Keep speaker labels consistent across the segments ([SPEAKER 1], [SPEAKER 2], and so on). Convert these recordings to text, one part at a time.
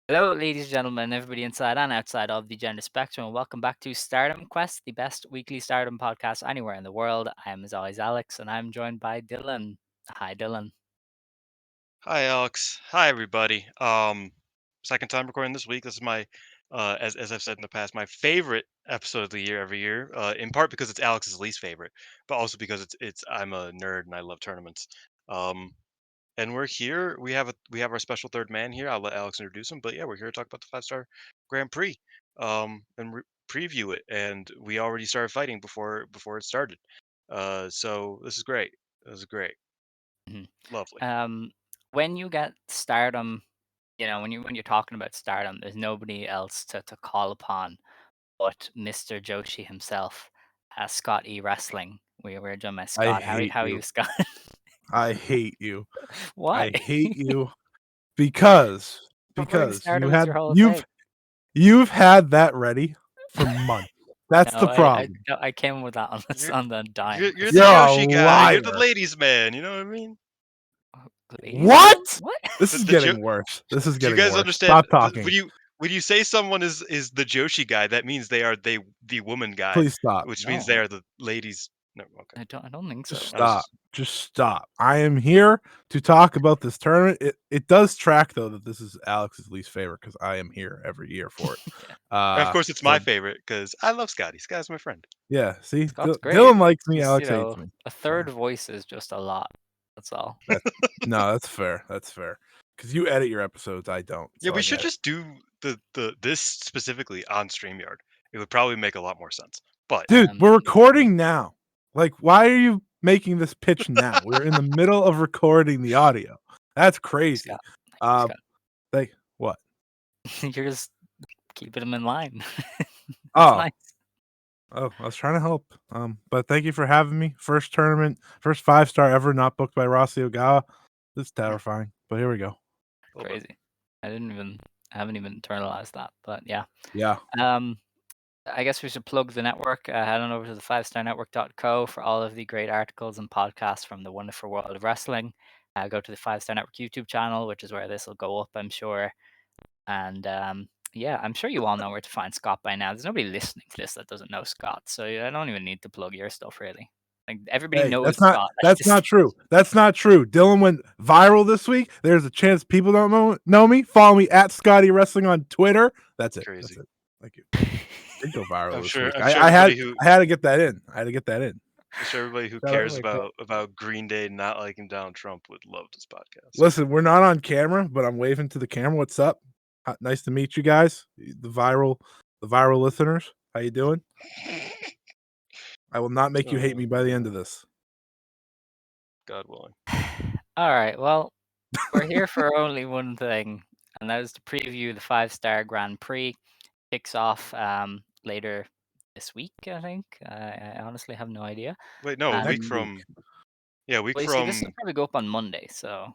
[SPEAKER 1] Hello, ladies and gentlemen, everybody inside and outside of the gender spectrum, and welcome back to Stardom Quest, the best weekly Stardom podcast anywhere in the world. I am, as always, Alex, and I'm joined by Dylan. Hi, Dylan.
[SPEAKER 2] Hi, Alex. Hi, everybody. Second time recording this week. This is my, as I've said in the past, my favorite episode of the year every year. In part because it's Alex's least favorite, but also because it's I'm a nerd and I love tournaments. Um, and we're here. We have our special third man here. I'll let Alex introduce him. But yeah, we're here to talk about the 5-star Grand Prix, and preview it. And we already started fighting before it started. So this is great. This is great.
[SPEAKER 1] Mhm.
[SPEAKER 2] Lovely.
[SPEAKER 1] When you get Stardom, when you're talking about Stardom, there's nobody else to call upon but Mr. Joshi himself, Scott E Wrestling. We're joined by
[SPEAKER 3] I
[SPEAKER 1] Scott.
[SPEAKER 3] hate
[SPEAKER 1] How are
[SPEAKER 3] you.
[SPEAKER 1] you, Scott?
[SPEAKER 3] I hate you.
[SPEAKER 1] Why?
[SPEAKER 3] I hate you because
[SPEAKER 1] Covering
[SPEAKER 3] because you
[SPEAKER 1] Stardom is
[SPEAKER 3] had
[SPEAKER 1] your whole
[SPEAKER 3] you've
[SPEAKER 1] thing.
[SPEAKER 3] you've had that ready for months. That's
[SPEAKER 1] No,
[SPEAKER 3] the problem.
[SPEAKER 1] I came with that on
[SPEAKER 2] You're
[SPEAKER 1] on the dime.
[SPEAKER 2] you're the
[SPEAKER 3] You're a
[SPEAKER 2] Joshi guy. You're the
[SPEAKER 3] liar.
[SPEAKER 2] ladies' man. You know what I mean?
[SPEAKER 1] Ladies man?
[SPEAKER 3] What?
[SPEAKER 1] What?
[SPEAKER 3] This
[SPEAKER 2] The
[SPEAKER 3] is
[SPEAKER 2] the jo-
[SPEAKER 3] getting worse. This is
[SPEAKER 2] Do you
[SPEAKER 3] getting
[SPEAKER 2] guys
[SPEAKER 3] worse.
[SPEAKER 2] understand?
[SPEAKER 3] Stop talking.
[SPEAKER 2] When you say someone is the Joshi guy, that means they are the woman guy,
[SPEAKER 3] Please stop.
[SPEAKER 2] which means they
[SPEAKER 1] No,
[SPEAKER 2] are the ladies. No, okay.
[SPEAKER 1] I don't think
[SPEAKER 3] Just
[SPEAKER 1] so.
[SPEAKER 2] I was
[SPEAKER 3] stop.
[SPEAKER 2] just
[SPEAKER 3] Just stop. I am here to talk about this tournament. It does track though that this is Alex's least favorite because I am here every year for it.
[SPEAKER 1] Yeah,
[SPEAKER 2] and of course it's my
[SPEAKER 3] So
[SPEAKER 2] favorite because I love Scotty. Scotty's my friend.
[SPEAKER 3] yeah, see,
[SPEAKER 1] Scott's great.
[SPEAKER 3] Dylan likes me,
[SPEAKER 1] Just,
[SPEAKER 3] Alex hates me.
[SPEAKER 1] a
[SPEAKER 3] So
[SPEAKER 1] third voice is just a lot. That's all.
[SPEAKER 3] that no, that's fair. That's fair. Because you edit your episodes, I don't,
[SPEAKER 2] Yeah,
[SPEAKER 3] so
[SPEAKER 2] we
[SPEAKER 3] I
[SPEAKER 2] should
[SPEAKER 3] get it.
[SPEAKER 2] just do the this specifically on StreamYard. It would probably make a lot more sense. But
[SPEAKER 3] Dude, we're
[SPEAKER 1] Um,
[SPEAKER 3] recording now. Like, why are you making this pitch now? We're in the middle of recording the audio. That's crazy.
[SPEAKER 1] Scott,
[SPEAKER 3] Uh,
[SPEAKER 1] Scott,
[SPEAKER 3] like what?
[SPEAKER 1] you're just keeping him in line. It's
[SPEAKER 3] Oh,
[SPEAKER 1] nice.
[SPEAKER 3] oh, I was trying to help. But thank you for having me. First tournament, first 5-star ever not booked by Rossi Ogawa. This is
[SPEAKER 2] a
[SPEAKER 3] terrifying. But here we go.
[SPEAKER 2] little bit.
[SPEAKER 1] Crazy. I haven't even internalized that, but yeah.
[SPEAKER 3] Yeah.
[SPEAKER 1] Um, I guess we should plug the network. Head on over to the 5starnetwork.co for all of the great articles and podcasts from the wonderful world of wrestling. Go to the 5-Star Network YouTube channel, which is where this will go up, I'm sure. And yeah, I'm sure you all know where to find Scott by now. There's nobody listening to this that doesn't know Scott, so I don't even need to plug your stuff really. Like everybody
[SPEAKER 3] Hey,
[SPEAKER 1] knows Scott.
[SPEAKER 3] that's not true. That's not true. Dylan went viral this week. There's a chance people don't know me. Follow me at Scotty Wrestling on Twitter. That's it. That's
[SPEAKER 2] Crazy.
[SPEAKER 3] it. Thank you. Did go viral
[SPEAKER 2] I'm
[SPEAKER 3] this
[SPEAKER 2] sure.
[SPEAKER 3] week.
[SPEAKER 2] I'm sure
[SPEAKER 3] I had
[SPEAKER 2] everybody who.
[SPEAKER 3] I had to get that in. I had to get that in.
[SPEAKER 2] I'm sure everybody who
[SPEAKER 3] Shout out
[SPEAKER 2] cares
[SPEAKER 3] my co-
[SPEAKER 2] about Green Day not liking Donald Trump would love this podcast.
[SPEAKER 3] Listen, we're not on camera, but I'm waving to the camera. What's up? Nice to meet you guys. The viral listeners. How you doing? I will not make you hate me by the end of this.
[SPEAKER 2] God willing.
[SPEAKER 1] All right, well, we're here for only one thing, and that is to preview the 5-Star Grand Prix. Kicks off later this week, I think. I honestly have no idea.
[SPEAKER 2] Wait, no, a week
[SPEAKER 3] Next
[SPEAKER 1] And
[SPEAKER 3] week.
[SPEAKER 2] from. Yeah, a week
[SPEAKER 1] well, you see, this will
[SPEAKER 2] from.
[SPEAKER 1] probably go up on Monday. So,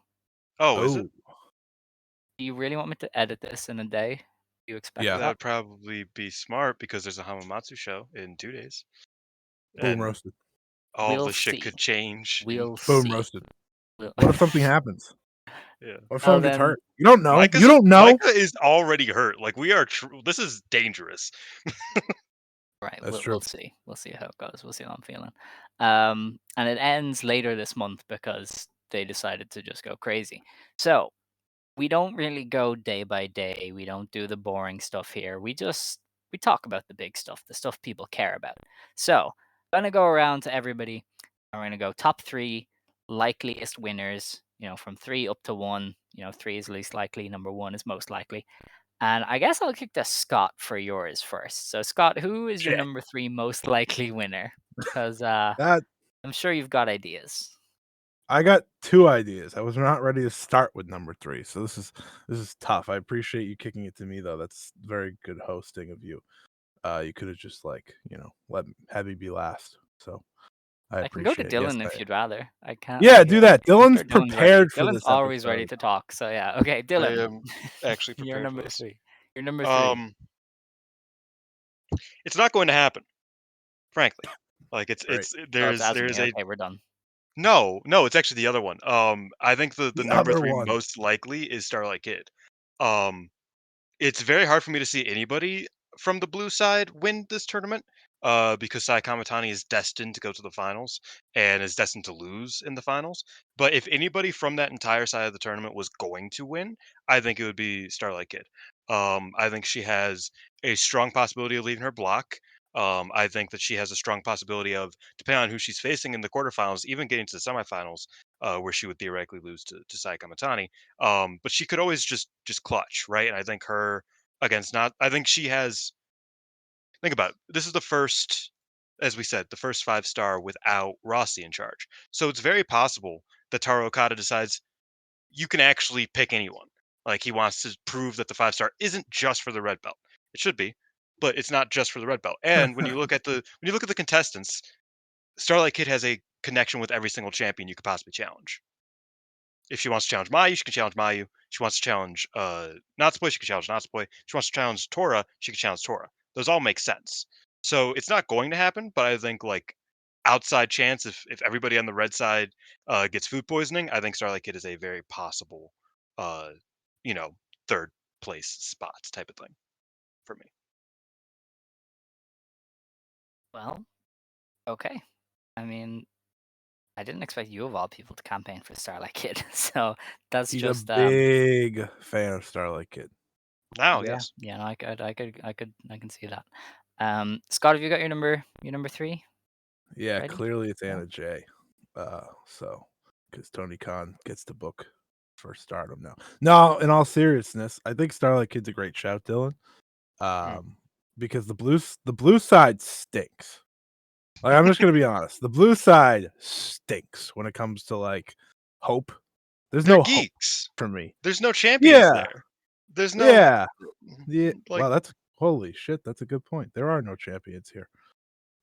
[SPEAKER 2] Oh, is it?
[SPEAKER 3] Oh,
[SPEAKER 1] do you really want me to edit this in a day? Do you expect
[SPEAKER 3] yeah.
[SPEAKER 2] That
[SPEAKER 1] that?
[SPEAKER 2] would probably be smart because there's a Hamamatsu show in 2 days,
[SPEAKER 3] Boom
[SPEAKER 2] and
[SPEAKER 3] roasted.
[SPEAKER 2] all
[SPEAKER 1] We'll
[SPEAKER 2] the shit
[SPEAKER 1] see.
[SPEAKER 2] could change.
[SPEAKER 1] We'll
[SPEAKER 3] Boom
[SPEAKER 1] see.
[SPEAKER 3] roasted.
[SPEAKER 1] We'll...
[SPEAKER 3] What if something happens?
[SPEAKER 2] Yeah,
[SPEAKER 3] What if
[SPEAKER 1] well,
[SPEAKER 3] someone gets
[SPEAKER 1] then,
[SPEAKER 3] hurt? You don't know. You
[SPEAKER 2] Micah's
[SPEAKER 3] don't know.
[SPEAKER 2] Micah is already hurt. Like we are. This is dangerous.
[SPEAKER 1] right,
[SPEAKER 3] That's
[SPEAKER 1] we'll
[SPEAKER 3] true.
[SPEAKER 1] see. We'll see how it goes. We'll see how I'm feeling. And it ends later this month because they decided to just go crazy. So, we don't really go day by day. We don't do the boring stuff here. We talk about the big stuff, the stuff people care about. So, I'm gonna go around to everybody. I'm gonna go top 3 likeliest winners, from 3 up to 1. 3 is least likely, number 1 is most likely. And I guess I'll kick to Scott for yours first. So Scott, who is your
[SPEAKER 3] Shit.
[SPEAKER 1] number 3 most likely winner? Because
[SPEAKER 3] That
[SPEAKER 1] I'm sure you've got ideas.
[SPEAKER 3] I got 2 ideas. I was not ready to start with number 3, so this is tough. I appreciate you kicking it to me though. That's very good hosting of you. You could have just had me be last. So I
[SPEAKER 1] I can go to
[SPEAKER 3] appreciate it. Yes,
[SPEAKER 1] Dylan if you'd rather. I can't.
[SPEAKER 3] yeah, do that.
[SPEAKER 1] I'm
[SPEAKER 3] Dylan's
[SPEAKER 1] sure Dylan's ready.
[SPEAKER 3] prepared for
[SPEAKER 1] Dylan's
[SPEAKER 3] this
[SPEAKER 1] always ready
[SPEAKER 3] episode.
[SPEAKER 1] to talk. So yeah. Okay,
[SPEAKER 2] I
[SPEAKER 1] Dylan,
[SPEAKER 2] am actually
[SPEAKER 1] you're
[SPEAKER 2] prepared for
[SPEAKER 1] number
[SPEAKER 2] this.
[SPEAKER 1] 3. You're number 3.
[SPEAKER 2] Um, it's not going to happen, frankly. Like
[SPEAKER 3] Great.
[SPEAKER 1] Oh, it's
[SPEAKER 2] there's
[SPEAKER 1] Asmir.
[SPEAKER 2] a
[SPEAKER 1] Okay, we're done.
[SPEAKER 2] no, it's actually the other one. I think the
[SPEAKER 3] The
[SPEAKER 2] number
[SPEAKER 3] other
[SPEAKER 2] 3
[SPEAKER 3] one.
[SPEAKER 2] most likely is Starlight Kid. Um, it's very hard for me to see anybody from the blue side win this tournament. Because Sai Kamatani is destined to go to the finals and is destined to lose in the finals. But if anybody from that entire side of the tournament was going to win, I think it would be Starlight Kid. I think she has a strong possibility of leaving her block. I think that she has a strong possibility of, depending on who she's facing in the quarterfinals, even getting to the semifinals, where she would theoretically lose to Sai Kamatani. But she could always just clutch, right? And I think her against not, I think she has. Think about it. This is the first, as we said, the first 5-star without Rossi in charge. So it's very possible that Taro Okada decides you can actually pick anyone. Like he wants to prove that the 5-star isn't just for the red belt. It should be, but it's not just for the red belt. And when you look at the contestants, Starlight Kid has a connection with every single champion you could possibly challenge. If she wants to challenge Mayu, she can challenge Mayu. She wants to challenge Natsupoi, she can challenge Natsupoi. She wants to challenge Tora, she can challenge Tora. Those all make sense. So it's not going to happen, but I think like outside chance if everybody on the red side gets food poisoning, I think Starlight Kid is a very possible uh you know, third place spot type of thing for me.
[SPEAKER 1] Well, okay. I mean, I didn't expect you of all people to campaign for Starlight Kid, so that's
[SPEAKER 3] He's a
[SPEAKER 1] just
[SPEAKER 3] big fan of Starlight Kid.
[SPEAKER 2] Now,
[SPEAKER 1] yeah,
[SPEAKER 2] yes.
[SPEAKER 1] yeah. No, I can see that. Scott, have you got your number 3
[SPEAKER 3] Yeah,
[SPEAKER 1] ready?
[SPEAKER 3] clearly it's
[SPEAKER 1] Yeah.
[SPEAKER 3] Anna Jay. So because Tony Khan gets the book for Stardom now. No, in all seriousness, I think Starlight Kid's a great shout, Dylan.
[SPEAKER 2] Mm.
[SPEAKER 3] Because the blue side stinks. Like I'm just gonna be honest, the blue side stinks when it comes to like hope. There's
[SPEAKER 2] They're
[SPEAKER 3] no hope
[SPEAKER 2] geeks.
[SPEAKER 3] for me.
[SPEAKER 2] There's no champions
[SPEAKER 3] Yeah,
[SPEAKER 2] there. There's no
[SPEAKER 3] yeah, yeah.
[SPEAKER 2] like
[SPEAKER 3] Wow, that's holy shit. That's a good point. There are no champions here.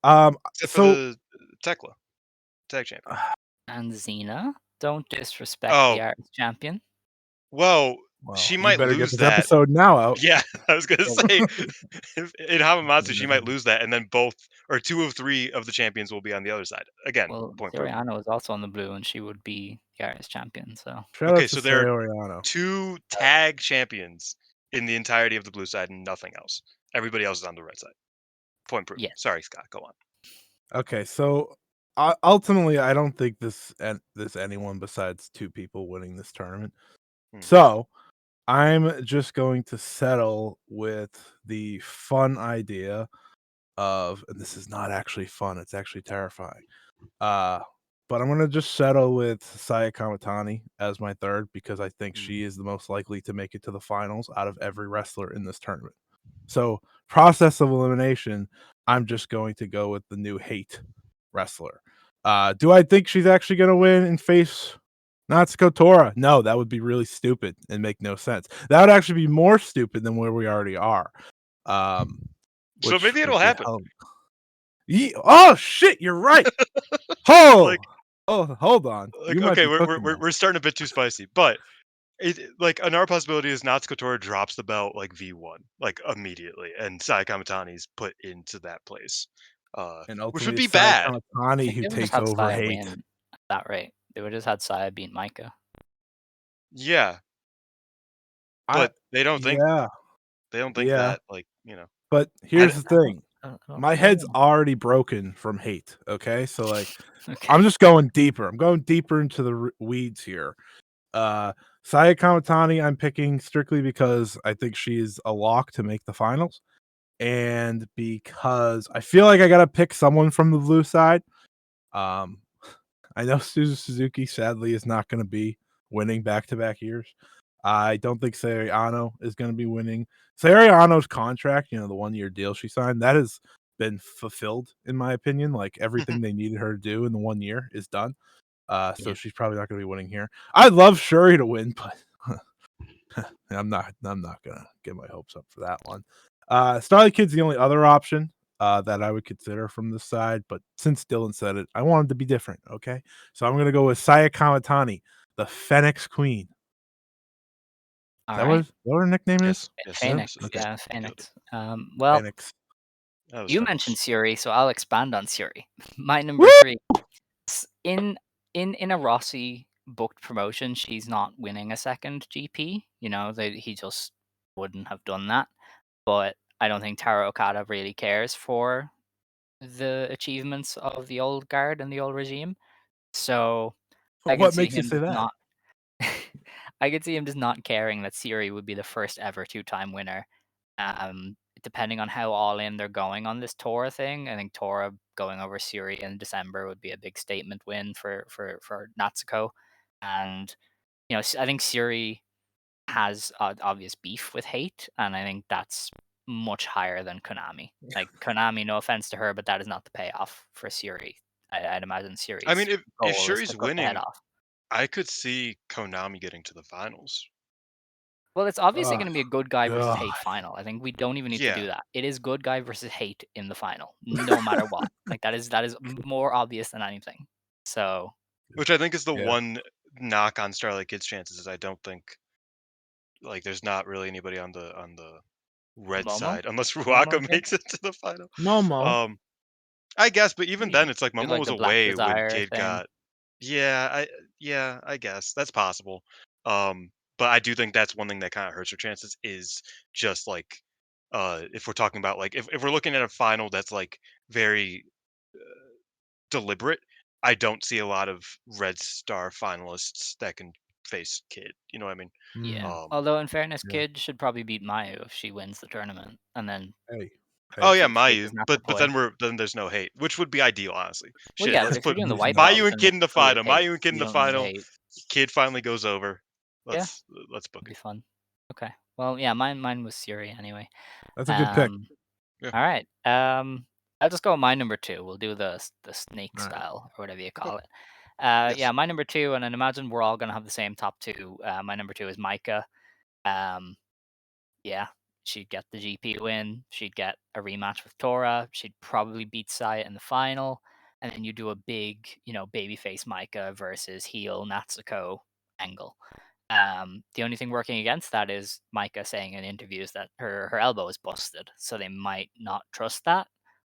[SPEAKER 2] except for
[SPEAKER 3] So
[SPEAKER 2] the Tekla tag champion.
[SPEAKER 1] And Xena, don't disrespect the
[SPEAKER 2] Oh,
[SPEAKER 1] artist champion.
[SPEAKER 2] well,
[SPEAKER 3] well,
[SPEAKER 2] she
[SPEAKER 3] you
[SPEAKER 2] might
[SPEAKER 3] better get
[SPEAKER 2] lose
[SPEAKER 3] this
[SPEAKER 2] that.
[SPEAKER 3] episode now out.
[SPEAKER 2] Yeah, I was gonna
[SPEAKER 1] Well,
[SPEAKER 2] say in Hamamatsu she might
[SPEAKER 3] Man.
[SPEAKER 2] lose that, and then both or 2 of 3 of the champions will be on the other side. Again,
[SPEAKER 1] well,
[SPEAKER 2] point proven.
[SPEAKER 1] Soriano is also on the blue, and she would be the artist champion. So
[SPEAKER 3] Shout out
[SPEAKER 2] Okay,
[SPEAKER 3] to
[SPEAKER 2] so there are
[SPEAKER 3] Sayoriano.
[SPEAKER 2] 2 tag champions in the entirety of the blue side and nothing else. Everybody else is on the red side. Point proven.
[SPEAKER 1] yeah,
[SPEAKER 2] Sorry, Scott, go on.
[SPEAKER 3] Okay, so ultimately, I don't think this anyone besides two people winning this tournament.
[SPEAKER 2] Hmm.
[SPEAKER 3] So I'm just going to settle with the fun idea of, and this is not actually fun; it's actually terrifying. Uh, but I'm gonna just settle with Saya Kamatani as my third because I think
[SPEAKER 2] Hmm.
[SPEAKER 3] she is the most likely to make it to the finals out of every wrestler in this tournament. So, process of elimination, I'm just going to go with the new hate wrestler. Do I think she's actually going to win and face Natsuko Tora? No, that would be really stupid and make no sense. That would actually be more stupid than where we already are. Um,
[SPEAKER 2] So
[SPEAKER 3] which
[SPEAKER 2] maybe
[SPEAKER 3] would
[SPEAKER 2] it'll
[SPEAKER 3] be
[SPEAKER 2] happen.
[SPEAKER 3] hell. Oh shit, you're right. Oh,
[SPEAKER 2] Like
[SPEAKER 3] hold on. You might
[SPEAKER 2] okay,
[SPEAKER 3] be
[SPEAKER 2] we're we're
[SPEAKER 3] cooking
[SPEAKER 2] we're
[SPEAKER 3] now.
[SPEAKER 2] we're starting a bit too spicy, but like another possibility is Natsuko Tora drops the belt like V1 like immediately, and Sai Kamatani's put into that place,
[SPEAKER 3] And
[SPEAKER 2] which would
[SPEAKER 3] ultimately,
[SPEAKER 2] be
[SPEAKER 3] it's Saya
[SPEAKER 2] bad.
[SPEAKER 1] I
[SPEAKER 3] Kamatani
[SPEAKER 1] think
[SPEAKER 3] who
[SPEAKER 1] they would just
[SPEAKER 3] takes
[SPEAKER 1] had
[SPEAKER 3] over
[SPEAKER 1] Saya
[SPEAKER 3] hate.
[SPEAKER 1] win at that rate. They would just had Saya beat Micah.
[SPEAKER 2] Yeah,
[SPEAKER 3] I
[SPEAKER 2] but
[SPEAKER 3] yeah,
[SPEAKER 2] they don't think
[SPEAKER 3] yeah.
[SPEAKER 2] that like you know.
[SPEAKER 3] But
[SPEAKER 1] I
[SPEAKER 3] here's
[SPEAKER 1] don't,
[SPEAKER 3] the
[SPEAKER 1] I don't,
[SPEAKER 3] thing.
[SPEAKER 1] I don't
[SPEAKER 3] My head's
[SPEAKER 1] know.
[SPEAKER 3] already broken from hate, okay? So, like, I'm
[SPEAKER 1] Okay.
[SPEAKER 3] just going deeper. I'm going deeper into the weeds here. Saya Kamatani, I'm picking strictly because I think she's a lock to make the finals, and because I feel like I gotta pick someone from the blue side. Um, I know Suzuki sadly is not gonna be winning back-to-back years. I don't think Sayori is gonna be winning. Sayori contract, the 1-year deal she signed, that has been fulfilled, in my opinion. Like, everything they needed her to do in the 1 year is done. So
[SPEAKER 1] Yeah.
[SPEAKER 3] she's probably not gonna be winning here. I'd love Shuri to win, but I'm not gonna get my hopes up for that one. Starlight Kid's the only other option that I would consider from this side, but since Dylan said it, I wanted to be different. Okay, so I'm gonna go with Saya Kamatani, the Phoenix Queen.
[SPEAKER 1] All
[SPEAKER 3] That
[SPEAKER 1] right.
[SPEAKER 3] was what her nickname is?
[SPEAKER 2] Yes,
[SPEAKER 3] Yeah,
[SPEAKER 1] Phoenix.
[SPEAKER 2] yes,
[SPEAKER 3] okay,
[SPEAKER 2] yes.
[SPEAKER 1] Yeah,
[SPEAKER 2] Nailed it.
[SPEAKER 1] Phoenix. Well,
[SPEAKER 3] Phoenix.
[SPEAKER 2] That was
[SPEAKER 1] you mentioned
[SPEAKER 2] Phoenix.
[SPEAKER 1] Suri, so I'll expand on Suri. My
[SPEAKER 3] Woo!
[SPEAKER 1] number 3. In a Rossi booked promotion, she's not winning a second GP. He just wouldn't have done that. But I don't think Taro Okada really cares for the achievements of the old guard and the old regime. So I could
[SPEAKER 3] What
[SPEAKER 1] see
[SPEAKER 3] makes you
[SPEAKER 1] him
[SPEAKER 3] say
[SPEAKER 1] just
[SPEAKER 3] that?
[SPEAKER 1] not. I could see him just not caring that Siri would be the first ever two-time winner. Depending on how all in they're going on this Tora thing, I think Tora going over Siri in December would be a big statement win for Natsuko. And I think Siri has obvious beef with hate, and I think that's much higher than Konami. Like Konami, no offense to her, but that is not the payoff for Siri. I'd imagine
[SPEAKER 2] I mean,
[SPEAKER 1] Siri's
[SPEAKER 2] if
[SPEAKER 1] goal is to
[SPEAKER 2] Shuri's
[SPEAKER 1] cut the head
[SPEAKER 2] winning,
[SPEAKER 1] off.
[SPEAKER 2] I could see Konami getting to the finals.
[SPEAKER 1] Well, it's obviously
[SPEAKER 3] Oh
[SPEAKER 1] going to be a good guy versus
[SPEAKER 3] god.
[SPEAKER 1] hate final. I think we don't even need to
[SPEAKER 2] Yeah,
[SPEAKER 1] do that. It is good guy versus hate in the final, no matter what. Like that is more obvious than anything. So
[SPEAKER 2] which I think is the
[SPEAKER 3] Yeah.
[SPEAKER 2] one knock on Starlight Kid's chances is I don't think like there's not really anybody on the red
[SPEAKER 1] Momo,
[SPEAKER 2] side unless
[SPEAKER 1] Momo
[SPEAKER 2] Ruaka
[SPEAKER 1] kid,
[SPEAKER 2] makes it to the final.
[SPEAKER 3] Momo.
[SPEAKER 2] Um, I guess, but even
[SPEAKER 1] you
[SPEAKER 2] then,
[SPEAKER 1] could
[SPEAKER 2] it's like
[SPEAKER 1] do
[SPEAKER 2] Momo
[SPEAKER 1] like
[SPEAKER 2] was
[SPEAKER 1] the Black
[SPEAKER 2] away when
[SPEAKER 1] Desire
[SPEAKER 2] Kid
[SPEAKER 1] thing.
[SPEAKER 2] got. Yeah, I guess that's possible. But I do think that's one thing that kind of hurts her chances is just like, if we're talking about like if we're looking at a final that's like very deliberate, I don't see a lot of Red Star finalists that can face Kid. You know what I mean?
[SPEAKER 1] Yeah.
[SPEAKER 3] Mm,
[SPEAKER 1] Although in fairness,
[SPEAKER 3] yeah.
[SPEAKER 1] Kid should probably beat Mayu if she wins the tournament, and then
[SPEAKER 3] Hey.
[SPEAKER 2] Oh
[SPEAKER 3] Hey.
[SPEAKER 2] yeah,
[SPEAKER 1] she faces
[SPEAKER 2] Mayu, but
[SPEAKER 1] Natsupoi.
[SPEAKER 2] then there's no hate, which would be ideal, honestly.
[SPEAKER 1] Well,
[SPEAKER 2] Shit,
[SPEAKER 1] yeah,
[SPEAKER 2] let's
[SPEAKER 1] but if you're
[SPEAKER 2] put
[SPEAKER 1] doing the
[SPEAKER 3] There's not.
[SPEAKER 1] wipeouts,
[SPEAKER 2] Mayu and
[SPEAKER 1] then
[SPEAKER 2] Kid in
[SPEAKER 1] it's
[SPEAKER 2] the
[SPEAKER 1] full of
[SPEAKER 2] final.
[SPEAKER 1] hate.
[SPEAKER 2] Mayu and Kid in
[SPEAKER 1] You
[SPEAKER 2] the
[SPEAKER 1] don't need
[SPEAKER 2] final.
[SPEAKER 1] hate.
[SPEAKER 2] Kid finally goes over.
[SPEAKER 1] Yeah,
[SPEAKER 2] Let's book
[SPEAKER 1] it'd be
[SPEAKER 2] it.
[SPEAKER 1] fun. Okay. Well, yeah, mine was Siri anyway.
[SPEAKER 3] That's a good pick.
[SPEAKER 1] Um,
[SPEAKER 2] Yeah.
[SPEAKER 1] all right. I'll just go with my number two. We'll do the snake
[SPEAKER 3] All right.
[SPEAKER 1] style or whatever you
[SPEAKER 2] Okay.
[SPEAKER 1] call it. Yeah,
[SPEAKER 2] Yes.
[SPEAKER 1] my number two, and I imagine we're all gonna have the same top two. My number two is Micah. Um, yeah, she'd get the GP win. She'd get a rematch with Tora. She'd probably beat Saya in the final, and then you do a big, babyface Micah versus heel Natsuko angle. The only thing working against that is Micah saying in interviews that her elbow is busted, so they might not trust that,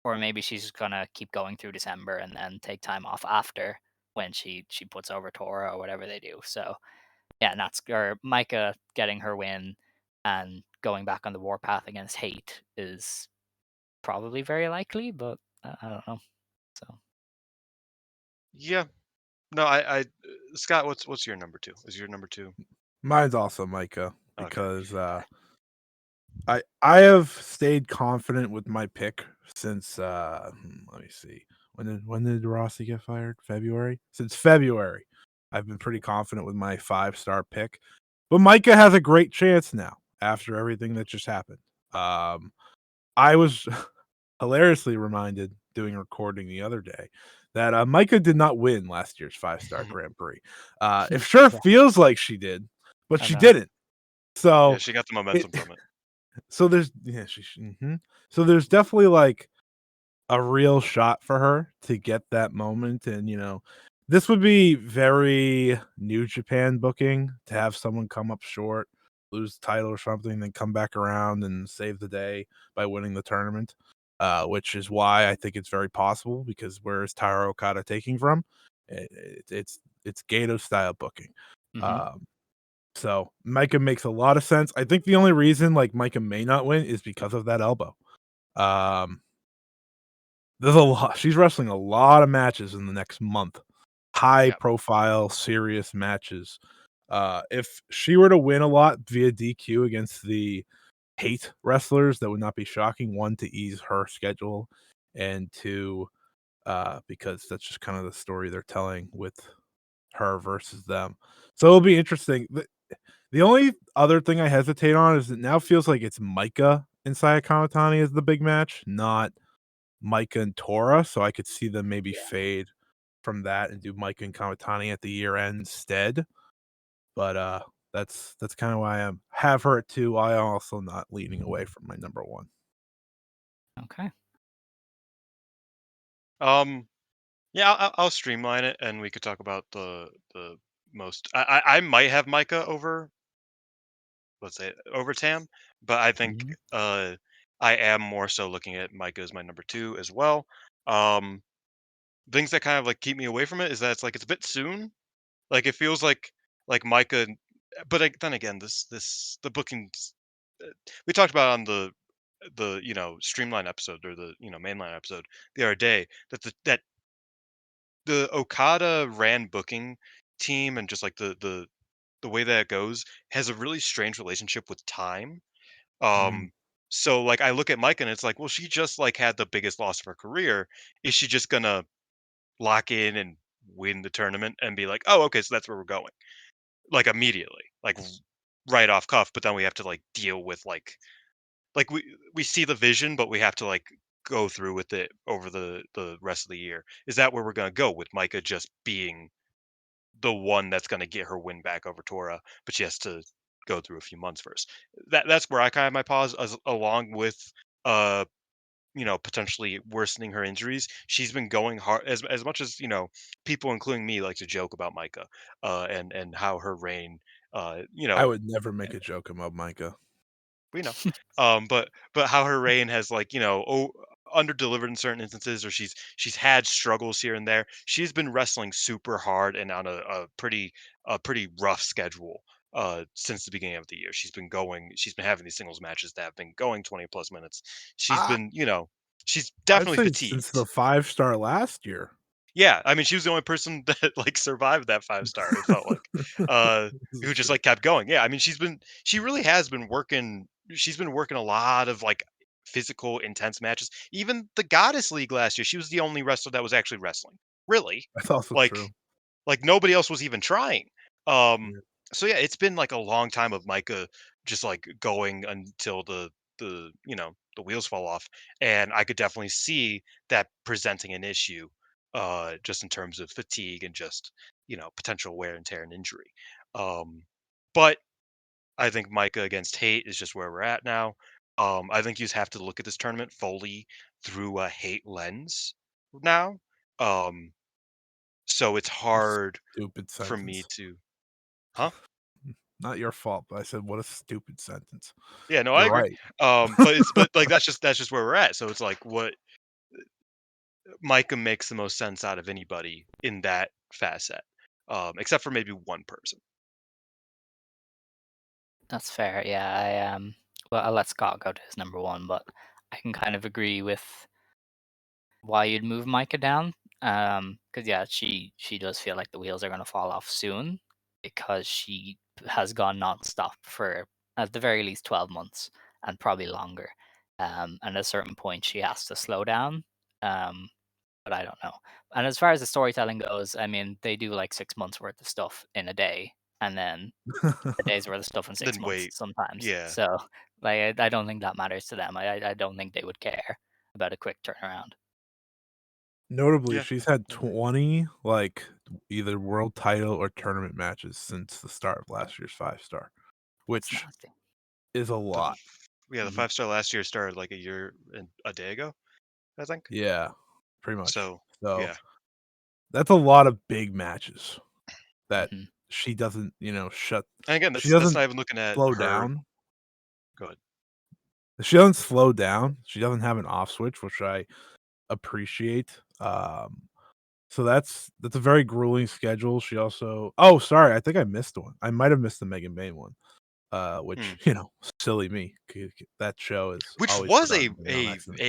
[SPEAKER 1] or maybe she's just gonna keep going through December and then take time off after when she puts over Tora or whatever they do. So yeah, Nats or Micah getting her win and going back on the warpath against Hate is probably very likely, but I don't know. So
[SPEAKER 2] Yeah. No, I Scott, what's your number two? Is your number two?
[SPEAKER 3] Mine's also Micah
[SPEAKER 2] Okay.
[SPEAKER 3] because I have stayed confident with my pick since let me see. When did Rossi get fired? February? Since February. I've been pretty confident with my 5-star pick. But Micah has a great chance now after everything that just happened. I was hilariously reminded doing a recording the other day that Micah did not win last year's 5-star Grand Prix. It sure
[SPEAKER 1] yeah,
[SPEAKER 3] feels like she did, but
[SPEAKER 1] I
[SPEAKER 3] she
[SPEAKER 1] know.
[SPEAKER 3] didn't.
[SPEAKER 2] Yeah,
[SPEAKER 3] So
[SPEAKER 2] she got the
[SPEAKER 3] it
[SPEAKER 2] momentum from it.
[SPEAKER 3] so there's yeah, so there's definitely like a real shot for her to get that moment, and this would be very New Japan booking to have someone come up short, lose the title or something, then come back around and save the day by winning the tournament. Which is why I think it's very possible because where is Taro Okada taking from? It's Gato style booking.
[SPEAKER 1] Hmm.
[SPEAKER 3] Um, so Micah makes a lot of sense. I think the only reason like Micah may not win is because of that elbow. Um, there's a lot. She's wrestling a lot of matches in the next month. High
[SPEAKER 2] Yeah.
[SPEAKER 3] profile, serious matches. If she were to win a lot via DQ against the hate wrestlers, that would not be shocking. One, to ease her schedule, and two, because that's just kind of the story they're telling with her versus them. So it'll be interesting. The only other thing I hesitate on is it now feels like it's Micah and Saya Kamatani as the big match, not Micah and Tora. So I could see them maybe
[SPEAKER 1] Yeah.
[SPEAKER 3] fade from that and do Micah and Kamatani at the year end instead. But that's kind of why I have her at 2. I also not leaning away from my number 1.
[SPEAKER 1] Okay.
[SPEAKER 2] Yeah, I'll streamline it, and we could talk about the most. I might have Micah over, let's say, over Tam, but I think
[SPEAKER 3] Mhm.
[SPEAKER 2] I am more so looking at Micah as my number two as well. Um, things that kind of like keep me away from it is that it's a bit soon. Like it feels like Micah, but then again, the bookings we talked about on the streamline episode or the mainline episode the other day that the Okada ran booking team and just like the way that it goes has a really strange relationship with time.
[SPEAKER 3] Mm.
[SPEAKER 2] Um, so like I look at Mike and it's like, well, she just like had the biggest loss of her career. Is she just gonna lock in and win the tournament and be like, oh, okay, so that's where we're going, like immediately, like right off cuff? But then we have to like deal with like we see the vision, but we have to like go through with it over the rest of the year. Is that where we're gonna go with Micah just being the one that's going to get her win back over Tora, but she has to go through a few months first. That's where I kind of have my pause, along with uh potentially worsening her injuries. She's been going hard as much as people, including me, like to joke about Micah and how her reign uh you
[SPEAKER 3] I
[SPEAKER 2] know
[SPEAKER 3] would never make a joke about Micah.
[SPEAKER 2] we know. But how her reign has like under delivered in certain instances, or she's had struggles here and there. She's been wrestling super hard and on a pretty rough schedule since the beginning of the year. She's been having these singles matches that have been going 20 plus minutes. She's
[SPEAKER 3] I
[SPEAKER 2] been she's
[SPEAKER 3] I'd
[SPEAKER 2] definitely
[SPEAKER 3] say since
[SPEAKER 2] fatigued.
[SPEAKER 3] the 5-star last year.
[SPEAKER 2] Yeah, I mean, she was the only person that, like, survived that 5-star, it felt like, uh,
[SPEAKER 3] This is
[SPEAKER 2] who just,
[SPEAKER 3] true.
[SPEAKER 2] like, kept going. Yeah, I mean, she really has been working she's been working a lot of, like, physical, intense matches. Even the Goddess League last year, she was the only wrestler that was actually wrestling. Really.
[SPEAKER 3] That's also true.
[SPEAKER 2] Like, nobody else was even trying. Um,
[SPEAKER 3] Yeah.
[SPEAKER 2] so, yeah, it's been, like, a long time of Micah just, like, going until the wheels fall off, and I could definitely see that presenting an issue, just in terms of fatigue and just, potential wear and tear and injury. Um, but I think Micah against Hate is just where we're at now. I think you just have to look at this tournament fully through a Hate lens now. Um, so it's
[SPEAKER 3] A
[SPEAKER 2] hard
[SPEAKER 3] stupid
[SPEAKER 2] for me
[SPEAKER 3] sentence.
[SPEAKER 2] to huh?
[SPEAKER 3] Not your fault, but I said, "What a stupid sentence."
[SPEAKER 2] Yeah, no, I
[SPEAKER 3] You're
[SPEAKER 2] agree.
[SPEAKER 3] right.
[SPEAKER 2] But like that's just where we're at. So it's like what Micah makes the most sense out of anybody in that facet, except for maybe one person.
[SPEAKER 1] That's fair. Yeah, well, I'll let Scott go to his number one, but I can kind of agree with why you'd move Micah down. Because yeah, she does feel like the wheels are gonna fall off soon because she has gone nonstop for at the very least 12 months and probably longer. And at a certain point, she has to slow down. Um, but I don't know. And as far as the storytelling goes, I mean, they do like 6 months worth of stuff in a day, and then a day's worth of stuff in six
[SPEAKER 2] Then
[SPEAKER 1] months
[SPEAKER 2] wait,
[SPEAKER 1] sometimes.
[SPEAKER 2] yeah,
[SPEAKER 1] So, like, I don't think that matters to them. I don't think they would care about a quick turnaround.
[SPEAKER 3] Notably,
[SPEAKER 2] yeah,
[SPEAKER 3] she's had
[SPEAKER 2] I agree.
[SPEAKER 3] 20, like, either world title or tournament matches since the start of last year's 5-star,
[SPEAKER 1] It's
[SPEAKER 3] which
[SPEAKER 1] nasty.
[SPEAKER 3] is a
[SPEAKER 2] The
[SPEAKER 3] lot.
[SPEAKER 2] yeah, the
[SPEAKER 1] Mhm.
[SPEAKER 2] 5-star last year started like a year and a day ago, I think.
[SPEAKER 3] Yeah, pretty much.
[SPEAKER 2] So
[SPEAKER 3] So,
[SPEAKER 2] yeah,
[SPEAKER 3] that's a lot of big matches that
[SPEAKER 1] Mhm.
[SPEAKER 3] she doesn't,
[SPEAKER 2] and again,
[SPEAKER 3] she
[SPEAKER 2] that's
[SPEAKER 3] doesn't
[SPEAKER 2] not even looking at
[SPEAKER 3] slow
[SPEAKER 2] her.
[SPEAKER 3] down.
[SPEAKER 2] Go ahead.
[SPEAKER 3] She doesn't slow down. She doesn't have an off switch, which I appreciate. So that's a very grueling schedule. She also oh, sorry, I think I missed one. I might have missed the Megan Bayne one,
[SPEAKER 2] Hmm.
[SPEAKER 3] which, silly me. That show is
[SPEAKER 2] Which
[SPEAKER 3] always
[SPEAKER 2] was
[SPEAKER 3] forgotten to me on accident.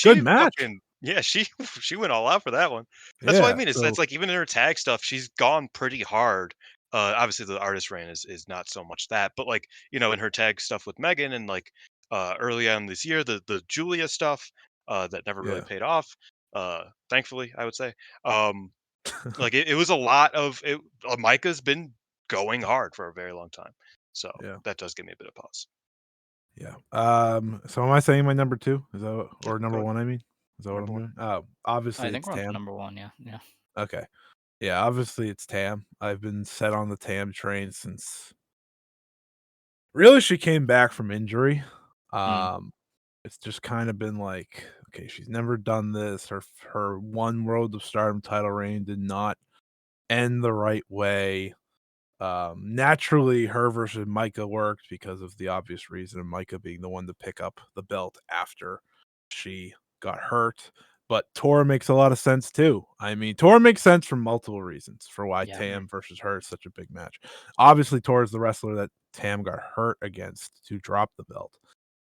[SPEAKER 3] Good
[SPEAKER 2] she
[SPEAKER 3] match.
[SPEAKER 2] fucking yeah, she she went all out for that one. That's what I
[SPEAKER 3] Yeah,
[SPEAKER 2] mean. It's
[SPEAKER 3] so
[SPEAKER 2] like even in her tag stuff, she's gone pretty hard. Obviously the artist reign is not so much that, but like, in her tag stuff with Megan and like early on this year, the Julia stuff, that never really
[SPEAKER 3] yeah,
[SPEAKER 2] paid off. Thankfully, I would say. Um like it was a lot of it. Micah's been going hard for a very long time. So
[SPEAKER 3] yeah,
[SPEAKER 2] that does give me a bit of pause.
[SPEAKER 3] yeah. So am I saying my number 2? Is that what
[SPEAKER 2] Yeah,
[SPEAKER 3] or
[SPEAKER 2] go
[SPEAKER 3] number
[SPEAKER 2] ahead.
[SPEAKER 3] 1, I mean? Is that what I'm
[SPEAKER 2] Number one.
[SPEAKER 3] doing? Oh,
[SPEAKER 1] I
[SPEAKER 3] obviously
[SPEAKER 1] think
[SPEAKER 3] it's
[SPEAKER 1] we're on to
[SPEAKER 3] Tam.
[SPEAKER 1] number one. Yeah, yeah.
[SPEAKER 3] Okay. Yeah, obviously it's Tam. I've been set on the Tam train since really she came back from injury.
[SPEAKER 1] Mm.
[SPEAKER 3] Um, it's just kinda been like, okay, she's never done this. Her one World of Stardom title reign did not end the right way. Naturally, her versus Micah worked because of the obvious reason of Micah being the one to pick up the belt after she got hurt. But Tora makes a lot of sense too. I mean, Tora makes sense for multiple reasons for why
[SPEAKER 1] Yeah.
[SPEAKER 3] Tam versus her is such a big match. Obviously, Tora's the wrestler that Tam got hurt against to drop the belt.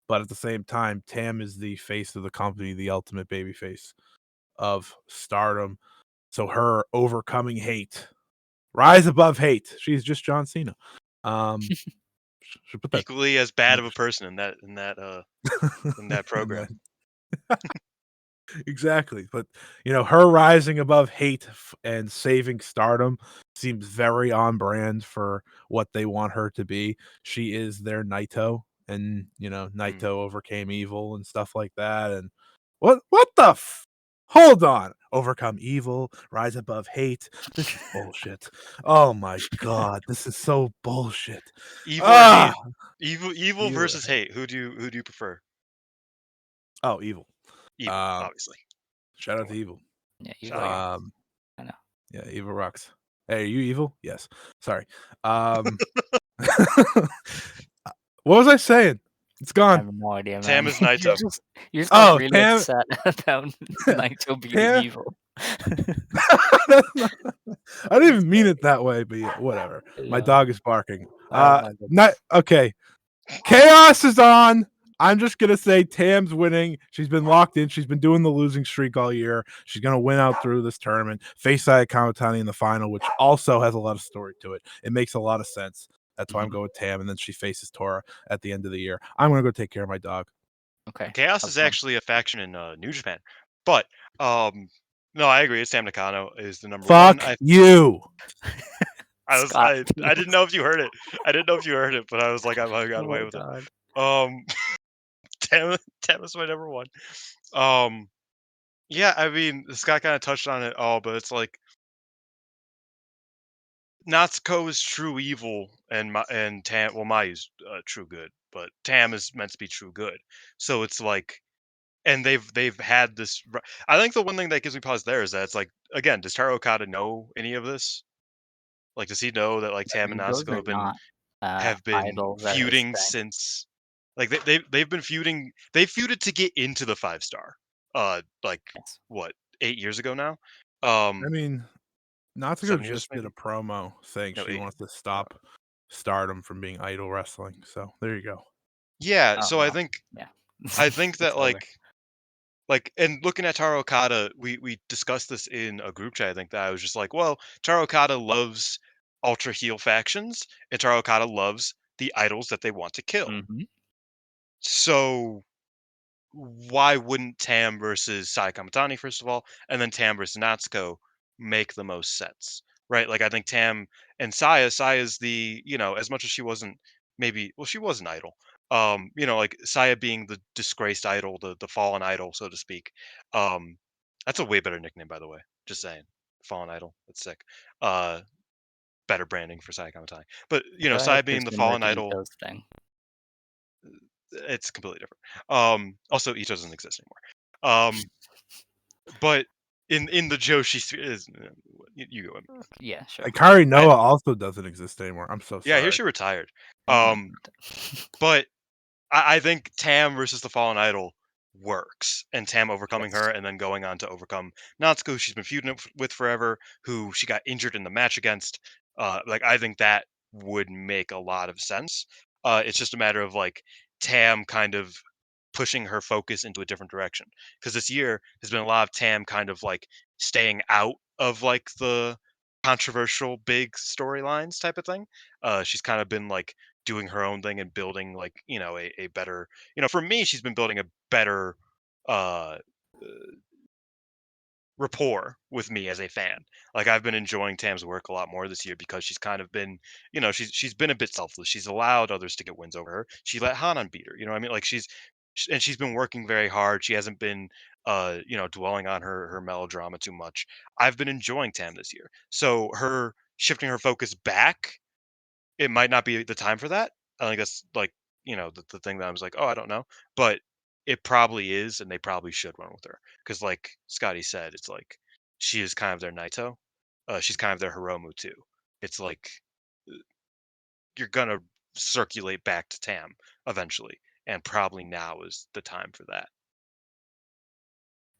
[SPEAKER 3] But at the same time, Tam is the face of the company, the ultimate baby face of Stardom. So her overcoming hate, rise above hate. She's just John Cena. Should put that
[SPEAKER 2] Equally as bad of a person in that
[SPEAKER 3] and
[SPEAKER 2] program.
[SPEAKER 3] then exactly. But her rising above hate and saving Stardom seems very on brand for what they want her to be. She is their Naito, and Naito overcame evil and stuff like that. And what the hold on, overcome evil, rise above hate. This is bullshit. Oh my god, this is so bullshit.
[SPEAKER 2] Evil or
[SPEAKER 3] Ah,
[SPEAKER 2] hate? Evil
[SPEAKER 3] evil or
[SPEAKER 2] versus
[SPEAKER 3] hate.
[SPEAKER 2] hate. Who do you prefer?
[SPEAKER 3] Oh, evil.
[SPEAKER 2] Evil,
[SPEAKER 3] Um,
[SPEAKER 2] obviously.
[SPEAKER 3] shout out
[SPEAKER 2] Come
[SPEAKER 3] to
[SPEAKER 2] on.
[SPEAKER 3] evil.
[SPEAKER 1] Yeah,
[SPEAKER 2] Shout
[SPEAKER 1] evil.
[SPEAKER 2] out
[SPEAKER 1] Yeah,
[SPEAKER 2] evil.
[SPEAKER 3] Um,
[SPEAKER 1] I know.
[SPEAKER 3] yeah, evil rocks. Hey, are you evil? Yes. Sorry. What was I saying? It's
[SPEAKER 1] I
[SPEAKER 3] gone.
[SPEAKER 1] have no idea,
[SPEAKER 2] Tam
[SPEAKER 1] man.
[SPEAKER 2] is
[SPEAKER 1] You're
[SPEAKER 2] Naito.
[SPEAKER 1] just like
[SPEAKER 3] Oh,
[SPEAKER 1] really
[SPEAKER 3] Tam.
[SPEAKER 1] upset about Naito beating
[SPEAKER 3] Tam.
[SPEAKER 1] evil.
[SPEAKER 3] That's not- I didn't
[SPEAKER 1] It's
[SPEAKER 3] even mean it that way, but yeah, whatever. My
[SPEAKER 1] yeah.
[SPEAKER 3] dog is barking.
[SPEAKER 1] Oh my
[SPEAKER 3] Not
[SPEAKER 1] goodness.
[SPEAKER 3] okay. Chaos is on. I'm just gonna say Tam's winning. She's been locked in. She's been doing the losing streak all year. She's gonna win out through this tournament. Face Saya Kamatani in the final, which also has a lot of story to it. It makes a lot of sense. That's why I'm going with Tam, and then she faces Tora at the end of the year. I'm gonna go take care of my dog.
[SPEAKER 1] Okay.
[SPEAKER 2] Chaos
[SPEAKER 1] Have
[SPEAKER 2] is
[SPEAKER 1] fun.
[SPEAKER 2] actually a faction in New Japan, but no, I agree. It's Tam Nakano is the number one.
[SPEAKER 3] Fuck you.
[SPEAKER 1] Scott,
[SPEAKER 2] I didn't know if you heard it. I didn't know if you heard it, but I was like, I got
[SPEAKER 1] oh
[SPEAKER 2] away
[SPEAKER 1] my
[SPEAKER 2] with it.
[SPEAKER 1] god.
[SPEAKER 2] Um, Tam is my number one. Um, yeah, I mean, Scott kind of touched on it all, but it's like Natsuko is true evil, and Tam. Well, Mayu's true good, but Tam is meant to be true good. So it's like, and they've had this. I think the one thing that gives me pause there is that it's like, again, does Taro Okada know any of this? Like, does he know that like Tam and
[SPEAKER 1] Those
[SPEAKER 2] Natsuko
[SPEAKER 1] are not
[SPEAKER 2] have been
[SPEAKER 1] idols at his
[SPEAKER 2] feuding
[SPEAKER 1] strength.
[SPEAKER 2] since like they've been feuding. They feuded to get into the 5 star. Like
[SPEAKER 1] Yes.
[SPEAKER 2] what, 8 years ago now?
[SPEAKER 3] I mean, Natsuko
[SPEAKER 2] 7 years
[SPEAKER 3] just did a
[SPEAKER 2] maybe?
[SPEAKER 3] promo saying
[SPEAKER 2] No,
[SPEAKER 3] she
[SPEAKER 2] 8 years.
[SPEAKER 3] wants to stop Stardom from being idol wrestling. So there you go.
[SPEAKER 2] Yeah,
[SPEAKER 1] Oh
[SPEAKER 2] so
[SPEAKER 1] well. Yeah.
[SPEAKER 2] I think
[SPEAKER 1] It's
[SPEAKER 2] that
[SPEAKER 1] over.
[SPEAKER 2] and looking at Taro Okada, we discussed this in a group chat. I think that I was just like, well, Taro Okada loves ultra heel factions, and Taro Okada loves the idols that they want to kill.
[SPEAKER 1] Mhm.
[SPEAKER 2] So why wouldn't Tam versus Sai Kamatani, first of all, and then Tam versus Natsuko make the most sense, right? Like, I think Tam and Saya's the, as much as she wasn't maybe, well, she was an idol. Like Saya being the disgraced idol, the fallen idol, so to speak. Um, that's a way better nickname, by the way. Just saying, fallen idol. That's sick. Uh, Better branding for Saya Kamatani. But
[SPEAKER 1] Go ahead,
[SPEAKER 2] Saya being the
[SPEAKER 1] similar
[SPEAKER 2] fallen
[SPEAKER 1] to
[SPEAKER 2] idol,
[SPEAKER 1] Ito's thing.
[SPEAKER 2] it's completely different. Also, Ito doesn't exist anymore. But in the Joshi is you go.
[SPEAKER 1] Yeah, sure.
[SPEAKER 3] Ikari
[SPEAKER 2] I
[SPEAKER 3] Noah also doesn't exist anymore. I'm so
[SPEAKER 2] Yeah, I hear
[SPEAKER 3] sorry.
[SPEAKER 2] she retired.
[SPEAKER 1] Oh my
[SPEAKER 2] Um,
[SPEAKER 1] god.
[SPEAKER 2] but I think Tam versus the Fallen Idol works, and Tam overcoming
[SPEAKER 1] Yes.
[SPEAKER 2] her and then going on to overcome Natsuko, who she's been feuding with forever, who she got injured in the match against. Like, I think that would make a lot of sense. It's just a matter of like Tam kind of pushing her focus into a different direction, because this year has been a lot of Tam kind of like staying out of like the controversial big storylines type of thing. She's kind of been like doing her own thing and building like, a better, for me, she's been building a better uh rapport with me as a fan. Like, I've been enjoying Tam's work a lot more this year because she's kind of been, she's been a bit selfless. She's allowed others to get wins over her. She let Hanan beat her. You know what I mean? Like, and she's been working very hard. She hasn't been dwelling on her melodrama too much. I've been enjoying Tam this year. So her shifting her focus back, it might not be the time for that. I think that's like, the thing that I was like, oh, I don't know. But it probably is, and they probably should run with her. Because like Scotty said, it's like she is kind of their Naito. She's kind of their Hiromu too. It's like you're gonna circulate back to Tam eventually, and probably now is the time for that.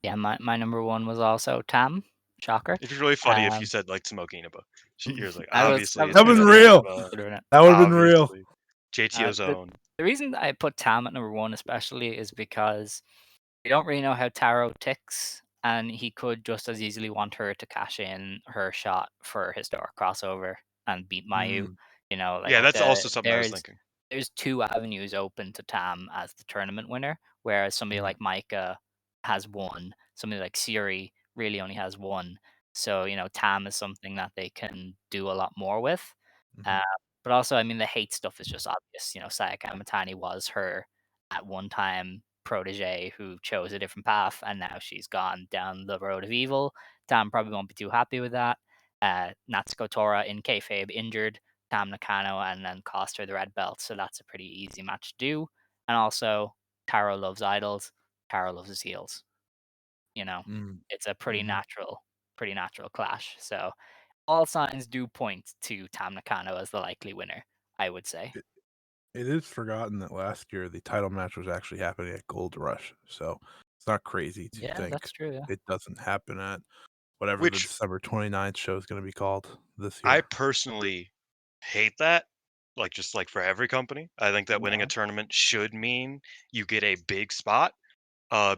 [SPEAKER 1] Yeah, my number one was also Tam. Shocker.
[SPEAKER 2] It'd be really funny if you
[SPEAKER 1] Um,
[SPEAKER 2] said like Smoke Inaba. Yours like
[SPEAKER 1] I was I
[SPEAKER 2] obviously
[SPEAKER 1] was
[SPEAKER 2] it's
[SPEAKER 3] That was
[SPEAKER 2] gonna
[SPEAKER 1] considering
[SPEAKER 2] be
[SPEAKER 1] it. I
[SPEAKER 3] real.
[SPEAKER 1] was
[SPEAKER 2] Inaba.
[SPEAKER 1] considering it.
[SPEAKER 3] That would have been real.
[SPEAKER 2] Obviously, JTO's
[SPEAKER 1] The
[SPEAKER 2] own.
[SPEAKER 1] the reason I put Tam at number one especially is because we don't really know how Taro ticks, and he could just as easily want her to cash in her shot for historic crossover and beat Mayu.
[SPEAKER 3] Mm,
[SPEAKER 1] You know, like
[SPEAKER 2] Yeah, that's also something I was thinking.
[SPEAKER 1] there's two avenues open to Tam as the tournament winner, whereas somebody
[SPEAKER 3] mm,
[SPEAKER 1] like Micah has one, somebody like Siri really only has one. So, Tam is something that they can do a lot more with.
[SPEAKER 3] mhm,
[SPEAKER 1] Uh, but also, I mean, the hate stuff is just obvious. Sayaka Amatani was her at one time protege who chose a different path, and now she's gone down the road of evil. Tam probably won't be too happy with that. Natsuko Tora in kayfabe injured Tam Nakano and then cost her the red belt, so that's a pretty easy match to do. And also, Taro loves idols. Taro loves his heels. You know,
[SPEAKER 3] mm,
[SPEAKER 1] it's a
[SPEAKER 3] mhm.
[SPEAKER 1] pretty natural clash. So all signs do point to Tam Nakano as the likely winner, I would say.
[SPEAKER 3] It it is forgotten that last year the title match was actually happening at Gold Rush, so it's not crazy to
[SPEAKER 1] Yeah,
[SPEAKER 3] think
[SPEAKER 1] that's true. Yeah.
[SPEAKER 3] it doesn't happen at whatever the
[SPEAKER 2] Which
[SPEAKER 3] December 29th show is gonna be called this
[SPEAKER 2] I
[SPEAKER 3] year.
[SPEAKER 2] personally hate that. Like just like for every company, I think that winning a
[SPEAKER 1] Yeah.
[SPEAKER 2] tournament should mean you get a big spot.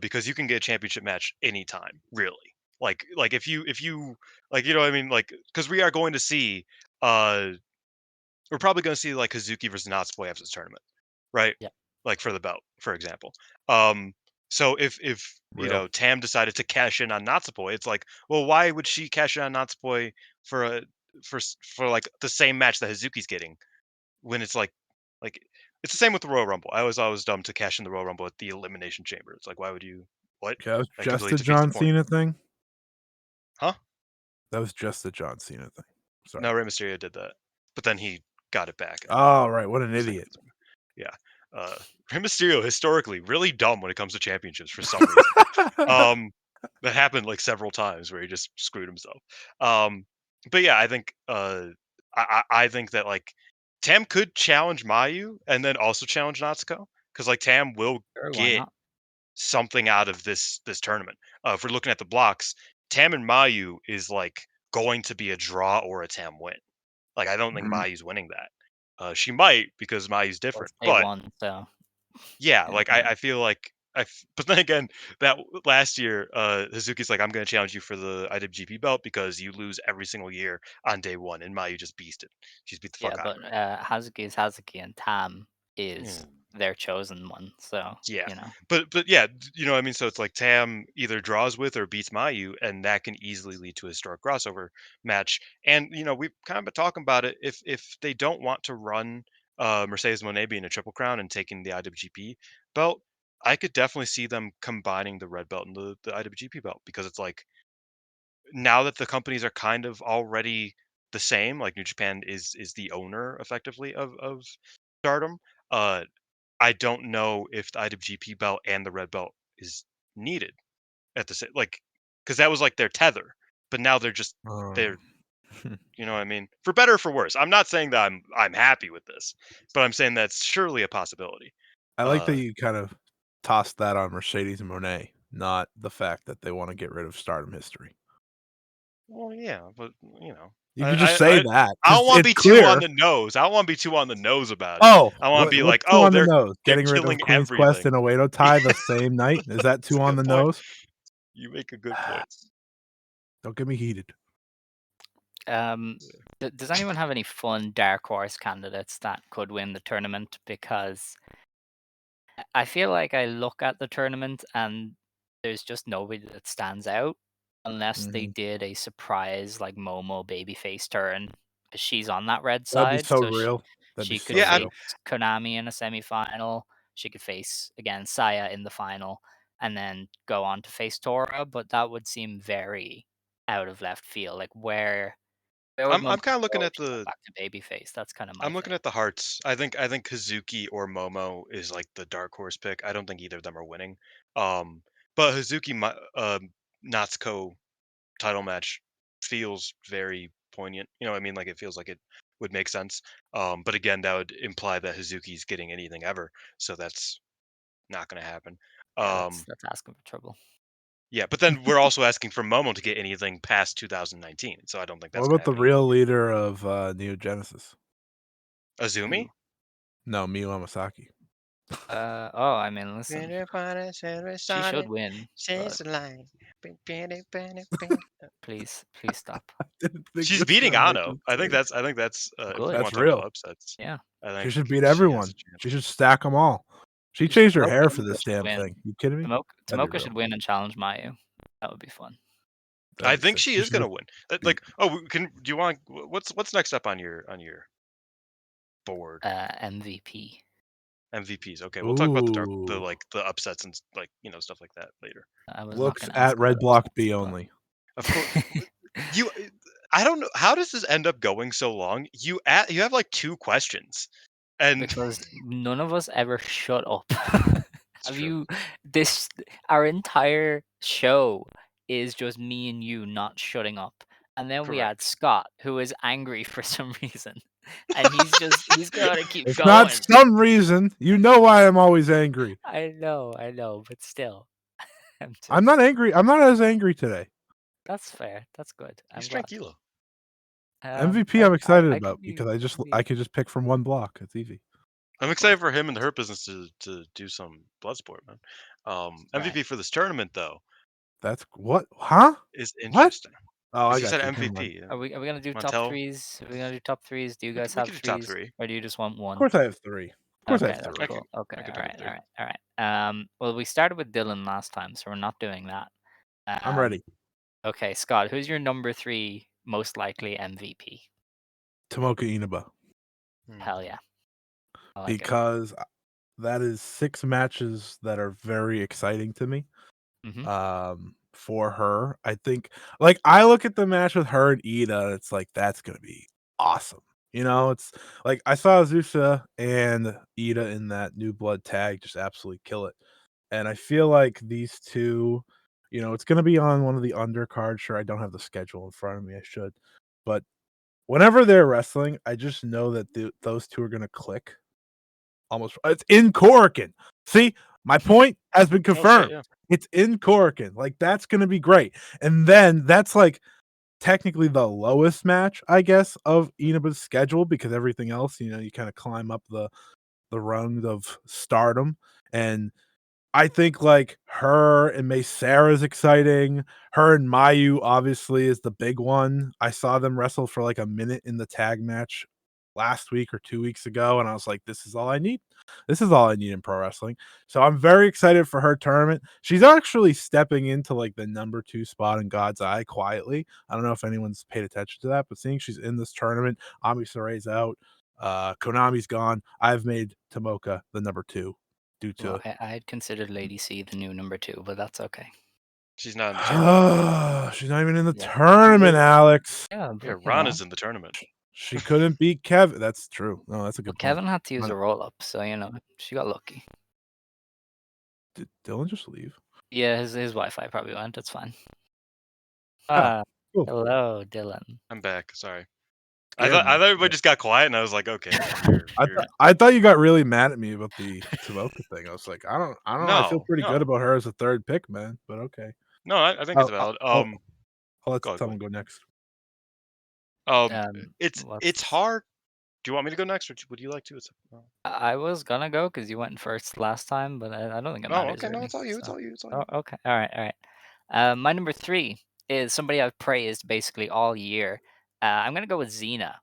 [SPEAKER 2] Because you can get a championship match anytime, really. Like if you like you know what I mean like because we are going to see uh we're probably going to see like Hazuki versus Natsupoi after this tournament, right?
[SPEAKER 1] Yeah.
[SPEAKER 2] Like for the belt, for example. Um, so if
[SPEAKER 3] Real.
[SPEAKER 2] Tam decided to cash in on Natsupoi, it's like, well, why would she cash in on Natsupoi for a for like the same match that Hazuki's getting when like it's the same with the Royal Rumble. I was dumb to cash in the Royal Rumble at the Elimination Chamber. It's like, why would you? What?
[SPEAKER 3] Yeah, that was
[SPEAKER 2] That
[SPEAKER 3] just
[SPEAKER 2] completely
[SPEAKER 3] the
[SPEAKER 2] defeats the
[SPEAKER 3] John
[SPEAKER 2] point,
[SPEAKER 3] Cena thing?
[SPEAKER 2] huh?
[SPEAKER 3] That was just the John Cena thing. Sorry.
[SPEAKER 2] No, Rey Mysterio did that, but then he got it back at
[SPEAKER 3] Oh, right, what an
[SPEAKER 2] Second.
[SPEAKER 3] idiot.
[SPEAKER 2] Yeah. Uh, Rey Mysterio historically really dumb when it comes to championships for some reason. Um, that happened like several times where he just screwed himself. Um, but yeah, I think I think that like Tam could challenge Mayu and then also challenge Natsuko because like Tam will
[SPEAKER 1] Sure, why
[SPEAKER 2] get
[SPEAKER 1] not?
[SPEAKER 2] something out of this tournament. If we're looking at the blocks, Tam and Mayu is like going to be a draw or a Tam win. Like I don't think
[SPEAKER 3] Mhm.
[SPEAKER 2] Mayu's winning that. She might because Mayu's
[SPEAKER 1] Well,
[SPEAKER 2] different,
[SPEAKER 1] it's day
[SPEAKER 2] but
[SPEAKER 1] one, so
[SPEAKER 2] yeah,
[SPEAKER 1] yeah,
[SPEAKER 2] like I feel like but then again, last year, Hazuki's like, I'm going to challenge you for the IWGP belt because you lose every single year on day one, and Mayu just beasted. She's beat the
[SPEAKER 1] yeah,
[SPEAKER 2] fuck out of
[SPEAKER 1] but
[SPEAKER 2] her.
[SPEAKER 1] Hazuki is Hazuki, and Tam is
[SPEAKER 2] Yeah.
[SPEAKER 1] their chosen one. So
[SPEAKER 2] Yeah,
[SPEAKER 1] you know,
[SPEAKER 2] but yeah, you know what I mean. So it's like Tam either draws with or beats Mayu, and that can easily lead to a historic crossover match. And we've kind of been talking about it. If they don't want to run Mercedes Moné being a triple crown and taking the IWGP belt, I could definitely see them combining the red belt and the IWGP belt because it's like now that the companies are kind of already the same, like New Japan is the owner effectively of Stardom. Uh, I don't know if the IWGP belt and the red belt is needed at the same because that was like their tether, but now they're
[SPEAKER 3] Um,
[SPEAKER 2] you know what I mean for better or for worse. I'm not saying that I'm happy with this, but I'm saying that's surely a possibility.
[SPEAKER 3] I like that
[SPEAKER 2] Uh,
[SPEAKER 3] you kind of tossed that on Mercedes and Monet, not the fact that they wanna get rid of Stardom history.
[SPEAKER 2] well, yeah, but
[SPEAKER 3] You
[SPEAKER 2] I
[SPEAKER 3] could just
[SPEAKER 2] I
[SPEAKER 3] say
[SPEAKER 2] I,
[SPEAKER 3] that
[SPEAKER 2] I don't
[SPEAKER 3] because
[SPEAKER 2] want to
[SPEAKER 3] it's
[SPEAKER 2] be too on
[SPEAKER 3] clear.
[SPEAKER 2] the nose. I don't want to be too on the nose about it.
[SPEAKER 3] Oh,
[SPEAKER 2] I want to be
[SPEAKER 3] what's
[SPEAKER 2] like,
[SPEAKER 3] too
[SPEAKER 2] oh,
[SPEAKER 3] on the
[SPEAKER 2] they're
[SPEAKER 3] nose? Getting rid of
[SPEAKER 2] killing
[SPEAKER 3] Queen's Quest
[SPEAKER 2] everything.
[SPEAKER 3] and Oedo Tai the same night? Is that
[SPEAKER 2] That's a
[SPEAKER 3] too on
[SPEAKER 2] good
[SPEAKER 3] the
[SPEAKER 2] point.
[SPEAKER 3] nose?
[SPEAKER 2] You make a good point.
[SPEAKER 3] Don't get me heated.
[SPEAKER 1] um, does anyone have any fun dark horse candidates that could win the tournament? Because I feel like I look at the tournament and there's just nobody that stands out unless they
[SPEAKER 3] Mhm.
[SPEAKER 1] did a surprise like Momo babyface turn. 'Cause she's on that red
[SPEAKER 3] That'd be
[SPEAKER 1] side,
[SPEAKER 3] so
[SPEAKER 1] so
[SPEAKER 3] real. That'd be
[SPEAKER 1] she
[SPEAKER 3] so
[SPEAKER 1] could
[SPEAKER 2] Yeah,
[SPEAKER 1] face
[SPEAKER 3] real.
[SPEAKER 1] Konami in a semifinal. She could face again Saya in the final, and then go on to face Tora. But that would seem very out of left field. Like where would
[SPEAKER 2] I'm
[SPEAKER 1] Momo
[SPEAKER 2] kind of looking
[SPEAKER 1] go if
[SPEAKER 2] at
[SPEAKER 1] she went
[SPEAKER 2] the
[SPEAKER 1] back to babyface? That's kind of my
[SPEAKER 2] I'm looking
[SPEAKER 1] thing.
[SPEAKER 2] at the hearts. I think Hazuki or Momo is like the dark horse pick. I don't think either of them are winning. Um, but Natsuko title match feels very poignant. You know what I mean? Like it feels like it would make sense. But again, that would imply that Hazuki's getting anything ever. So that's not going to happen.
[SPEAKER 1] Yeah,
[SPEAKER 2] Um,
[SPEAKER 1] that's asking for trouble.
[SPEAKER 2] Yeah, but then we're also asking for Momo to get anything past 2019, so I don't think
[SPEAKER 3] What
[SPEAKER 2] that's gonna
[SPEAKER 3] about the
[SPEAKER 2] happen either.
[SPEAKER 3] real leader of Neo Genesis?
[SPEAKER 2] Azumi?
[SPEAKER 1] Who?
[SPEAKER 3] No, Miyu Amasaki.
[SPEAKER 1] Oh, I mean, listen, she should win, but please stop.
[SPEAKER 3] Didn't think
[SPEAKER 2] She's
[SPEAKER 3] it was
[SPEAKER 2] beating
[SPEAKER 3] gonna make
[SPEAKER 2] Ano.
[SPEAKER 3] it
[SPEAKER 2] I think
[SPEAKER 3] through.
[SPEAKER 2] that's if we
[SPEAKER 1] Good.
[SPEAKER 2] want
[SPEAKER 3] That's
[SPEAKER 2] to talk about
[SPEAKER 3] real.
[SPEAKER 2] upsets,
[SPEAKER 1] Yeah.
[SPEAKER 2] I
[SPEAKER 3] She
[SPEAKER 2] think
[SPEAKER 3] should beat
[SPEAKER 2] she has
[SPEAKER 3] everyone.
[SPEAKER 2] a chance.
[SPEAKER 3] She should stack them all. She changed her hair for
[SPEAKER 1] Tomoka
[SPEAKER 3] this
[SPEAKER 1] should
[SPEAKER 3] damn
[SPEAKER 1] win.
[SPEAKER 3] thing. You kidding me? That'd be
[SPEAKER 1] Tomoka
[SPEAKER 3] real.
[SPEAKER 1] should win and challenge Mayu. That would be fun.
[SPEAKER 3] That'd
[SPEAKER 2] I
[SPEAKER 3] be
[SPEAKER 2] think
[SPEAKER 3] sick.
[SPEAKER 2] she
[SPEAKER 3] She
[SPEAKER 2] is
[SPEAKER 3] should
[SPEAKER 2] gonna
[SPEAKER 3] just
[SPEAKER 2] win.
[SPEAKER 3] beat.
[SPEAKER 2] Do you want what's next up on your board?
[SPEAKER 1] MVP.
[SPEAKER 2] MVPs. Okay, we'll talk about
[SPEAKER 3] Ooh.
[SPEAKER 2] the upsets and stuff like that later.
[SPEAKER 1] I was not
[SPEAKER 3] Looks
[SPEAKER 1] going to
[SPEAKER 3] at
[SPEAKER 1] answer
[SPEAKER 3] Red
[SPEAKER 1] that
[SPEAKER 3] Block
[SPEAKER 1] upsets,
[SPEAKER 3] B
[SPEAKER 1] but
[SPEAKER 3] only.
[SPEAKER 2] Of course, you. I don't know how does this end up going so long. You have like 2 questions, and
[SPEAKER 1] because none of us ever shut up.
[SPEAKER 2] it's
[SPEAKER 1] Have
[SPEAKER 2] true.
[SPEAKER 1] you this our entire show is just me and you not shutting up. And then we had
[SPEAKER 2] Correct.
[SPEAKER 1] Scott, who is angry for some reason. And he's gonna keep
[SPEAKER 3] It's not
[SPEAKER 1] going.
[SPEAKER 3] some reason. You know why I'm always angry.
[SPEAKER 1] I know, but still. I'm
[SPEAKER 3] I'm
[SPEAKER 1] just
[SPEAKER 3] not angry. I'm not as angry today.
[SPEAKER 1] That's fair. That's good.
[SPEAKER 2] He's
[SPEAKER 1] I'm glad.
[SPEAKER 2] tranquilo.
[SPEAKER 3] MVP I'm excited
[SPEAKER 1] I
[SPEAKER 3] about
[SPEAKER 1] could be
[SPEAKER 3] because I could just pick from one block. It's easy.
[SPEAKER 2] I'm excited for him and the Hurt Business to do some Bloodsport, man.
[SPEAKER 1] right.
[SPEAKER 2] MVP for this tournament though
[SPEAKER 3] That's what? Huh?
[SPEAKER 2] is
[SPEAKER 3] What?
[SPEAKER 2] interesting
[SPEAKER 3] Oh,
[SPEAKER 2] because
[SPEAKER 3] I
[SPEAKER 2] he said
[SPEAKER 3] got you. Never mind.
[SPEAKER 2] MVP.
[SPEAKER 1] Are we gonna do top
[SPEAKER 2] Montel,
[SPEAKER 1] threes? Are we gonna do top threes? Do you guys
[SPEAKER 2] we
[SPEAKER 1] have
[SPEAKER 2] could do top
[SPEAKER 1] threes?
[SPEAKER 2] 3.
[SPEAKER 1] Or do you just want
[SPEAKER 3] Of
[SPEAKER 1] one?
[SPEAKER 3] course I have 3. Of course I
[SPEAKER 1] Okay,
[SPEAKER 3] have
[SPEAKER 1] that's
[SPEAKER 3] 3.
[SPEAKER 1] cool. Okay,
[SPEAKER 2] I could
[SPEAKER 1] all
[SPEAKER 2] do
[SPEAKER 1] right,
[SPEAKER 2] three.
[SPEAKER 1] all right, all right. Well, we started with Dylan last time, so we're not doing that.
[SPEAKER 3] I'm ready.
[SPEAKER 1] Okay, Scott, who's your number 3 most likely MVP?
[SPEAKER 3] Tomoka Inaba.
[SPEAKER 1] Hell yeah, I like it.
[SPEAKER 3] Because that is 6 matches that are very exciting to me. For her, I think, like, I look at the match with her and Ida, it's like that's gonna be awesome. It's like I saw Azusa and Ida in that New Blood tag just absolutely kill it, and I feel like these two, it's gonna be on one of the undercards. Sure, I don't have the schedule in front of me. I should, but whenever they're wrestling, I just know that those two are gonna click. Almost, it's in Korakuen. See, my point has been
[SPEAKER 2] Oh shit,
[SPEAKER 3] confirmed.
[SPEAKER 2] yeah.
[SPEAKER 3] It's in Korakuen. Like, that's gonna be great. And then that's like technically the lowest match, I guess, of Inaba's schedule because everything else, you kind of climb up the rung of stardom. And I think like her and May Sarah's exciting. Her and Mayu obviously is the big one. I saw them wrestle for like a minute in the tag match last week or 2 weeks ago, and I was like, this is all I need. This is all I need in pro wrestling. So I'm very excited for her tournament. She's actually stepping into like the number 2 spot in God's Eye quietly. I don't know if anyone's paid attention to that, but seeing she's in this tournament, Ami Saray's out, Konami's gone. I've made Tomoka the number 2 due
[SPEAKER 1] Well,
[SPEAKER 3] to
[SPEAKER 1] I had considered Lady C the new number 2, but that's okay.
[SPEAKER 2] She's not in the tournament.
[SPEAKER 3] she's not even in the
[SPEAKER 1] Yeah.
[SPEAKER 3] tournament, Alex.
[SPEAKER 1] Yeah,
[SPEAKER 2] Yeah,
[SPEAKER 1] but
[SPEAKER 2] Ron is in the tournament.
[SPEAKER 3] She couldn't beat Kevin. That's true. No, that's a
[SPEAKER 1] well,
[SPEAKER 3] good point.
[SPEAKER 1] Kevin had to use
[SPEAKER 3] Ron-
[SPEAKER 1] a roll up, so she got lucky.
[SPEAKER 3] Did Dylan just leave?
[SPEAKER 1] Yeah, his Wi-Fi probably went. It's fine.
[SPEAKER 3] Oh, cool.
[SPEAKER 1] Hello, Dylan.
[SPEAKER 2] I'm back. Sorry. I
[SPEAKER 3] Scared
[SPEAKER 2] thought
[SPEAKER 3] me.
[SPEAKER 2] everybody just got quiet, and I was like, okay,
[SPEAKER 3] I thought you got really mad at me about the Tomoka thing. I was like, I don't know. I feel pretty good
[SPEAKER 2] no,
[SPEAKER 3] about her as a third pick, man. But okay.
[SPEAKER 2] no. I think it's valid.
[SPEAKER 3] I'll let
[SPEAKER 2] Go
[SPEAKER 3] someone go next.
[SPEAKER 2] It's hard. Do you want me to go next, or would you like to?
[SPEAKER 1] I was gonna go because you went first last time, but I don't think it
[SPEAKER 2] Oh,
[SPEAKER 1] matters
[SPEAKER 2] okay. No,
[SPEAKER 1] really.
[SPEAKER 2] it's all you. It's
[SPEAKER 1] So,
[SPEAKER 2] all you. It's all you.
[SPEAKER 1] okay, all right, all right. My number 3 is somebody I've praised basically all year. I'm gonna go with Xena.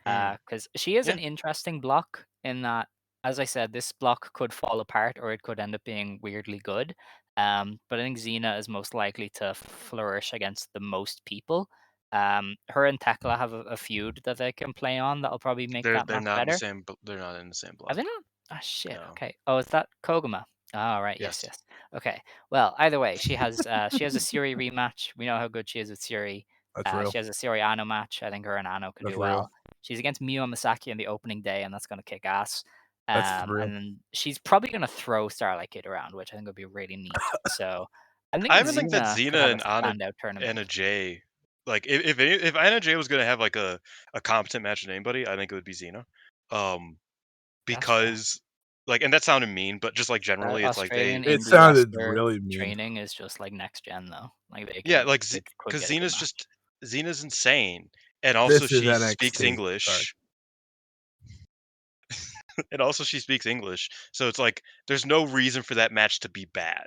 [SPEAKER 1] Because she is
[SPEAKER 2] Yeah.
[SPEAKER 1] an interesting block in that, as I said, this block could fall apart or it could end up being weirdly good. But I think Xena is most likely to flourish against the most people. Her and Tekla have a feud that they can play on that'll probably make that
[SPEAKER 2] They're
[SPEAKER 1] match
[SPEAKER 2] not in the
[SPEAKER 1] better.
[SPEAKER 2] same. They're not in the same
[SPEAKER 1] Are they
[SPEAKER 2] block.
[SPEAKER 1] not? Ah, shit.
[SPEAKER 2] No.
[SPEAKER 1] Okay. Oh, is that Koguma? Oh, right. Yes,
[SPEAKER 2] Yes.
[SPEAKER 1] yes. Okay. Well, either way, she has a Suri rematch. We know how good she is with Suri.
[SPEAKER 3] That's real.
[SPEAKER 1] She has a Suri Ano match. I think her and Ano could
[SPEAKER 3] That's
[SPEAKER 1] do
[SPEAKER 3] real.
[SPEAKER 1] well. She's against Miyu Masaki on the opening day, and that's going to kick ass.
[SPEAKER 3] That's real.
[SPEAKER 1] And then she's probably going to throw Starlight Kid around, which I think would be really neat. So I think
[SPEAKER 2] I even think that
[SPEAKER 1] Xena could
[SPEAKER 2] Xena
[SPEAKER 1] have a
[SPEAKER 2] and
[SPEAKER 1] standout tournament.
[SPEAKER 2] Anna Jay, like if Anna Jay was gonna have like a competent match with anybody, I think it would be Xena.
[SPEAKER 1] That's fair.
[SPEAKER 2] Because Like, and that sounded mean, but just like generally, it's like
[SPEAKER 1] Australian
[SPEAKER 3] It
[SPEAKER 1] indie
[SPEAKER 3] sounded
[SPEAKER 1] wrestler
[SPEAKER 3] really mean.
[SPEAKER 1] training is just like next gen though. Like
[SPEAKER 2] yeah, like
[SPEAKER 1] they could
[SPEAKER 2] because
[SPEAKER 1] get a good match.
[SPEAKER 2] Xena's insane, and also
[SPEAKER 3] This is
[SPEAKER 2] she speaks
[SPEAKER 3] NXT. Sorry.
[SPEAKER 2] English, and also she speaks English, so it's like there's no reason for that match to be bad.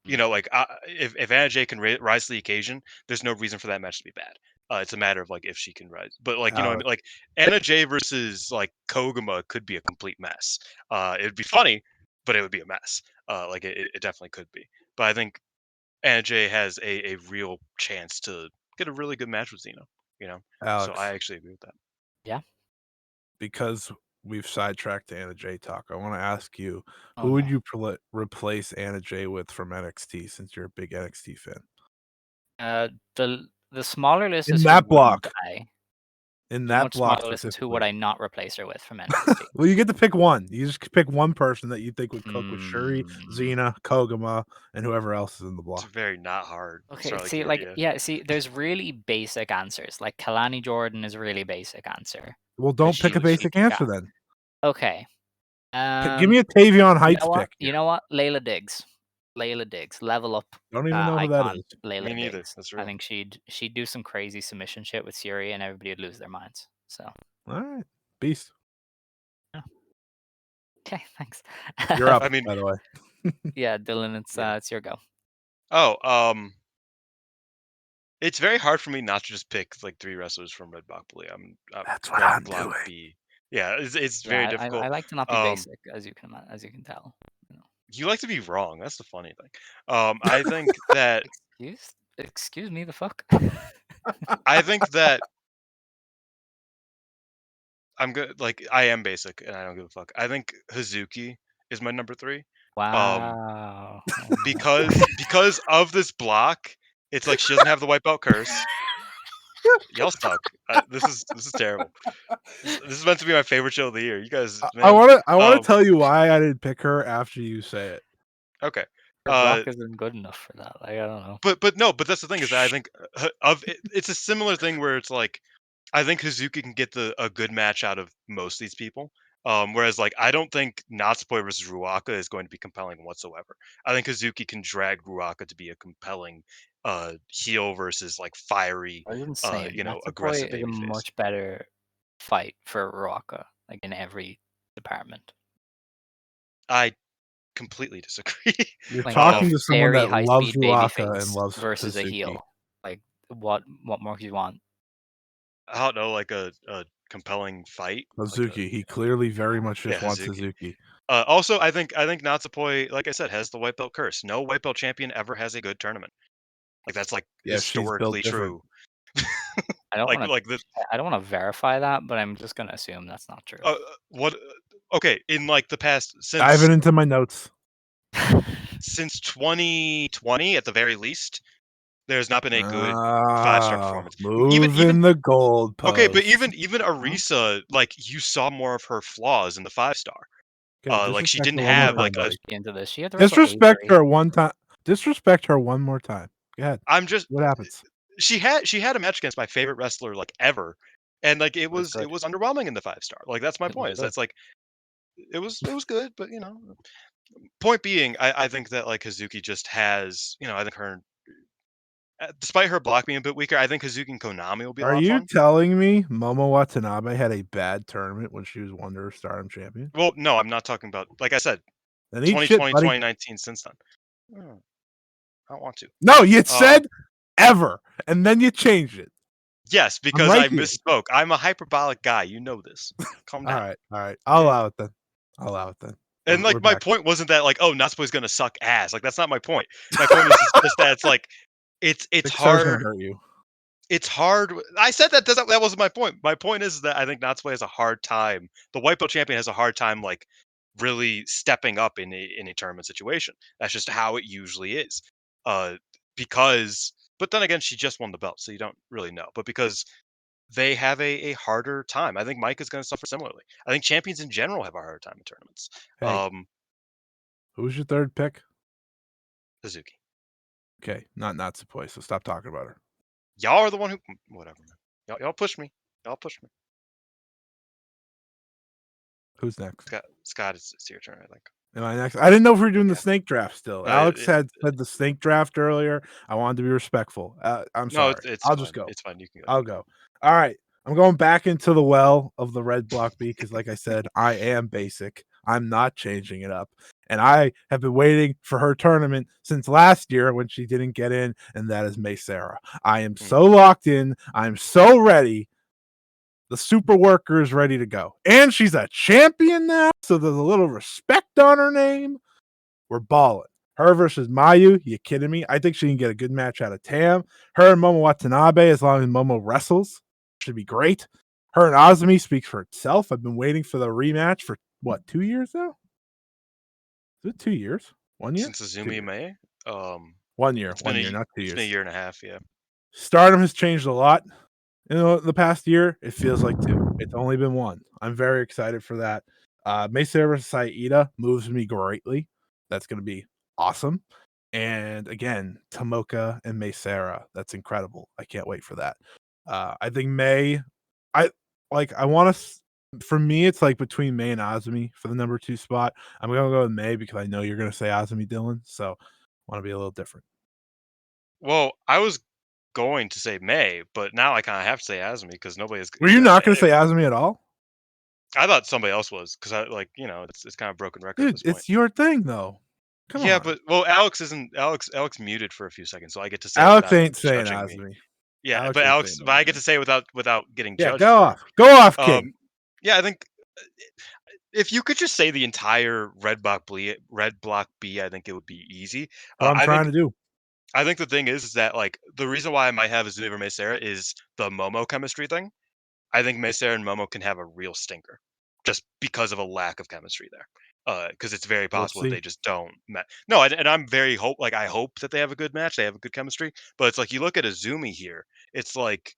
[SPEAKER 2] You
[SPEAKER 1] Mm.
[SPEAKER 2] know, like if Anna Jay can rise to the occasion, there's no reason for that match to be bad. It's a matter of like if she can rise. But like you know, what I mean,
[SPEAKER 3] Alex,
[SPEAKER 2] like Anna Jay versus like Koguma could be a complete mess. It'd be funny, but it would be a mess. Like it definitely could be. But I think Anna Jay has a real chance to get a really good match with Xena. You know, so I
[SPEAKER 3] Alex,
[SPEAKER 2] actually agree with that.
[SPEAKER 1] Yeah.
[SPEAKER 3] because we've sidetracked to Anna Jay talk, I want to ask you,
[SPEAKER 1] Oh
[SPEAKER 3] who would
[SPEAKER 1] no.
[SPEAKER 3] you replace Anna Jay with from NXT since you're a big NXT fan?
[SPEAKER 1] The smaller list
[SPEAKER 3] In
[SPEAKER 1] is who
[SPEAKER 3] that
[SPEAKER 1] wouldn't
[SPEAKER 3] block.
[SPEAKER 1] I.
[SPEAKER 3] In
[SPEAKER 1] The
[SPEAKER 3] that
[SPEAKER 1] much
[SPEAKER 3] block
[SPEAKER 1] smaller list is who would
[SPEAKER 3] specifically.
[SPEAKER 1] I not replace her with from NXT.
[SPEAKER 3] Well, you get to pick one. You just pick one person that you think would cook with Shuri,
[SPEAKER 1] Hmm.
[SPEAKER 3] Xena, Koguma, and whoever else is in the
[SPEAKER 2] It's
[SPEAKER 3] block.
[SPEAKER 2] very not hard.
[SPEAKER 1] Okay,
[SPEAKER 2] Start
[SPEAKER 1] see,
[SPEAKER 2] here,
[SPEAKER 1] like,
[SPEAKER 2] yeah.
[SPEAKER 1] yeah, see, there's really basic answers. Like Kalani Jordan is a really basic answer
[SPEAKER 3] Well,
[SPEAKER 1] because
[SPEAKER 3] don't pick a
[SPEAKER 1] she
[SPEAKER 3] basic
[SPEAKER 1] took
[SPEAKER 3] answer
[SPEAKER 1] out.
[SPEAKER 3] then.
[SPEAKER 1] Okay.
[SPEAKER 3] Give me a Tavion
[SPEAKER 1] You
[SPEAKER 3] Heights
[SPEAKER 1] know what?
[SPEAKER 3] pick
[SPEAKER 1] You
[SPEAKER 3] here.
[SPEAKER 1] know what? Layla Diggs. Layla Diggs, level up
[SPEAKER 3] Don't even know who that
[SPEAKER 1] icon.
[SPEAKER 3] is.
[SPEAKER 2] Me
[SPEAKER 1] Layla
[SPEAKER 2] neither.
[SPEAKER 1] Diggs.
[SPEAKER 2] That's
[SPEAKER 1] I
[SPEAKER 2] real.
[SPEAKER 1] think she'd do some crazy submission shit with Siri, and everybody would lose their minds. So
[SPEAKER 3] All right, Beast,
[SPEAKER 1] yeah. Okay, thanks.
[SPEAKER 3] you're up.
[SPEAKER 2] I mean,
[SPEAKER 3] By the way,
[SPEAKER 1] Yeah, Dylan,
[SPEAKER 2] yeah.
[SPEAKER 1] it's your go.
[SPEAKER 2] Oh, it's very hard for me not to just pick like 3 wrestlers from Red Block Bully.
[SPEAKER 3] that's what
[SPEAKER 2] Red
[SPEAKER 3] I'm
[SPEAKER 2] Block
[SPEAKER 3] doing.
[SPEAKER 2] B. Yeah, it's very
[SPEAKER 1] Yeah,
[SPEAKER 2] difficult.
[SPEAKER 1] I like to not be
[SPEAKER 2] Um,
[SPEAKER 1] basic, as you can tell. You know.
[SPEAKER 2] you like to be wrong. That's the funny thing. I think that
[SPEAKER 1] Excuse me, the fuck.
[SPEAKER 2] I think that I'm good. Like I am basic, and I don't give a fuck. I think Hazuki is my number 3. Um,
[SPEAKER 1] Wow. Oh no.
[SPEAKER 2] because of this block, it's like she doesn't have the wipeout curse. Y'all suck. This is terrible. This is meant to be my favorite show of the year. You guys,
[SPEAKER 3] I
[SPEAKER 2] man.
[SPEAKER 3] want to. I want to
[SPEAKER 2] Um,
[SPEAKER 3] tell you why I didn't pick her after you say it.
[SPEAKER 2] okay.
[SPEAKER 1] Her block isn't good enough for that. Like, I don't know.
[SPEAKER 2] But no, but that's the thing is that I think it's a similar thing where it's like I think Hazuki can get a good match out of most of these people. Whereas like I don't think Natsupoi versus Ruaka is going to be compelling whatsoever. I think Hazuki can drag Ruaka to be a compelling heel versus like fiery
[SPEAKER 1] I was insane.
[SPEAKER 2] aggressive
[SPEAKER 1] Natsupoi is a
[SPEAKER 2] babyface.
[SPEAKER 1] much better fight for Ruaka, like in every department.
[SPEAKER 2] I completely disagree.
[SPEAKER 3] You're
[SPEAKER 1] Like a
[SPEAKER 3] talking
[SPEAKER 2] um
[SPEAKER 3] to someone
[SPEAKER 1] very
[SPEAKER 3] that
[SPEAKER 1] high
[SPEAKER 3] loves
[SPEAKER 1] speed
[SPEAKER 3] Ruaka and
[SPEAKER 1] babyface
[SPEAKER 3] loves
[SPEAKER 1] versus a
[SPEAKER 3] Hazuki.
[SPEAKER 1] heel. Like what more do you want?
[SPEAKER 2] I don't know, like a compelling fight, like a
[SPEAKER 3] Hazuki. He clearly very much
[SPEAKER 2] yeah,
[SPEAKER 3] just wants
[SPEAKER 2] Hazuki.
[SPEAKER 3] Hazuki.
[SPEAKER 2] Also, I think Natsupoi, like I said, has the white belt curse. No white belt champion ever has a good tournament. Like that's like
[SPEAKER 3] Yeah, she's built
[SPEAKER 2] historically
[SPEAKER 3] different.
[SPEAKER 2] true.
[SPEAKER 1] I don't
[SPEAKER 2] like
[SPEAKER 1] want
[SPEAKER 2] like the
[SPEAKER 1] to verify that, but I'm just gonna assume that's not true.
[SPEAKER 2] what? Okay, in like the past
[SPEAKER 3] Diving into my notes.
[SPEAKER 2] since 2020 at the very least, there's not been a good 5-star
[SPEAKER 3] Ah,
[SPEAKER 2] performance. Even
[SPEAKER 3] moving the
[SPEAKER 2] okay, but
[SPEAKER 3] goalposts.
[SPEAKER 2] even
[SPEAKER 1] Huh?
[SPEAKER 2] Arisa, like you saw more of her flaws in the 5-star.
[SPEAKER 3] Okay,
[SPEAKER 2] Like she
[SPEAKER 3] disrespect
[SPEAKER 2] didn't
[SPEAKER 3] her one more
[SPEAKER 2] have
[SPEAKER 1] Never
[SPEAKER 3] time,
[SPEAKER 2] like a.
[SPEAKER 3] buddy.
[SPEAKER 1] pushed me into this. She had to wrestle
[SPEAKER 3] Disrespect
[SPEAKER 1] Avery.
[SPEAKER 3] her one time. Disrespect her one more time. Go ahead.
[SPEAKER 2] I'm just
[SPEAKER 3] What happens?
[SPEAKER 2] she had a match against my favorite wrestler like ever, and like it
[SPEAKER 1] It was
[SPEAKER 2] was it
[SPEAKER 1] good.
[SPEAKER 2] was underwhelming in the 5-star. Like that's my
[SPEAKER 1] It was
[SPEAKER 2] point. Is
[SPEAKER 1] good.
[SPEAKER 2] that's like it was good, but point being, I think that like Hazuki just has I think her despite her block being a bit weaker, I think Hazuki and Konami will be a
[SPEAKER 3] Are
[SPEAKER 2] lot of
[SPEAKER 3] you
[SPEAKER 2] fun.
[SPEAKER 3] telling me Momo Watanabe had a bad tournament when she was Wonder Stardom champion?
[SPEAKER 2] Well, no, I'm not talking about like I said,
[SPEAKER 3] Then eat shit,
[SPEAKER 2] 2020,
[SPEAKER 3] buddy.
[SPEAKER 2] 2019 since then. Mm, I don't want to.
[SPEAKER 3] No, you
[SPEAKER 2] Um,
[SPEAKER 3] said ever, and then you changed it.
[SPEAKER 2] yes,
[SPEAKER 3] I'm
[SPEAKER 2] because
[SPEAKER 3] right
[SPEAKER 2] I
[SPEAKER 3] here.
[SPEAKER 2] misspoke. I'm a hyperbolic guy. You know this. Calm
[SPEAKER 3] All
[SPEAKER 2] down.
[SPEAKER 3] right, all right. I'll allow it then. I'll allow it then.
[SPEAKER 2] And
[SPEAKER 3] We're
[SPEAKER 2] like my
[SPEAKER 3] back.
[SPEAKER 2] point wasn't that like, oh, Natsupoi's gonna suck ass. Like that's not my point. My point is just that it's like it's
[SPEAKER 3] 6 star's gonna
[SPEAKER 2] hard.
[SPEAKER 3] hurt you.
[SPEAKER 2] It's hard. I said that wasn't my point. My point is that I think Natsupoi has a hard time. The white belt champion has a hard time like really stepping up in a tournament situation. That's just how it usually is. Uh, because but then again, she just won the belt, so you don't really know. But because they have a harder time, I think Mike is going to suffer similarly. I think champions in general have a harder time in tournaments.
[SPEAKER 3] Hey, who's your third pick?
[SPEAKER 2] Suzuki.
[SPEAKER 3] Okay, not Natsupoi, so stop talking about her.
[SPEAKER 2] Y'all are the one who whatever, man. Y'all push me. Y'all push me.
[SPEAKER 3] Who's next?
[SPEAKER 2] Scott, it's your turn, I think.
[SPEAKER 3] Am I next? I didn't know if we were doing the
[SPEAKER 2] Yeah.
[SPEAKER 3] snake draft still.
[SPEAKER 2] Uh,
[SPEAKER 3] Alex had said the snake draft earlier. I wanted to be respectful. I'm
[SPEAKER 2] no,
[SPEAKER 3] sorry.
[SPEAKER 2] it's
[SPEAKER 3] I'll just
[SPEAKER 2] fine.
[SPEAKER 3] go.
[SPEAKER 2] It's fine. You can go.
[SPEAKER 3] I'll go. All right. I'm going back into the well of the red block B because, like I said, I am basic. I'm not changing it up. And I have been waiting for her tournament since last year when she didn't get in, and that is May Sarah. I am so locked in. I'm so ready. The super worker is ready to go. And she's a champion now, so there's a little respect on her name. We're balling. Her versus Mayu. You kidding me? I think she can get a good match out of Tam. Her and Momo Watanabe, as long as Momo wrestles, should be great. Her and Azumi speaks for itself. I've been waiting for the rematch for, 2 years now? Is it 2 years? 1 year?
[SPEAKER 2] Since
[SPEAKER 3] 2
[SPEAKER 2] Azumi
[SPEAKER 3] years.
[SPEAKER 2] May,
[SPEAKER 3] 1 year.
[SPEAKER 2] it's
[SPEAKER 3] 1 year, not 2
[SPEAKER 2] been a
[SPEAKER 3] years.
[SPEAKER 2] year and a half. Yeah.
[SPEAKER 3] Stardom has changed a lot in the past year. It feels like 2. It's only been 1. I'm very excited for that. Mesa versus Saida moves me greatly. That's going to be awesome. And again, Tomoka and May Sarah. That's incredible. I can't wait for that. I think May, I want to. For me, it's like between May and Azumi for the number 2 spot. I'm gonna go with May because I know you're gonna say Azumi, Dylan. So I want to be a little different.
[SPEAKER 2] Well, I was going to say May, but now I kind of have to say Azumi because nobody is.
[SPEAKER 3] Were you not gonna say Azumi at all?
[SPEAKER 2] I thought somebody else was because it's kind of broken record at
[SPEAKER 3] Dude,
[SPEAKER 2] this point.
[SPEAKER 3] it's your thing though. Come
[SPEAKER 2] Yeah,
[SPEAKER 3] on.
[SPEAKER 2] but Alex isn't Alex muted for a few seconds, so I get to say it
[SPEAKER 3] Alex
[SPEAKER 2] without him
[SPEAKER 3] ain't saying
[SPEAKER 2] judging me.
[SPEAKER 3] Azumi.
[SPEAKER 2] Yeah,
[SPEAKER 3] Alex
[SPEAKER 2] but
[SPEAKER 3] ain't saying
[SPEAKER 2] I get
[SPEAKER 3] Azumi.
[SPEAKER 2] to say it without getting
[SPEAKER 3] Yeah,
[SPEAKER 2] judged
[SPEAKER 3] go
[SPEAKER 2] for it.
[SPEAKER 3] off. Go off, King.
[SPEAKER 2] Yeah, I think if you could just say the entire red block B, I think it would be easy.
[SPEAKER 3] What I'm
[SPEAKER 2] I
[SPEAKER 3] trying
[SPEAKER 2] think
[SPEAKER 3] to do.
[SPEAKER 2] I think the thing is that like the reason why I might have Azumi over Sarah is the Momo chemistry thing. I think Sarah and Momo can have a real stinker just because of a lack of chemistry there. Because it's very
[SPEAKER 3] We'll
[SPEAKER 2] possible that
[SPEAKER 3] see.
[SPEAKER 2] they just don't. No, and I'm very I hope that they have a good match. They have a good chemistry. But it's like you look at Azumi here. It's like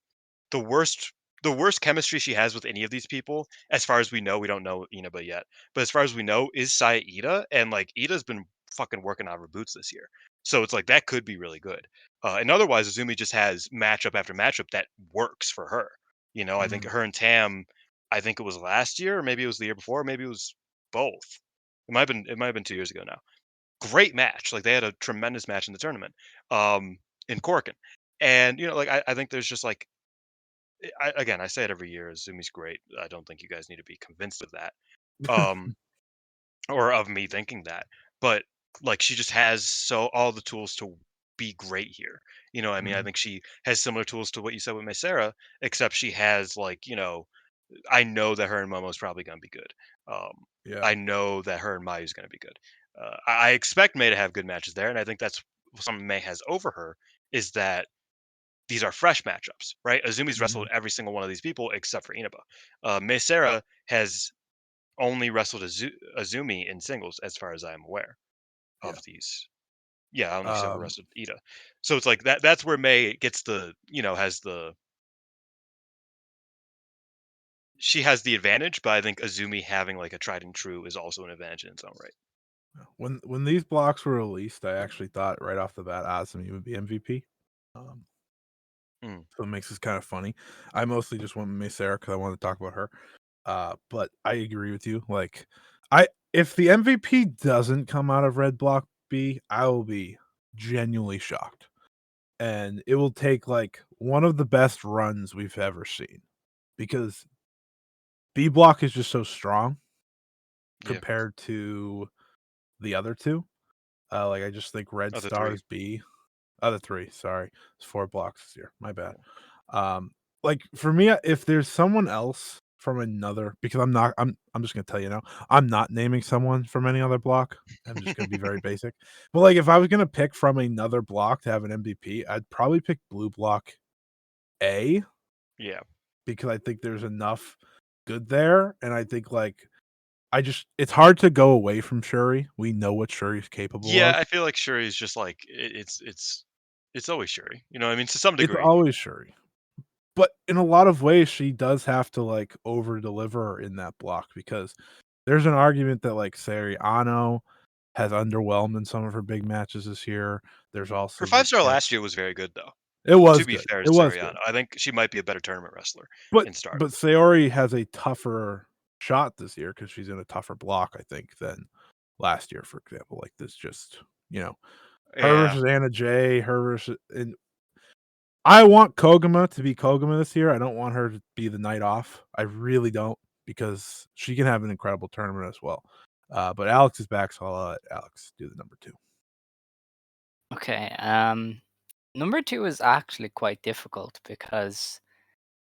[SPEAKER 2] the worst the worst chemistry she has with any of these people, as far as we know, we don't know Inaba yet, but as far as we know, is Ida, and like Ida's been fucking working on her boots this year. So it's like that could be really good. And otherwise, Azumi just has matchup after matchup that works for her. I think her and Tam, I think it was last year, or maybe it was the year before, maybe it was both. It might have been 2 years ago now. Great match. Like they had a tremendous match in the tournament, in Corkin. And like I think there's just like again, I say it every year. Zumi's great. I don't think you guys need to be convinced of that, um, or of me thinking that. But like, she just has all the tools to be great here. I mean, I think she has similar tools to what you said with Sarah, except she has like, I know that her and Momo is probably going to be good. Um,
[SPEAKER 3] Yeah.
[SPEAKER 2] I know that her and Mayu is going to be good. I expect May to have good matches there, and I think that's something May has over her is that these are fresh matchups, right? Azumi's wrestled every single one of these people except for Inaba. May Sarah has only wrestled Azumi in singles, as far as I am aware
[SPEAKER 3] Yeah.
[SPEAKER 2] of these. Yeah, I don't know if she's ever
[SPEAKER 3] Um,
[SPEAKER 2] wrestled Ida. So it's like that's where May gets she has the advantage, but I think Azumi having like a tried and true is also an advantage in its own right.
[SPEAKER 3] when these blocks were released, I actually thought right off the bat Azumi would be MVP. Um,
[SPEAKER 2] Mm,
[SPEAKER 3] so it makes this kind of funny. I mostly just went with May Sarah because I wanted to talk about her. But I agree with you. Like, if the MVP doesn't come out of Red Block B, I will be genuinely shocked, and it will take like one of the best runs we've ever seen because B Block is just so strong
[SPEAKER 2] yeah,
[SPEAKER 3] compared to the other two. Like I just think Red
[SPEAKER 2] other three.
[SPEAKER 3] Stars B, other three. Sorry, it's 4 blocks this year. My bad. Like for me, if there's someone else from another, because I'm just gonna tell you now, I'm not naming someone from any other block. I'm just gonna be very basic. But like, if I was gonna pick from another block to have an MVP, I'd probably pick Blue Block A
[SPEAKER 2] Yeah,
[SPEAKER 3] because I think there's enough good there, and I think like it's hard to go away from Shuri. We know what Shuri's capable
[SPEAKER 2] yeah.
[SPEAKER 3] of.
[SPEAKER 2] I feel like Shuri is just like it's always Shuri. I mean, to some
[SPEAKER 3] It's
[SPEAKER 2] degree.
[SPEAKER 3] always Shuri. But in a lot of ways, she does have to like over deliver in that block because there's an argument that like Ano has underwhelmed in some of her big matches this year. There's
[SPEAKER 2] Her
[SPEAKER 3] also the
[SPEAKER 2] 5-star
[SPEAKER 3] chance
[SPEAKER 2] last year was very good, though.
[SPEAKER 3] it
[SPEAKER 2] To
[SPEAKER 3] was
[SPEAKER 2] be
[SPEAKER 3] good.
[SPEAKER 2] fair to
[SPEAKER 3] It was
[SPEAKER 2] Seriano,
[SPEAKER 3] good.
[SPEAKER 2] I think she might be a better tournament wrestler
[SPEAKER 3] But
[SPEAKER 2] in Stardom.
[SPEAKER 3] Sayori has a tougher shot this year because she's in a tougher block, I think, than last year, for example. Like this, just her
[SPEAKER 2] Yeah.
[SPEAKER 3] versus Anna Jay, her versus, and I want Koguma to be Koguma this year. I don't want her to be the night off. I really don't, because she can have an incredible tournament as well. But Alex is back, so I'll let Alex do the number 2.
[SPEAKER 1] Okay. Number 2 is actually quite difficult because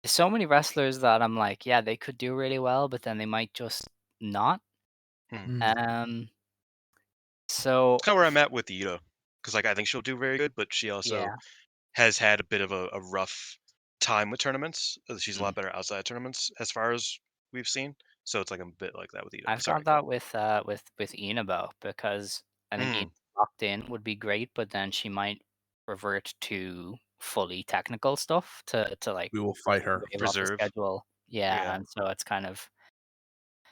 [SPEAKER 1] there's so many wrestlers that I'm like, yeah, they could do really well, but then they might just not.
[SPEAKER 2] Hmm.
[SPEAKER 1] Um, so
[SPEAKER 2] That's kind of where I'm at with Ida, because like I think she'll do very good, but she also
[SPEAKER 1] yeah.
[SPEAKER 2] has had a bit of a rough time with tournaments. She's a
[SPEAKER 1] Mm.
[SPEAKER 2] lot better outside tournaments as far as we've seen. So it's like a bit like that with Ida.
[SPEAKER 1] I've
[SPEAKER 2] Sorry,
[SPEAKER 1] got
[SPEAKER 2] go
[SPEAKER 1] that with Inabo because I think Ina
[SPEAKER 2] ahead.
[SPEAKER 1] locked in would be great, but then she might revert to fully technical stuff to like
[SPEAKER 3] We will fight her.
[SPEAKER 1] wave off the
[SPEAKER 2] Preserve.
[SPEAKER 1] schedule. Yeah,
[SPEAKER 2] Yeah.
[SPEAKER 1] and so it's kind of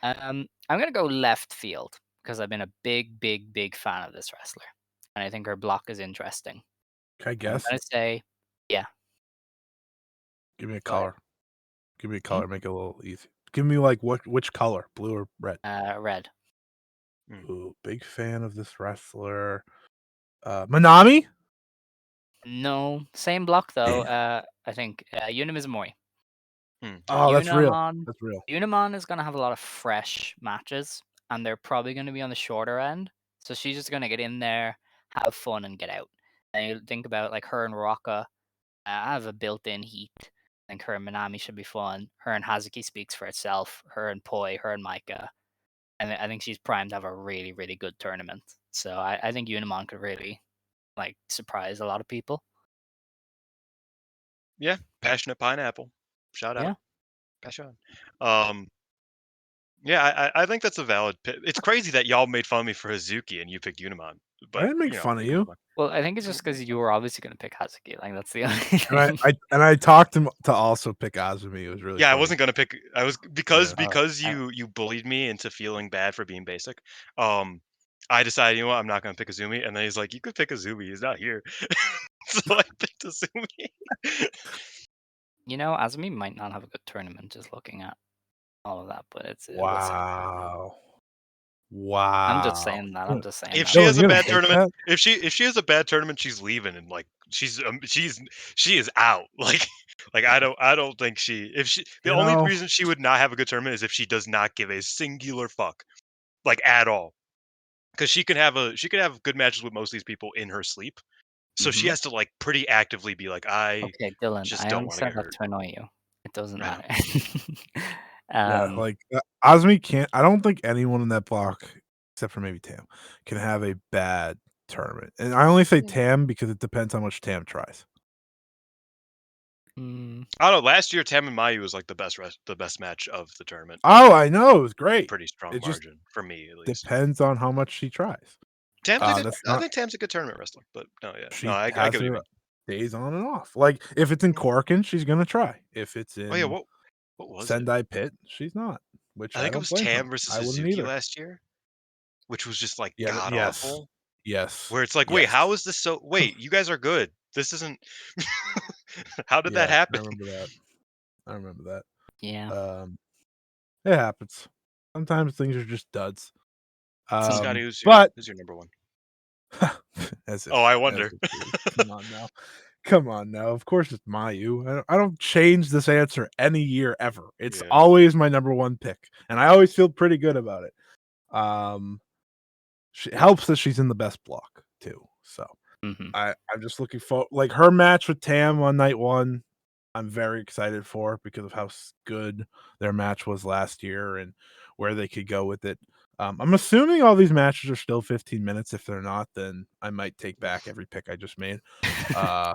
[SPEAKER 1] I'm gonna go left field because I've been a big, big, big fan of this wrestler, and I think her block is interesting.
[SPEAKER 3] Can I
[SPEAKER 1] I'm
[SPEAKER 3] guess?
[SPEAKER 1] gonna say, yeah,
[SPEAKER 3] Give me a
[SPEAKER 1] go ahead.
[SPEAKER 3] color. Give me a color. Make it a little easy. Give me like which color? Blue or red?
[SPEAKER 1] Red.
[SPEAKER 2] Mm.
[SPEAKER 3] Ooh, big fan of this wrestler. Manami?
[SPEAKER 1] No, same block though.
[SPEAKER 3] Damn.
[SPEAKER 1] I think Unimizumori.
[SPEAKER 3] Oh, that's real.
[SPEAKER 1] Unamon
[SPEAKER 3] That's real.
[SPEAKER 1] Unamon is gonna have a lot of fresh matches, and they're probably gonna be on the shorter end. So she's just gonna get in there, have fun, and get out. And you think about like her and Rocca have a built-in heat. I think her and Minami should be fun. Her and Hazuki speaks for itself. Her and Poi, her and Micah. And I think she's primed to have a really, really good tournament. So I think Unamon could really like surprise a lot of people.
[SPEAKER 2] Yeah. Passionate pineapple. Shout
[SPEAKER 1] Yeah.
[SPEAKER 2] out. Passion. Um. Yeah, I think that's a valid pick. It's crazy that y'all made fun of me for Hazuki and you picked Unimon,
[SPEAKER 3] I
[SPEAKER 2] but
[SPEAKER 3] didn't make fun of
[SPEAKER 2] you know,
[SPEAKER 3] you.
[SPEAKER 1] Well, I think it's just because you were obviously going to pick Hazuki. Like that's the only thing.
[SPEAKER 3] I talked him to also pick Azumi. It was really
[SPEAKER 2] yeah, I
[SPEAKER 3] funny.
[SPEAKER 2] wasn't gonna pick. I was
[SPEAKER 3] Yeah.
[SPEAKER 2] because
[SPEAKER 1] I,
[SPEAKER 2] you bullied me into feeling bad for being basic. Um, I decided, you know what, I'm not gonna pick Azumi, and then he's like, "You could pick Azumi. He's not here," so I picked Azumi.
[SPEAKER 1] Azumi might not have a good tournament just looking at all of that, but we'll see.
[SPEAKER 3] Wow.
[SPEAKER 1] I'm just
[SPEAKER 3] Wow.
[SPEAKER 1] saying that. I'm just saying
[SPEAKER 2] If
[SPEAKER 1] that.
[SPEAKER 2] she
[SPEAKER 3] Dylan,
[SPEAKER 2] has
[SPEAKER 3] you
[SPEAKER 2] a
[SPEAKER 3] gonna
[SPEAKER 2] bad
[SPEAKER 3] take
[SPEAKER 2] tournament,
[SPEAKER 3] that?
[SPEAKER 2] if she has a bad tournament, she's leaving, and like she is out. Like I don't think the
[SPEAKER 3] You
[SPEAKER 2] only
[SPEAKER 3] know,
[SPEAKER 2] reason she would not have a good tournament is if she does not give a singular fuck, like at all. Because she could have good matches with most of these people in her sleep. So she
[SPEAKER 1] Hmm.
[SPEAKER 2] has to like pretty actively be like, I
[SPEAKER 1] Okay, Dylan,
[SPEAKER 2] just
[SPEAKER 1] I
[SPEAKER 2] don't
[SPEAKER 1] only
[SPEAKER 2] want to
[SPEAKER 1] said
[SPEAKER 2] get
[SPEAKER 1] that
[SPEAKER 2] hurt.
[SPEAKER 1] to annoy you. It doesn't
[SPEAKER 2] I know.
[SPEAKER 1] matter.
[SPEAKER 3] yeah,
[SPEAKER 1] um,
[SPEAKER 3] like Azumi can't. I don't think anyone in that block, except for maybe Tam, can have a bad tournament. And I only say Tam because it depends how much Tam tries.
[SPEAKER 1] mm,
[SPEAKER 2] I don't know. Last year, Tam and Mayu was like the best match of the tournament
[SPEAKER 3] Oh,
[SPEAKER 2] by
[SPEAKER 3] I know it was great.
[SPEAKER 2] pretty strong
[SPEAKER 3] It just
[SPEAKER 2] margin for me at least.
[SPEAKER 3] depends on how much she tries. That's
[SPEAKER 2] I
[SPEAKER 3] not.
[SPEAKER 2] think Tam's a good tournament wrestler, but no, yeah, no,
[SPEAKER 3] She
[SPEAKER 2] I get
[SPEAKER 3] has
[SPEAKER 2] what you
[SPEAKER 3] her
[SPEAKER 2] mean.
[SPEAKER 3] days on and off. Like if it's in
[SPEAKER 2] Mhm.
[SPEAKER 3] Corkin, she's gonna try. If it's
[SPEAKER 2] Oh yeah,
[SPEAKER 3] in
[SPEAKER 2] what was it?
[SPEAKER 3] Sendai Pit, she's not. Which
[SPEAKER 2] I
[SPEAKER 3] I
[SPEAKER 2] think it
[SPEAKER 3] don't
[SPEAKER 2] was
[SPEAKER 3] blame her.
[SPEAKER 2] Tam versus
[SPEAKER 3] I wouldn't
[SPEAKER 2] Suzuki
[SPEAKER 3] either.
[SPEAKER 2] last year, which was just like
[SPEAKER 3] Yeah.
[SPEAKER 2] god
[SPEAKER 3] Yes.
[SPEAKER 2] awful.
[SPEAKER 3] Yes.
[SPEAKER 2] Where it's like, wait,
[SPEAKER 3] Yes.
[SPEAKER 2] how is this so? Wait, you guys are good. This isn't. How did that
[SPEAKER 3] Yeah. I
[SPEAKER 2] happen?
[SPEAKER 3] remember that. I remember
[SPEAKER 1] yeah,
[SPEAKER 3] that. It happens. Sometimes things are just duds.
[SPEAKER 2] Scotty, who's your
[SPEAKER 3] But
[SPEAKER 2] who's your number one?
[SPEAKER 3] as
[SPEAKER 2] Oh, I
[SPEAKER 3] as
[SPEAKER 2] wonder.
[SPEAKER 3] if come on now. Come on now. Of course it's Mayu. I don't change this answer any year ever. It's
[SPEAKER 2] Yeah,
[SPEAKER 3] always my number one pick. And I always feel pretty good about it. She helps that she's in the best block too. So
[SPEAKER 1] hmm
[SPEAKER 3] I'm just looking for like her match with Tam on night one. I'm very excited for because of how good their match was last year and where they could go with it. I'm assuming all these matches are still 15 minutes. If they're not, then I might take back every pick I just made. Uh,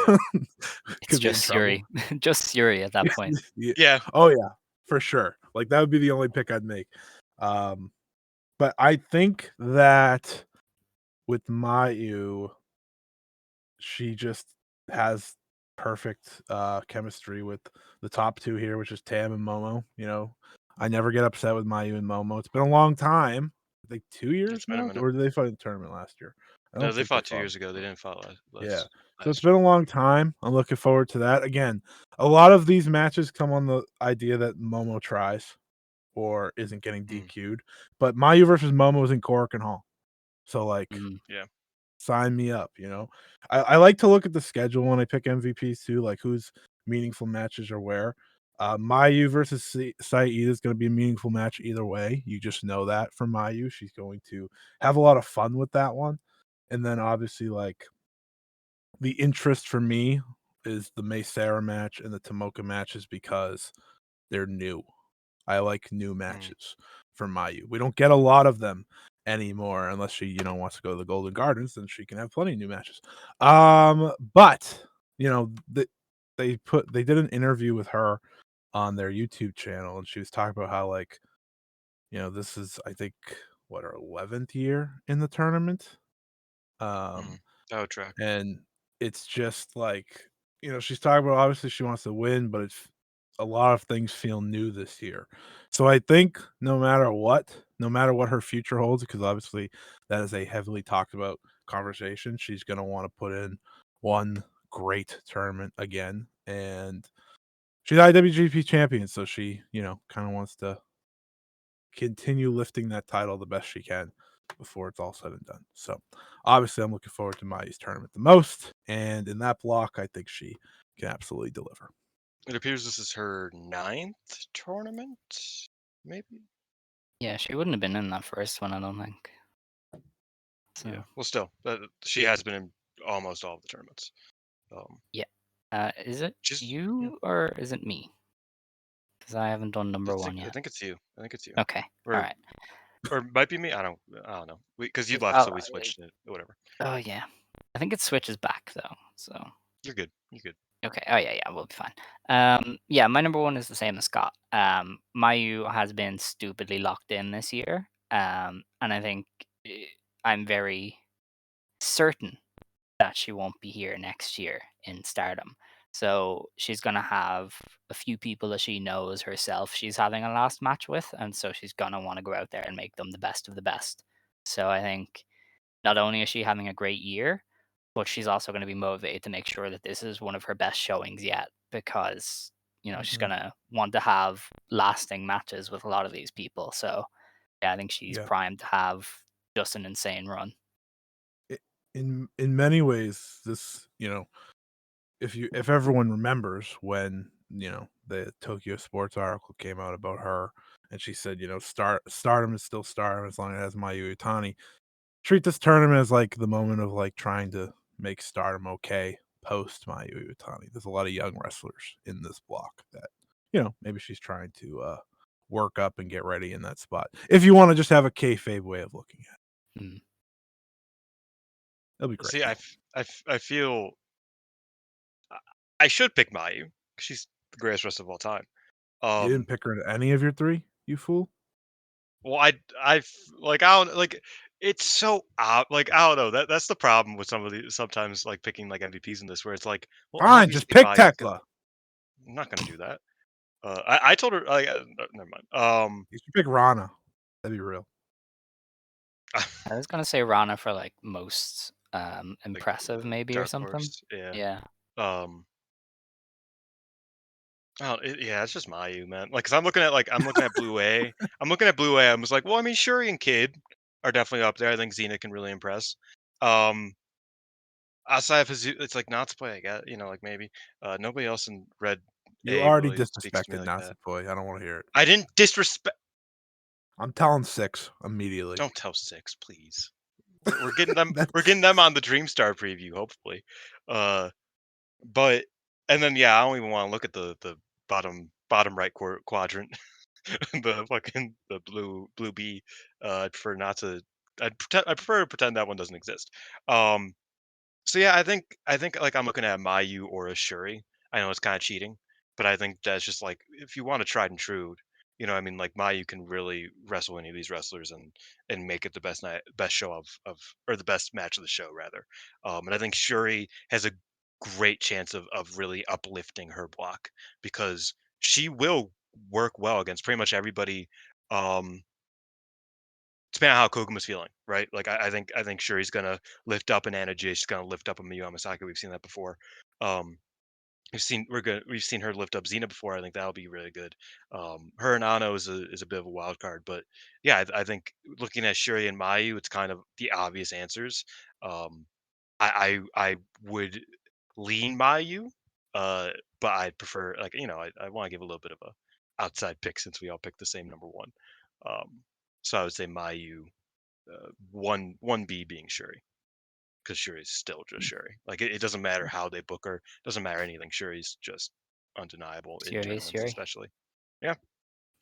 [SPEAKER 2] yeah,
[SPEAKER 1] it's
[SPEAKER 3] could be in
[SPEAKER 1] just
[SPEAKER 3] trouble.
[SPEAKER 1] Yuri, just Yuri at that point.
[SPEAKER 3] Yeah.
[SPEAKER 2] yeah.
[SPEAKER 3] Oh yeah, for sure. Like that would be the only pick I'd make. Um, but I think that with Mayu, she just has perfect chemistry with the top two here, which is Tam and Momo. I never get upset with Mayu and Momo. It's been a long time. I think 2 years
[SPEAKER 2] It's been a
[SPEAKER 3] now,
[SPEAKER 2] minute.
[SPEAKER 3] or did they fight in the tournament last year? I
[SPEAKER 2] No,
[SPEAKER 3] don't
[SPEAKER 2] they
[SPEAKER 3] think they
[SPEAKER 2] fought two
[SPEAKER 3] fought.
[SPEAKER 2] years ago. They didn't fight
[SPEAKER 3] Yeah. So it's
[SPEAKER 2] last
[SPEAKER 3] been
[SPEAKER 2] year.
[SPEAKER 3] a long time. I'm looking forward to that. Again, a lot of these matches come on the idea that Momo tries, or isn't getting
[SPEAKER 2] Mm,
[SPEAKER 3] DQ'd. But Mayu versus Momo is in Korakuen Hall. So, like,
[SPEAKER 1] Mm.
[SPEAKER 2] yeah.
[SPEAKER 3] sign me up, you know? I like to look at the schedule when I pick MVPs too, like whose meaningful matches are where. Mayu versus Saida is going to be a meaningful match either way. You just know that for Mayu. She's going to have a lot of fun with that one. And then obviously, like, the interest for me is the May Sarah match and the Tomoka matches because they're new. I like new
[SPEAKER 2] Mm,
[SPEAKER 3] matches for Mayu. We don't get a lot of them anymore unless she, wants to go to the Golden Gardens, then she can have plenty of new matches. But they did an interview with her on their YouTube channel, and she was talking about how, like, this is, I think, what, her 11th year in the tournament.
[SPEAKER 2] mm.
[SPEAKER 3] Um
[SPEAKER 2] That would track.
[SPEAKER 3] and it's just like, she's talking about obviously she wants to win, but it's a lot of things feel new this year. So I think no matter what her future holds, because obviously that is a heavily talked about conversation, she's going to want to put in one great tournament again. And she's IWGP champion, so she, kind of wants to continue lifting that title the best she can before it's all said and done. So obviously I'm looking forward to Mai's tournament the most. And in that block, I think she can absolutely deliver.
[SPEAKER 2] It appears this is her 9th tournament, maybe.
[SPEAKER 1] Yeah, she wouldn't have been in that first one, I don't think.
[SPEAKER 2] Yeah.
[SPEAKER 1] So
[SPEAKER 2] Well, still, she has been in almost all of the tournaments.
[SPEAKER 1] yeah. Is it
[SPEAKER 2] Just yeah.
[SPEAKER 1] you or is it me? Because I haven't done
[SPEAKER 2] I
[SPEAKER 1] number one
[SPEAKER 2] think I
[SPEAKER 1] yet.
[SPEAKER 2] think it's you. I think it's you.
[SPEAKER 1] Okay. All
[SPEAKER 2] Or
[SPEAKER 1] right.
[SPEAKER 2] or it might be me. I don't know. Because you left,
[SPEAKER 1] Oh,
[SPEAKER 2] so we switched it. Whatever.
[SPEAKER 1] oh yeah. I think it switches back though. So
[SPEAKER 2] You're good. You're good.
[SPEAKER 1] okay. Oh yeah, yeah, we'll be fine. Yeah, my number one is the same as Scott. Mayu has been stupidly locked in this year. And I think eh, I'm very certain that she won't be here next year in Stardom. So she's gonna have a few people that she knows herself she's having a last match with, and so she's gonna want to go out there and make them the best of the best. So I think not only is she having a great year, but she's also going to be motivated to make sure that this is one of her best showings yet because she's
[SPEAKER 3] Mhm.
[SPEAKER 1] going to want to have lasting matches with a lot of these people. So yeah, I think she's
[SPEAKER 3] Yeah.
[SPEAKER 1] primed to have just an insane run.
[SPEAKER 3] I- in many ways, this, if everyone remembers when, the Tokyo Sports article came out about her and she said, Stardom is still Stardom as long as it has Mayu Iwatani. Treat this tournament as like the moment of like trying to make Stardom okay post Mayu Iwatani. There's a lot of young wrestlers in this block that, maybe she's trying to work up and get ready in that spot. If you want to just have a kayfabe way of looking at it,
[SPEAKER 1] Mm.
[SPEAKER 3] it'll be great.
[SPEAKER 2] See, I feel I I should pick Mayu. 'Cause she's the greatest wrestler of all time.
[SPEAKER 3] You didn't
[SPEAKER 2] Um.
[SPEAKER 3] pick her in any of your three, you fool.
[SPEAKER 2] Well, like I don't like. It's so like I don't know. That's the problem with some of the sometimes like picking like MVPs in this, where it's like, well,
[SPEAKER 3] Fine, just
[SPEAKER 2] obviously
[SPEAKER 3] pick
[SPEAKER 2] Mayu.
[SPEAKER 3] Tekla.
[SPEAKER 2] I'm not gonna do that. I told her like, never mind.
[SPEAKER 3] You should pick Rana. That'd be real.
[SPEAKER 1] I was going to say Rana for like most
[SPEAKER 2] like
[SPEAKER 1] impressive maybe or
[SPEAKER 2] dark
[SPEAKER 1] something.
[SPEAKER 2] horse, yeah.
[SPEAKER 1] Yeah.
[SPEAKER 2] Um, yeah, it's just Mayu, man. Like, 'cause I'm looking at Blue A. I'm looking at Blue A. I was like, well, I mean, Shuri and Kid are definitely up there. I think Xena can really impress. Um, Outside of his, it's like Natsupoi, I guess, like maybe. Nobody else in Red
[SPEAKER 3] You
[SPEAKER 2] A
[SPEAKER 3] already
[SPEAKER 2] really speaks to me
[SPEAKER 3] disrespected
[SPEAKER 2] like that.
[SPEAKER 3] Natsupoi. I don't want to hear it.
[SPEAKER 2] I didn't disrespect.
[SPEAKER 3] I'm telling 6 immediately.
[SPEAKER 2] Don't tell six, please. We're getting them. We're
[SPEAKER 3] That's
[SPEAKER 2] getting them on the Dreamstar preview, hopefully. Uh, but and then yeah, I don't even want to look at the bottom right quadrant, the blue B. I prefer not to. I prefer to pretend that one doesn't exist. Um, So yeah, I think like I'm looking at Mayu or a Shuri. I know it's kind of cheating, but I think that's just like if you want to tried and true, I mean like Mayu can really wrestle any of these wrestlers and make it the best show of or the best match of the show rather. And I think Shuri has a great chance of really uplifting her block because she will work well against pretty much everybody. Um, Depending on how Koguma's feeling, right? Like I think Shuri's gonna lift up an Anna Jay, she's gonna lift up a Miyu Amasaki. We've seen that before. Um, we've seen her lift up Xena before. I think that'll be really good. Her and Ano is a bit of a wild card, but yeah, I think looking at Shuri and Mayu, it's kind of the obvious answers. Um, I would lean Mayu, uh, but I'd prefer, like, I want to give a little bit of a outside pick since we all picked the same number one. Um, so I would say Mayu, one B being Shuri, because Shuri's still just Shuri. Like, it doesn't matter how they book her, doesn't matter anything. Shuri's just undeniable in
[SPEAKER 1] Serious
[SPEAKER 2] tournaments,
[SPEAKER 1] Fury.
[SPEAKER 2] especially. Yeah,
[SPEAKER 1] All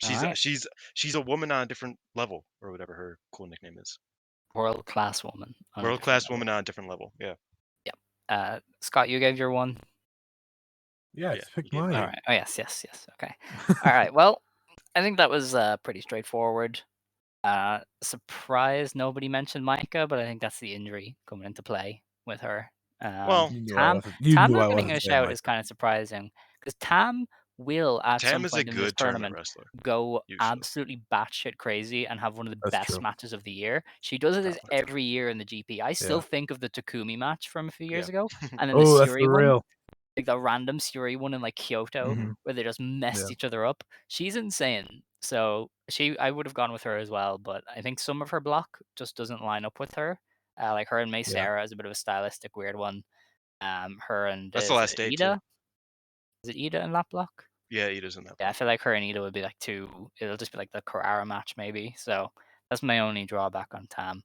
[SPEAKER 2] she's
[SPEAKER 1] right.
[SPEAKER 2] she's a woman on a different level, or whatever her cool nickname is.
[SPEAKER 1] World class woman on a
[SPEAKER 2] World
[SPEAKER 1] different
[SPEAKER 2] class
[SPEAKER 1] level.
[SPEAKER 2] woman on a different level. Yeah,
[SPEAKER 1] Scott, you gave your one.
[SPEAKER 3] Yeah,
[SPEAKER 2] yeah.
[SPEAKER 3] just pick
[SPEAKER 2] You gave
[SPEAKER 1] All
[SPEAKER 2] Mayu.
[SPEAKER 3] Mayu.
[SPEAKER 1] right. Oh yes, yes, yes. Okay. All right. Well, I think that was pretty straightforward. Surprised nobody mentioned Micah, but I think that's the injury coming into play with her.
[SPEAKER 2] Well,
[SPEAKER 1] Tam
[SPEAKER 3] You
[SPEAKER 1] Tam
[SPEAKER 3] knew
[SPEAKER 1] not
[SPEAKER 3] I
[SPEAKER 1] getting
[SPEAKER 3] wasn't
[SPEAKER 1] a
[SPEAKER 3] saying
[SPEAKER 1] shout is
[SPEAKER 3] Micah.
[SPEAKER 1] kind of surprising because Tam will at
[SPEAKER 2] Tam
[SPEAKER 1] some
[SPEAKER 2] is a
[SPEAKER 1] point in this
[SPEAKER 2] good tournament
[SPEAKER 1] tournament
[SPEAKER 2] wrestler.
[SPEAKER 1] go
[SPEAKER 2] Usually,
[SPEAKER 1] absolutely batshit crazy and have one of the
[SPEAKER 3] That's
[SPEAKER 1] best
[SPEAKER 3] true.
[SPEAKER 1] matches of the year. She does this
[SPEAKER 2] probably.
[SPEAKER 1] every year in the GP. I still
[SPEAKER 3] Yeah.
[SPEAKER 1] think of the Takumi match from a few
[SPEAKER 2] Yeah.
[SPEAKER 1] years ago, and then the
[SPEAKER 3] Oh, that's
[SPEAKER 1] Suri
[SPEAKER 3] the
[SPEAKER 1] one,
[SPEAKER 3] real.
[SPEAKER 1] like the random Suri one in like Kyoto,
[SPEAKER 3] Hmm.
[SPEAKER 1] where they just messed
[SPEAKER 3] Yeah.
[SPEAKER 1] each other up. She's insane. So I would have gone with her as well, but I think some of her block just doesn't line up with her. Like her and May
[SPEAKER 3] Yeah.
[SPEAKER 1] Sarah is a bit of a stylistic weird one. Her and
[SPEAKER 2] That's the
[SPEAKER 1] is
[SPEAKER 2] last
[SPEAKER 1] it
[SPEAKER 2] day too.
[SPEAKER 1] Ida? Is it Ida in that block?
[SPEAKER 2] Yeah, he does in that
[SPEAKER 1] Yeah, I
[SPEAKER 2] block.
[SPEAKER 1] feel like her and Ida would be like it'll just be like the Carrara match maybe. So that's my only drawback on Tam.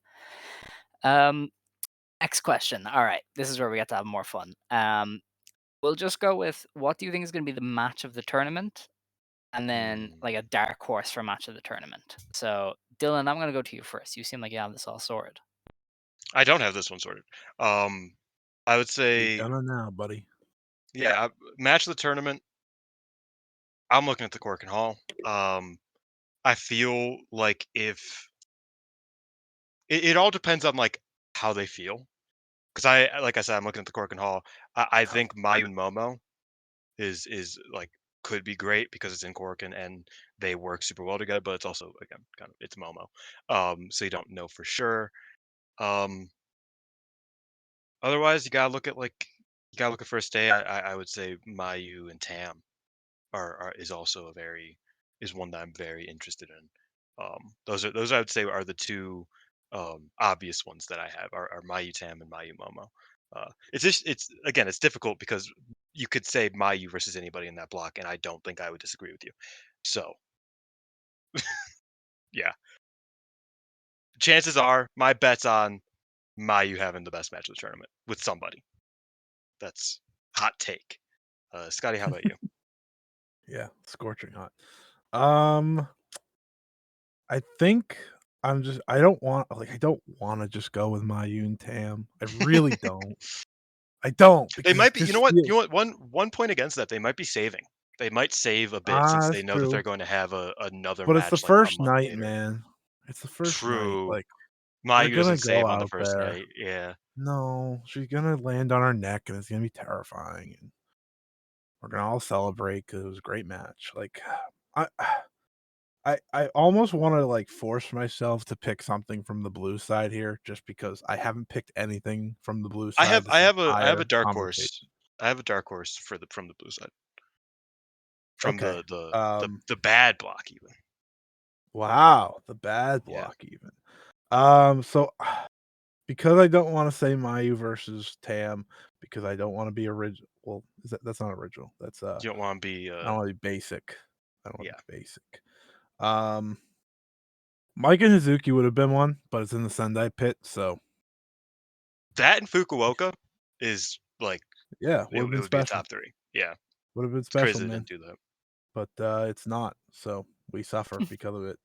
[SPEAKER 1] Um, next question. All right, this is where we get to have more fun. We'll just go with what do you think is going to be the match of the tournament, and then like a
[SPEAKER 2] Mm.
[SPEAKER 1] dark horse for match of the tournament. So Dylan, I'm going to go to you first. You seem like you have this all sorted.
[SPEAKER 2] I don't have this one sorted. I would
[SPEAKER 3] You're
[SPEAKER 2] say,
[SPEAKER 3] gonna now, buddy.
[SPEAKER 2] yeah, match of the tournament. I'm looking at the Cork and Hall. I feel like if it all depends on, like, how they feel. Because like I said, I'm looking at the Cork and Hall. I think Mayu and Momo is like, could be great because it's in Cork, and they work super well together. But it's also, again, kind of, it's Momo. So you don't know for sure. Um, Otherwise, you gotta look at first day. I would say Mayu and Tam are is also is one that I'm very interested in. Those I would say are the two obvious ones that I have are Mayu Tam and Mayu Momo. It's again, it's difficult because you could say Mayu versus anybody in that block, and I don't think I would disagree with you. So yeah, chances are my bet's on Mayu having the best match of the tournament with somebody. That's hot take. Scotty, how about you?
[SPEAKER 3] Yeah, scorching hot. Um, I think I don't want to just go with Mayu and Tam. I really don't. I don't
[SPEAKER 2] They
[SPEAKER 3] because it
[SPEAKER 2] might be, you know
[SPEAKER 3] just
[SPEAKER 2] what? You
[SPEAKER 3] feels
[SPEAKER 2] know what? One point against that, they might be saving. They might save a bit since they
[SPEAKER 3] that's
[SPEAKER 2] know that they're
[SPEAKER 3] true.
[SPEAKER 2] going to have another
[SPEAKER 3] But it's the
[SPEAKER 2] match like a
[SPEAKER 3] first
[SPEAKER 2] month
[SPEAKER 3] night,
[SPEAKER 2] later.
[SPEAKER 3] man. It's the first night.
[SPEAKER 2] True.
[SPEAKER 3] Like we're
[SPEAKER 2] Mayu
[SPEAKER 3] gonna
[SPEAKER 2] doesn't
[SPEAKER 3] go
[SPEAKER 2] save on the
[SPEAKER 3] out
[SPEAKER 2] first
[SPEAKER 3] there.
[SPEAKER 2] night. Yeah.
[SPEAKER 3] No, she's gonna land on our neck, and it's gonna be terrifying. And we're gonna all celebrate because it was a great match. Like I. I almost want to like force myself to pick something from the blue side here, just because I haven't picked anything from the blue side this
[SPEAKER 2] I have a
[SPEAKER 3] entire
[SPEAKER 2] dark horse.
[SPEAKER 3] conversation.
[SPEAKER 2] I have a dark horse from the blue side. From
[SPEAKER 3] Okay.
[SPEAKER 2] the bad block even.
[SPEAKER 3] Wow, the bad
[SPEAKER 2] Yeah.
[SPEAKER 3] block even. So because I don't want to say Mayu versus Tam, because I don't want to be original. Well, that's not original. That's
[SPEAKER 2] You don't want to be
[SPEAKER 3] I don't want to be basic. I don't want
[SPEAKER 2] yeah.
[SPEAKER 3] to be basic. Um, Mike and Hazuki would have been one, but it's in the Sendai pit, so
[SPEAKER 2] That and Fukuoka is like
[SPEAKER 3] yeah, would have
[SPEAKER 2] it
[SPEAKER 3] been
[SPEAKER 2] would be a
[SPEAKER 3] special.
[SPEAKER 2] top 3. Yeah.
[SPEAKER 3] Would have been
[SPEAKER 2] It's
[SPEAKER 3] special,
[SPEAKER 2] crazy they
[SPEAKER 3] man.
[SPEAKER 2] didn't do that.
[SPEAKER 3] But it's not. So we suffer because of it.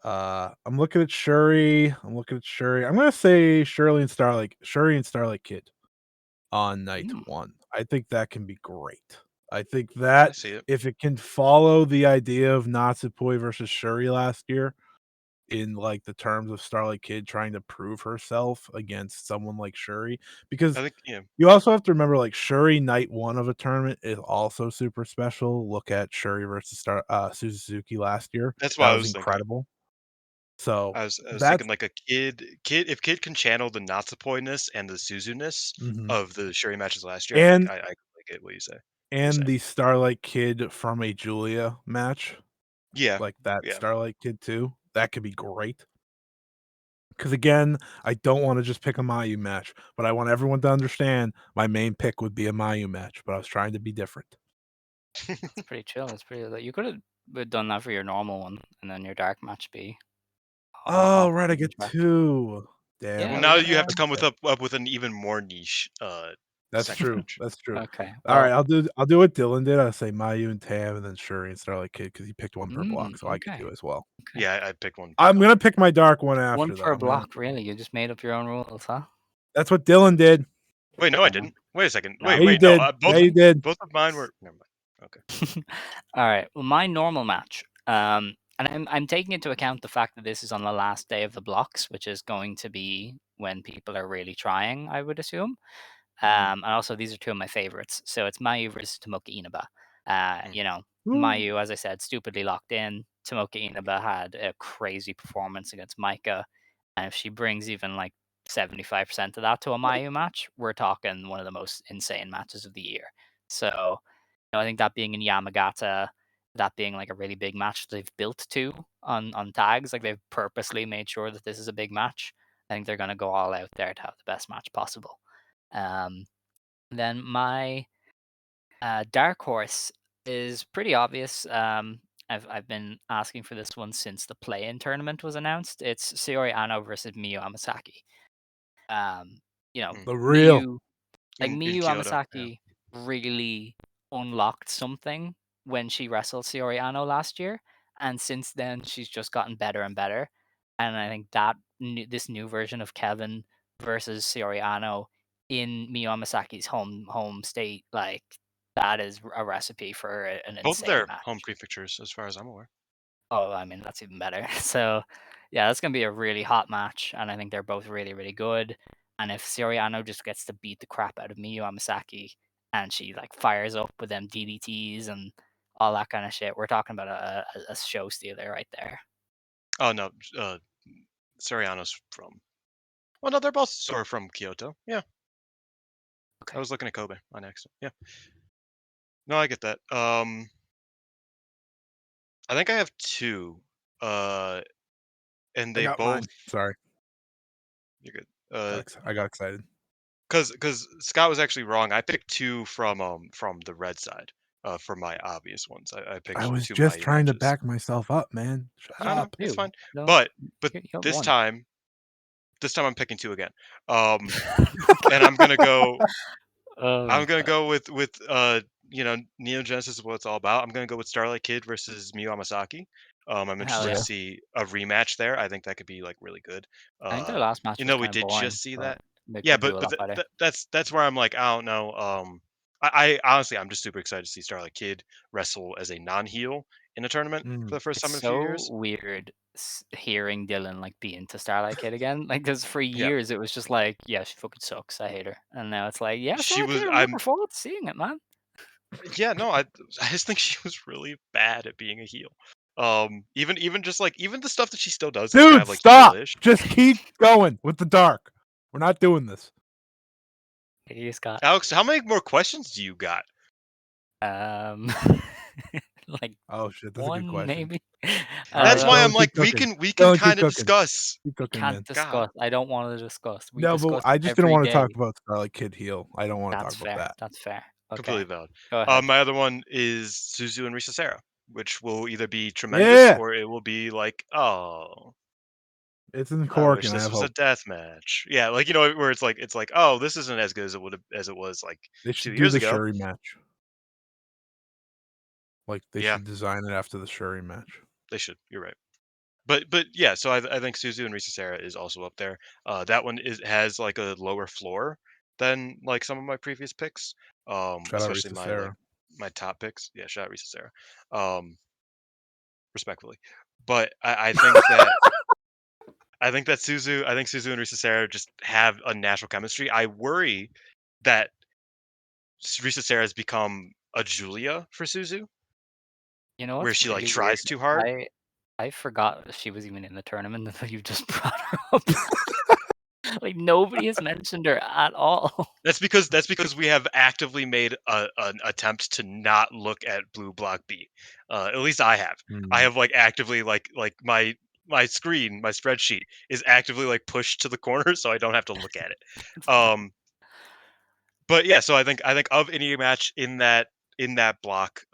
[SPEAKER 3] I'm looking at Shuri. I'm gonna say Shuri and Starlight Kid on night
[SPEAKER 1] Hmm.
[SPEAKER 3] one. I think that can be great. I think
[SPEAKER 2] I
[SPEAKER 3] that
[SPEAKER 2] see it.
[SPEAKER 3] if it can follow the idea of Natsupoi versus Shuri last year, in like the terms of Starlight Kid trying to prove herself against someone like Shuri, because
[SPEAKER 2] I think, yeah.
[SPEAKER 3] you also have to remember, like, Shuri night 1 of a tournament is also super special. Look at Shuri versus Suzuki last year.
[SPEAKER 2] That's what
[SPEAKER 3] That
[SPEAKER 2] I
[SPEAKER 3] was
[SPEAKER 2] was thinking.
[SPEAKER 3] incredible. So,
[SPEAKER 2] I was
[SPEAKER 3] that's
[SPEAKER 2] thinking like a kid if Kid can channel the Natsupoi-ness and the Suzu-ness
[SPEAKER 3] mhm.
[SPEAKER 2] of the Shuri matches last year, I think
[SPEAKER 3] And
[SPEAKER 2] I completely get what you say.
[SPEAKER 3] and
[SPEAKER 2] saying.
[SPEAKER 3] the Starlight Kid from a Julia match,
[SPEAKER 2] Yeah,
[SPEAKER 3] like that
[SPEAKER 2] yeah.
[SPEAKER 3] Starlight Kid too. That could be great. Because again, I don't want to just pick a Mayu match, but I want everyone to understand my main pick would be a Mayu match, but I was trying to be different.
[SPEAKER 1] That's pretty chill. That's pretty. You could have done that for your normal one, and then your dark match be.
[SPEAKER 3] Oh,
[SPEAKER 1] Off
[SPEAKER 3] right, I
[SPEAKER 1] the
[SPEAKER 3] get
[SPEAKER 1] track.
[SPEAKER 3] 2. Damn,
[SPEAKER 1] Yeah,
[SPEAKER 2] Well,
[SPEAKER 1] we
[SPEAKER 2] now
[SPEAKER 1] could
[SPEAKER 2] you have to
[SPEAKER 1] have.
[SPEAKER 2] come up with an even more niche
[SPEAKER 3] that's
[SPEAKER 2] second
[SPEAKER 3] true,
[SPEAKER 2] match.
[SPEAKER 3] that's true.
[SPEAKER 1] Okay.
[SPEAKER 3] Alright,
[SPEAKER 1] Well.
[SPEAKER 3] I'll do what Dylan did, I'll say Mayu and Tam, and then Shuri and Starlight Kid because he picked 1 per block, so I get
[SPEAKER 1] Okay.
[SPEAKER 3] 2 as well.
[SPEAKER 1] Okay.
[SPEAKER 2] Yeah, I picked one per
[SPEAKER 3] I'm
[SPEAKER 2] block.
[SPEAKER 3] gonna pick my dark one
[SPEAKER 1] One
[SPEAKER 3] after, though.
[SPEAKER 1] per block, really? You just made up your own rules, huh?
[SPEAKER 3] That's what Dylan did.
[SPEAKER 2] Wait, no, I
[SPEAKER 1] Uh,
[SPEAKER 2] didn't. Wait a second.
[SPEAKER 1] no.
[SPEAKER 3] Yeah,
[SPEAKER 2] Wait,
[SPEAKER 3] you
[SPEAKER 2] wait, no.
[SPEAKER 3] did. Yeah, you did.
[SPEAKER 2] Both of mine were. Never mind. Okay.
[SPEAKER 1] All right. Well, my normal match. And I'm taking into account the fact that this is on the last day of the blocks, which is going to be when people are really trying, I would assume.
[SPEAKER 2] Mm,
[SPEAKER 1] And also, these are two of my favorites. So it's Mayu versus Tomoka Inaba.
[SPEAKER 2] mm.
[SPEAKER 3] Woo.
[SPEAKER 1] Mayu, as I said, stupidly locked in. Tomoka Inaba had a crazy performance against Maika. And if she brings even like 75% of that to a Mayu match, we're talking one of the most insane matches of the year. So, I think that being in Yamagata, that being like a really big match they've built to on tags, like they've purposely made sure that this is a big match. I think they're going to go all out there to have the best match possible. Um, then my dark horse is pretty obvious. I've been asking for this one since the play-in tournament was announced. It's Saori Ano versus Miyu Amasaki. Um,
[SPEAKER 2] Mm.
[SPEAKER 3] The real.
[SPEAKER 1] Miyu, like
[SPEAKER 2] In
[SPEAKER 1] Miyu
[SPEAKER 2] Kyoto, yeah.
[SPEAKER 1] Amasaki really unlocked something when she wrestled Saori Ano last year, and since then she's just gotten better and better. And I think that this new version of Kevin versus Saori Ano in Miyu Amasaki's home state, like that is a recipe for an
[SPEAKER 2] Both of
[SPEAKER 1] insane
[SPEAKER 2] their home
[SPEAKER 1] match.
[SPEAKER 2] prefectures, as far as I'm aware.
[SPEAKER 1] Oh, I mean, that's even better. So, yeah, that's gonna be a really hot match, and I think they're both really, really good. And if Siriano just gets to beat the crap out of Miyu Amasaki, and she like fires up with them DDTs and all that kind of shit, we're talking about a show stealer right there.
[SPEAKER 2] Oh no, Soriano's from. Well, no, they're both sort of from Kyoto. Yeah, I
[SPEAKER 1] Okay.
[SPEAKER 2] was looking at Kobe on accident. Yeah, no, I get that. I think I have two. Uh, and
[SPEAKER 3] I
[SPEAKER 2] they
[SPEAKER 3] got
[SPEAKER 2] both.
[SPEAKER 3] mine. Sorry.
[SPEAKER 2] You're good. Uh,
[SPEAKER 3] I got excited.
[SPEAKER 2] because Scott was actually wrong. I picked two from the red side. For my obvious ones, I
[SPEAKER 3] I
[SPEAKER 2] picked
[SPEAKER 3] was
[SPEAKER 2] two
[SPEAKER 3] just
[SPEAKER 2] Mayu
[SPEAKER 3] trying to
[SPEAKER 2] matches.
[SPEAKER 3] back myself up, man. Shut
[SPEAKER 2] No, no,
[SPEAKER 3] up.
[SPEAKER 2] it's
[SPEAKER 1] Two.
[SPEAKER 2] fine.
[SPEAKER 1] No,
[SPEAKER 2] But
[SPEAKER 1] you have
[SPEAKER 2] this
[SPEAKER 1] one.
[SPEAKER 2] time, I'm picking two again. Um, and I'm gonna go.
[SPEAKER 1] Oh,
[SPEAKER 2] I'm gonna
[SPEAKER 1] God.
[SPEAKER 2] go with Neo Genesis is what it's all about. I'm gonna go with Starlight Kid versus Miyu Amasaki. I'm
[SPEAKER 1] Hell
[SPEAKER 2] interested to
[SPEAKER 1] yeah.
[SPEAKER 2] see a rematch there. I think that could be like really good.
[SPEAKER 1] I think their
[SPEAKER 2] Uh,
[SPEAKER 1] last match
[SPEAKER 2] you
[SPEAKER 1] was
[SPEAKER 2] know, we
[SPEAKER 1] kind of
[SPEAKER 2] did
[SPEAKER 1] boring,
[SPEAKER 2] just see
[SPEAKER 1] but
[SPEAKER 2] that.
[SPEAKER 1] they
[SPEAKER 2] Yeah,
[SPEAKER 1] could do a
[SPEAKER 2] but
[SPEAKER 1] lot better.
[SPEAKER 2] that's where I'm like, I don't know. I honestly I'm just super excited to see Starlight Kid wrestle as a non-heel in a tournament for
[SPEAKER 3] Mm.
[SPEAKER 2] the first
[SPEAKER 1] It's
[SPEAKER 2] time in a few
[SPEAKER 1] so
[SPEAKER 2] years.
[SPEAKER 1] weird hearing Dylan like be into Starlight Kid again. Like, because for
[SPEAKER 2] Yeah,
[SPEAKER 1] years it was just like, yeah, she fucking sucks. I hate her. And now it's like, yeah,
[SPEAKER 2] she
[SPEAKER 1] Starlight Kid.
[SPEAKER 2] was.
[SPEAKER 1] I'm looking forward to seeing it, man.
[SPEAKER 2] Yeah, no, I just think she was really bad at being a heel. Even just like even the stuff that she still does that's kind
[SPEAKER 3] Dude,
[SPEAKER 2] of like
[SPEAKER 3] stop.
[SPEAKER 2] heelish.
[SPEAKER 3] Just keep going with the dark. We're not doing this.
[SPEAKER 1] You just got
[SPEAKER 2] Alex, how many more questions do you got?
[SPEAKER 1] um, like
[SPEAKER 3] Oh shit, that's a good
[SPEAKER 1] one
[SPEAKER 3] question.
[SPEAKER 1] maybe.
[SPEAKER 3] All right,
[SPEAKER 2] That's why I'm
[SPEAKER 3] Dylan,
[SPEAKER 2] like
[SPEAKER 3] keep cooking.
[SPEAKER 2] we can
[SPEAKER 3] Dylan, keep
[SPEAKER 2] kind of
[SPEAKER 3] cooking.
[SPEAKER 2] discuss.
[SPEAKER 3] Keep
[SPEAKER 1] We
[SPEAKER 3] cooking,
[SPEAKER 1] can't
[SPEAKER 3] man.
[SPEAKER 2] God,
[SPEAKER 1] discuss. I don't want to discuss. We
[SPEAKER 3] No, but
[SPEAKER 1] discuss
[SPEAKER 3] I just didn't
[SPEAKER 1] every
[SPEAKER 3] want to talk
[SPEAKER 1] day.
[SPEAKER 3] about Starlight Kid heel. I don't want to talk
[SPEAKER 1] That's
[SPEAKER 3] about
[SPEAKER 1] fair.
[SPEAKER 3] that.
[SPEAKER 1] That's fair.
[SPEAKER 2] completely
[SPEAKER 1] Okay,
[SPEAKER 2] valid.
[SPEAKER 1] go ahead.
[SPEAKER 2] My other one is Suzu and Risa Sera, which will either be tremendous
[SPEAKER 3] Yeah,
[SPEAKER 2] or it will be like, oh,
[SPEAKER 3] it's in
[SPEAKER 2] I
[SPEAKER 3] Cork,
[SPEAKER 2] wish
[SPEAKER 3] and I
[SPEAKER 2] this
[SPEAKER 3] have
[SPEAKER 2] was a
[SPEAKER 3] hope.
[SPEAKER 2] death match. Yeah, like where it's like, oh, this isn't as good as it was like
[SPEAKER 3] They
[SPEAKER 2] two
[SPEAKER 3] should do
[SPEAKER 2] years
[SPEAKER 3] the
[SPEAKER 2] ago.
[SPEAKER 3] Shuri match. Like they
[SPEAKER 2] Yeah,
[SPEAKER 3] should design it after the Shuri match.
[SPEAKER 2] they should. You're right. But yeah, so I think Suzu and Risa Sera is also up there. That one has like a lower floor than like some of my previous picks.
[SPEAKER 3] Shout out
[SPEAKER 2] Especially
[SPEAKER 3] Risa
[SPEAKER 2] my
[SPEAKER 3] Sera.
[SPEAKER 2] my top picks. Yeah, shout out Risa Sera. Um, respectfully. But I think Suzu and Risa Sera just have a natural chemistry. I worry that Risa Sera has become a Julia for Suzu,
[SPEAKER 1] You know
[SPEAKER 2] where
[SPEAKER 1] what's
[SPEAKER 2] she like
[SPEAKER 1] really weird?
[SPEAKER 2] tries too hard.
[SPEAKER 1] I forgot she was even in the tournament until you just brought her up. Like nobody has mentioned her at all.
[SPEAKER 2] That's because we have actively made an attempt to not look at Blue Block B. At least I have. I
[SPEAKER 3] Mm.
[SPEAKER 2] have like actively like my screen, my spreadsheet is actively like pushed to the corner so I don't have to look at it.
[SPEAKER 1] It's fine.
[SPEAKER 2] But yeah, so I think of any match in that block,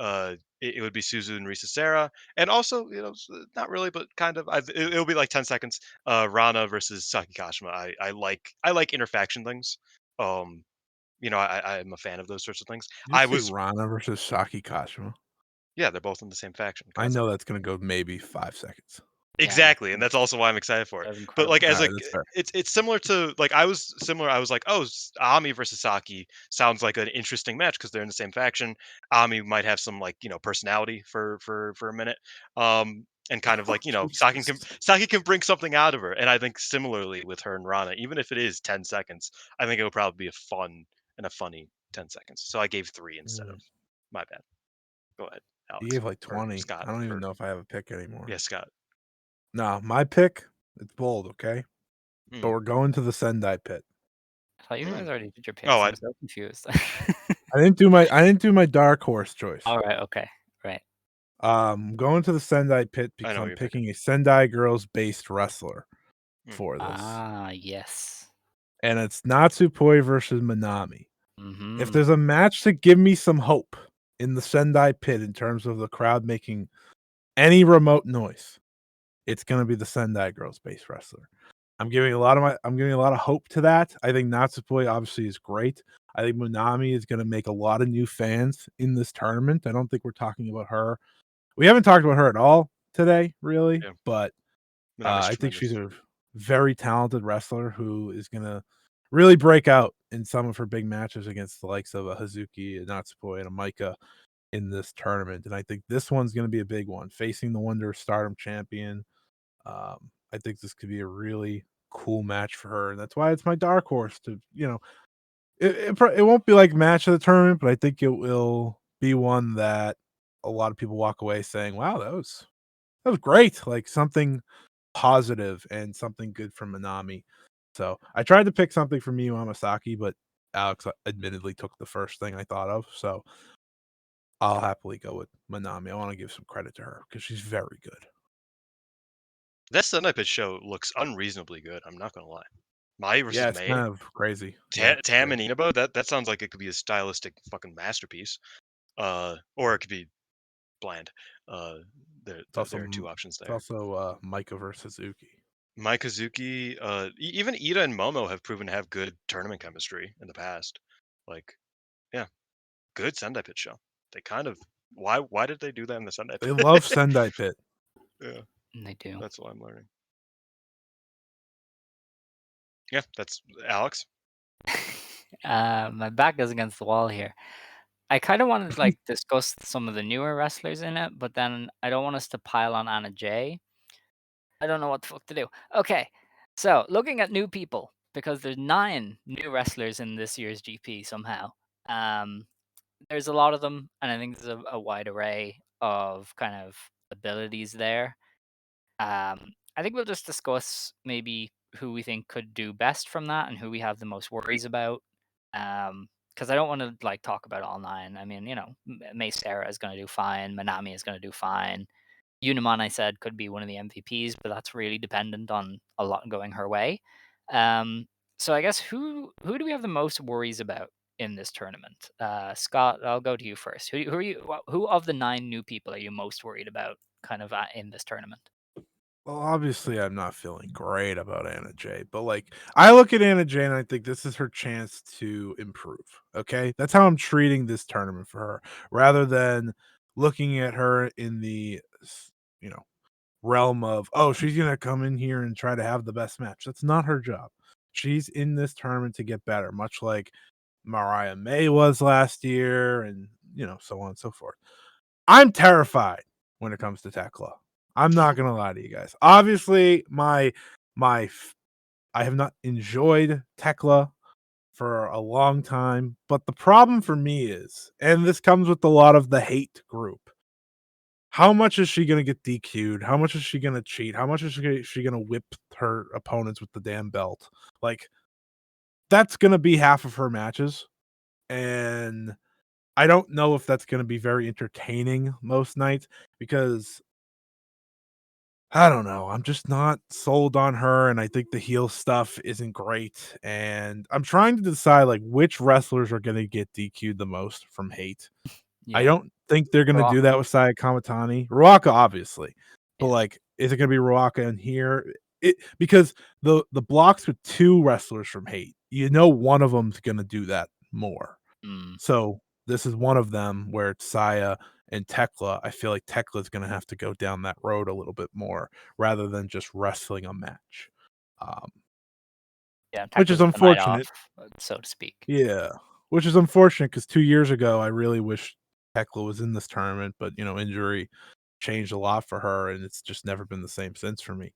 [SPEAKER 2] it would be Suzu and Risa Serra, and also not really, but kind of. It'll be like 10 seconds. Rana versus Saki Kashima. I like interfaction things. Um, I'm a fan of those sorts of things.
[SPEAKER 3] Did you
[SPEAKER 2] I
[SPEAKER 3] say
[SPEAKER 2] was
[SPEAKER 3] Rana versus Saki Kashima?
[SPEAKER 2] Yeah, they're both in the same faction
[SPEAKER 3] I know
[SPEAKER 2] constantly.
[SPEAKER 3] that's gonna go maybe 5 seconds.
[SPEAKER 1] Yeah, that's
[SPEAKER 2] Exactly, and that's also why I'm excited for it.
[SPEAKER 1] that's
[SPEAKER 2] But like
[SPEAKER 1] incredible.
[SPEAKER 2] as
[SPEAKER 3] Alright,
[SPEAKER 2] like
[SPEAKER 3] that's fair.
[SPEAKER 2] it's similar to like I was similar. I was like, oh, Ami versus Saki sounds like an interesting match because they're in the same faction. Ami might have some like personality for a minute, and kind of like
[SPEAKER 3] Jesus.
[SPEAKER 2] Saki can bring something out of her. And I think similarly with her and Rana, even if it is 10 seconds, I think it would probably be a fun and a funny 10 seconds. So I gave 3 instead of
[SPEAKER 3] Mm.
[SPEAKER 2] my bad. Go ahead,
[SPEAKER 3] You
[SPEAKER 2] Alex
[SPEAKER 3] gave like
[SPEAKER 2] or
[SPEAKER 3] 20.
[SPEAKER 2] Scott
[SPEAKER 3] I don't even
[SPEAKER 2] or
[SPEAKER 3] know if I have a pick anymore.
[SPEAKER 2] yeah, Scott.
[SPEAKER 3] No, my pick, it's bold, okay? But
[SPEAKER 2] Mm,
[SPEAKER 3] we're going to the Sendai pit.
[SPEAKER 1] I thought you guys
[SPEAKER 2] mm.
[SPEAKER 1] already did your
[SPEAKER 2] Oh,
[SPEAKER 1] picks. I'm so confused.
[SPEAKER 3] I didn't do my dark horse choice.
[SPEAKER 1] All right, okay, right.
[SPEAKER 3] Going to the Sendai pit
[SPEAKER 2] I
[SPEAKER 3] because
[SPEAKER 2] know what
[SPEAKER 3] I'm
[SPEAKER 2] you're picking.
[SPEAKER 3] picking a Sendai girls based wrestler
[SPEAKER 2] Mm.
[SPEAKER 3] for this.
[SPEAKER 1] Ah, yes.
[SPEAKER 3] And it's Natsupoi versus Manami. If
[SPEAKER 1] Mm-hmm.
[SPEAKER 3] there's a match to give me some hope in the Sendai pit in terms of the crowd making any remote noise, it's gonna be the Sendai girls based wrestler. I'm giving a lot of hope to that. I think Natsupoi obviously is great. I think Manami is gonna make a lot of new fans in this tournament. I don't think we're talking about her. We haven't talked about her at all today, really,
[SPEAKER 2] Yeah,
[SPEAKER 3] but
[SPEAKER 2] Minami's
[SPEAKER 3] I think she's
[SPEAKER 2] tremendous.
[SPEAKER 3] a very talented wrestler who is gonna really break out in some of her big matches against the likes of a Hazuki, a Natsupoi, and a Maika in this tournament. And I think this one's gonna be a big one, facing the Wonder Stardom champion. I think this could be a really cool match for her, and that's why it's my dark horse to it won't be like match of the tournament, but I think it will be one that a lot of people walk away saying, "Wow, that was great!" Like something positive and something good from Manami. So I tried to pick something from Miyu Amasaki, but Alex admittedly took the first thing I thought of. So I'll happily go with Manami. I want to give some credit to her because she's very good.
[SPEAKER 2] That Sunday Pitch show looks unreasonably good. I'm not gonna lie. Mai
[SPEAKER 3] Yeah,
[SPEAKER 2] versus
[SPEAKER 3] it's
[SPEAKER 2] May,
[SPEAKER 3] kind of crazy. Yeah, it's
[SPEAKER 2] Tam and
[SPEAKER 3] crazy.
[SPEAKER 2] Inabo. That sounds like it could be a stylistic fucking masterpiece. Or it could be bland. Uh,
[SPEAKER 3] It's also
[SPEAKER 2] there are two options
[SPEAKER 3] it's
[SPEAKER 2] there.
[SPEAKER 3] also Micah versus Suzuki.
[SPEAKER 2] Mai Kazuki, even Ida and Momo have proven to have good tournament chemistry in the past. Like, yeah, good Sendai Pitch show. They kind of why did they do that in the Sendai
[SPEAKER 3] They love
[SPEAKER 2] Pit?
[SPEAKER 3] Sendai Pit.
[SPEAKER 2] Yeah,
[SPEAKER 1] They do.
[SPEAKER 2] that's what I'm learning. Yeah, that's Alex.
[SPEAKER 1] My back is against the wall here. I kind of wanted to like discuss some of the newer wrestlers in it, but then I don't want us to pile on Anna Jay. I don't know what the fuck to do. Okay, so looking at new people because there's 9 new wrestlers in this year's GP somehow. Um, there's a lot of them, and I think there's a wide array of kind of abilities there. I think we'll just discuss maybe who we think could do best from that and who we have the most worries about. Because I don't want to like talk about all 9. I mean, May Sarah is going to do fine. Manami is going to do fine. Uniman, I said, could be one of the MVPs, but that's really dependent on a lot going her way. Um, so I guess who do we have the most worries about in this tournament? Scott, I'll go to you first. Who are you? Who of the 9 new people are you most worried about, kind of in this tournament?
[SPEAKER 3] Well, obviously, I'm not feeling great about Anna Jay, but like I look at Anna Jay and I think this is her chance to improve. Okay, that's how I'm treating this tournament for her, rather than looking at her in the you know realm of, oh, she's gonna come in here and try to have the best match. That's not her job. She's in this tournament to get better, much like Mariah May was last year, and so on and so forth. I'm terrified when it comes to Tekla. I'm not gonna lie to you guys. Obviously, I have not enjoyed Tekla for a long time, but the problem for me is, and this comes with a lot of the hate group, how much is she gonna get DQ'd? How much is she gonna cheat? How much is she gonna whip her opponents with the damn belt? Like, that's gonna be half of her matches, and I don't know if that's gonna be very entertaining most nights because I don't know. I'm just not sold on her, and I think the heel stuff isn't great. And I'm trying to decide like which wrestlers are gonna get DQ'd the most from hate. I
[SPEAKER 1] Yeah.
[SPEAKER 3] don't think they're gonna do
[SPEAKER 1] Rock.
[SPEAKER 3] that with Saya Kamatani. Ruaka, obviously, but
[SPEAKER 1] Yeah.
[SPEAKER 3] like, is it gonna be Ruaka in here? It because the blocks with 2 wrestlers from hate, one of them's gonna do that more.
[SPEAKER 1] Mm.
[SPEAKER 3] So this is one of them where it's Saya and Tekla. I feel like Tekla's gonna have to go down that road a little bit more rather than just wrestling a match, um,
[SPEAKER 1] Yeah.
[SPEAKER 3] which is
[SPEAKER 1] Tackles the night off,
[SPEAKER 3] unfortunate.
[SPEAKER 1] so to speak.
[SPEAKER 3] Yeah, which is unfortunate because 2 years ago, I really wish Tekla was in this tournament, but, injury changed a lot for her, and it's just never been the same since for me.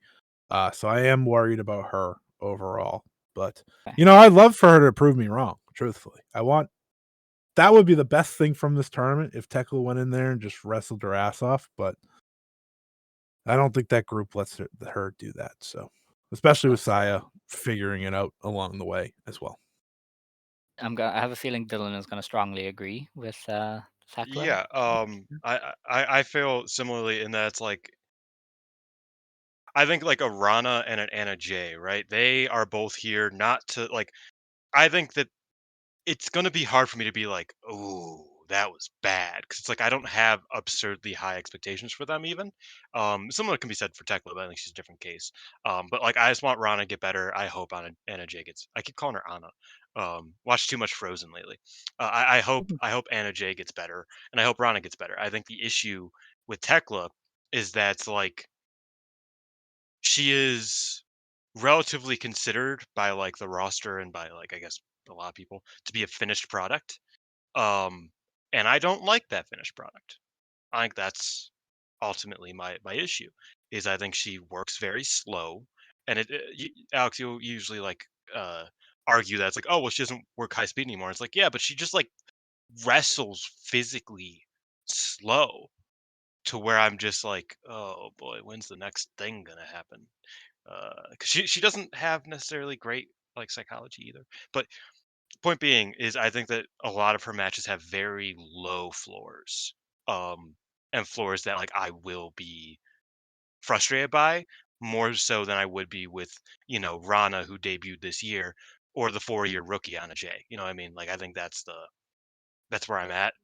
[SPEAKER 3] So I am worried about her overall, but,
[SPEAKER 1] Okay.
[SPEAKER 3] I'd love for her to prove me wrong, truthfully. That would be the best thing from this tournament if Tekla went in there and just wrestled her ass off, but I don't think that group lets her do that, so especially with
[SPEAKER 1] That's
[SPEAKER 3] Saya figuring it out along the way as well.
[SPEAKER 1] I have a feeling Dylan is gonna strongly agree with Tekla.
[SPEAKER 2] Yeah, I feel similarly in that it's like I think like a Rana and an Anna Jay, right? They are both here not to like. I think that it's gonna be hard for me to be like, "Oh, that was bad," because it's like I don't have absurdly high expectations for them even. Similar can be said for Tekla, but I think she's a different case. But like I just want Rana to get better. I hope Anna Jay gets. I keep calling her Anna. Watched too much Frozen lately. I hope Anna Jay gets better, and I hope Rana gets better. I think the issue with Tekla is that like she is relatively considered by like the roster and by like I guess a lot of people to be a finished product. Um, and I don't like that finished product. I think that's ultimately my issue. Is I think she works very slow, and Alex, you'll usually like uh argue that it's like, oh well, she doesn't work high speed anymore. It's like, yeah, but she just like wrestles physically slow to where I'm just like, oh boy, when's the next thing gonna happen? Because she doesn't have necessarily great like psychology either. But point being is I think that a lot of her matches have very low floors. Um and floors that like I will be frustrated by more so than I would be with, Rana who debuted this year or the 4-year rookie Anna Jay. You know what I mean? Like I think that's where I'm at